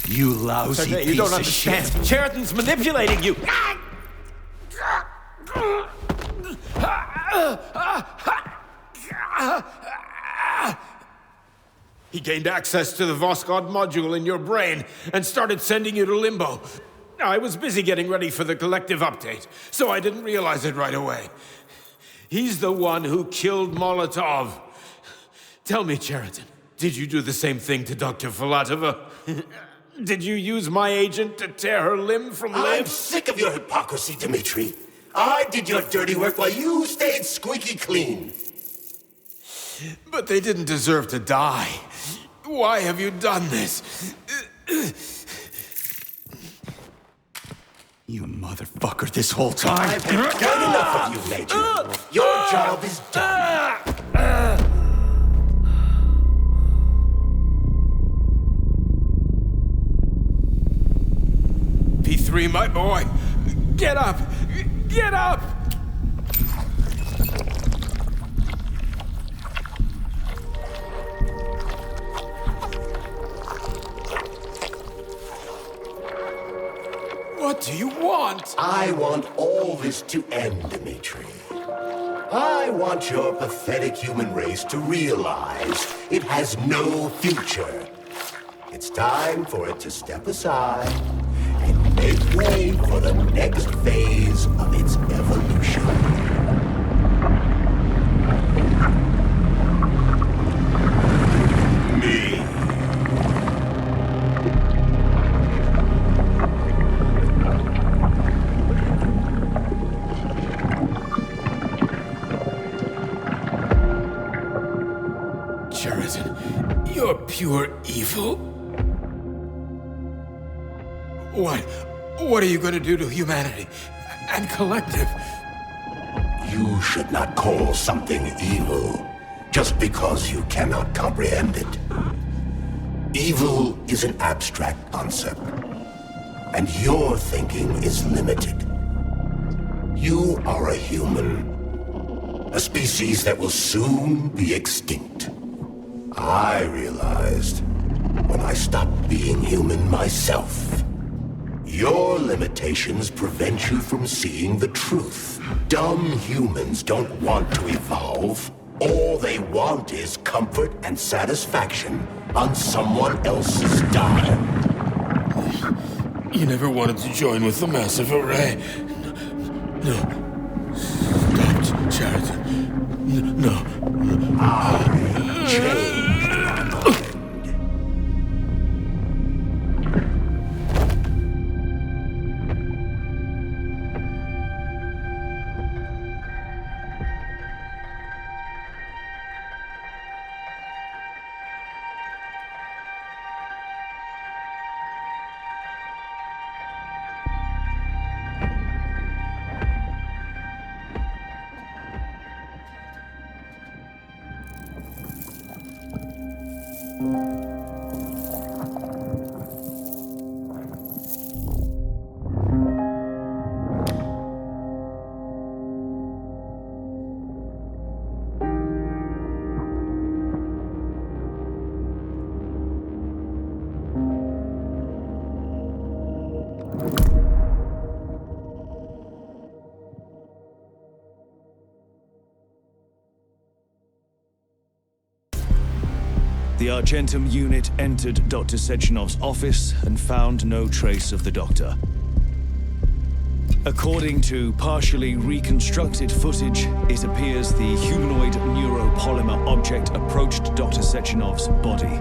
You lousy Okay, piece you don't of shit. understand. Sheraton's manipulating you. He gained access to the Voskhod module in your brain and started sending you to Limbo. I was busy getting ready for the collective update, so I didn't realize it right away. He's the one who killed Molotov. Tell me, Sheraton, did you do the same thing to Dr. Filatova? Did you use my agent to tear her limb from limb? I'm sick of your hypocrisy, Dmitri. I did your dirty work while you stayed squeaky clean. But they didn't deserve to die. Why have you done this? You motherfucker, this whole time. I've got enough of you, Major. Your job is done. P3, my boy. Get up! Get up! What do you want? I want all this to end, Dmitri. I want your pathetic human race to realize it has no future. It's time for it to step aside and make way for the next phase of its evolution. Me. Sheraton, you're pure evil. What are you going to do to humanity and collective? You should not call something evil just because you cannot comprehend it. Evil is an abstract concept, and your thinking is limited. You are a human, a species that will soon be extinct. I realized when I stopped being human myself. Your limitations prevent you from seeing the truth. Dumb humans don't want to evolve. All they want is comfort and satisfaction on someone else's dime. You never wanted to join with the massive array. No. Stop, Sheraton. No. I changed. The Argentum unit entered Dr. Sechenov's office and found no trace of the doctor. According to partially reconstructed footage, it appears the humanoid neuropolymer object approached Dr. Sechenov's body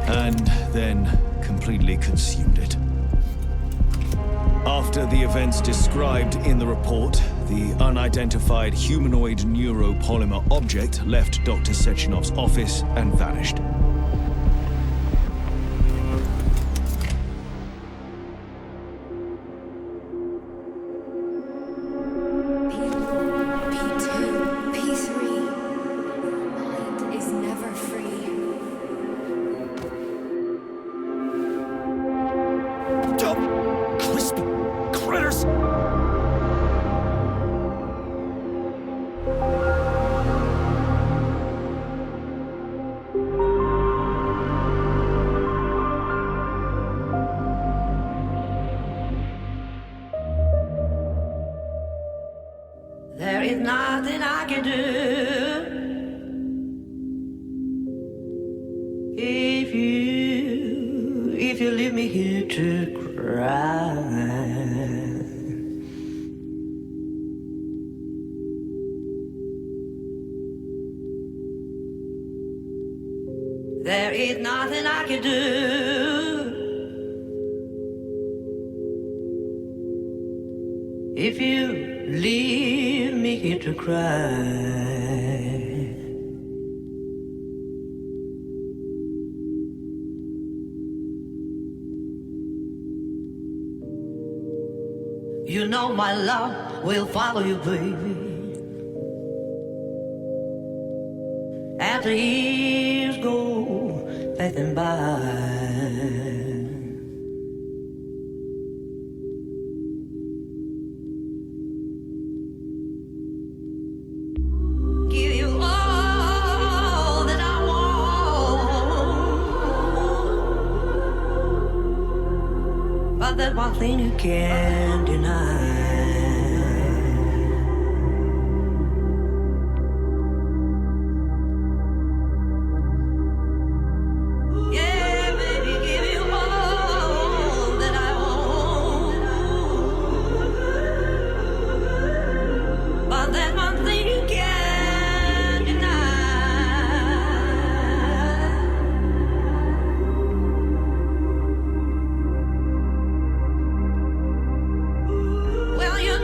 and then completely consumed it. After the events described in the report, the unidentified humanoid neuropolymer object left Dr. Sechenov's office and vanished. nothing I can do. If you leave me here to cry. There is nothing I can do. If you leave me here to cry. You know my love will follow you, baby. After years go passing by. Give you all that I want, but there's one thing you can't deny. Well, you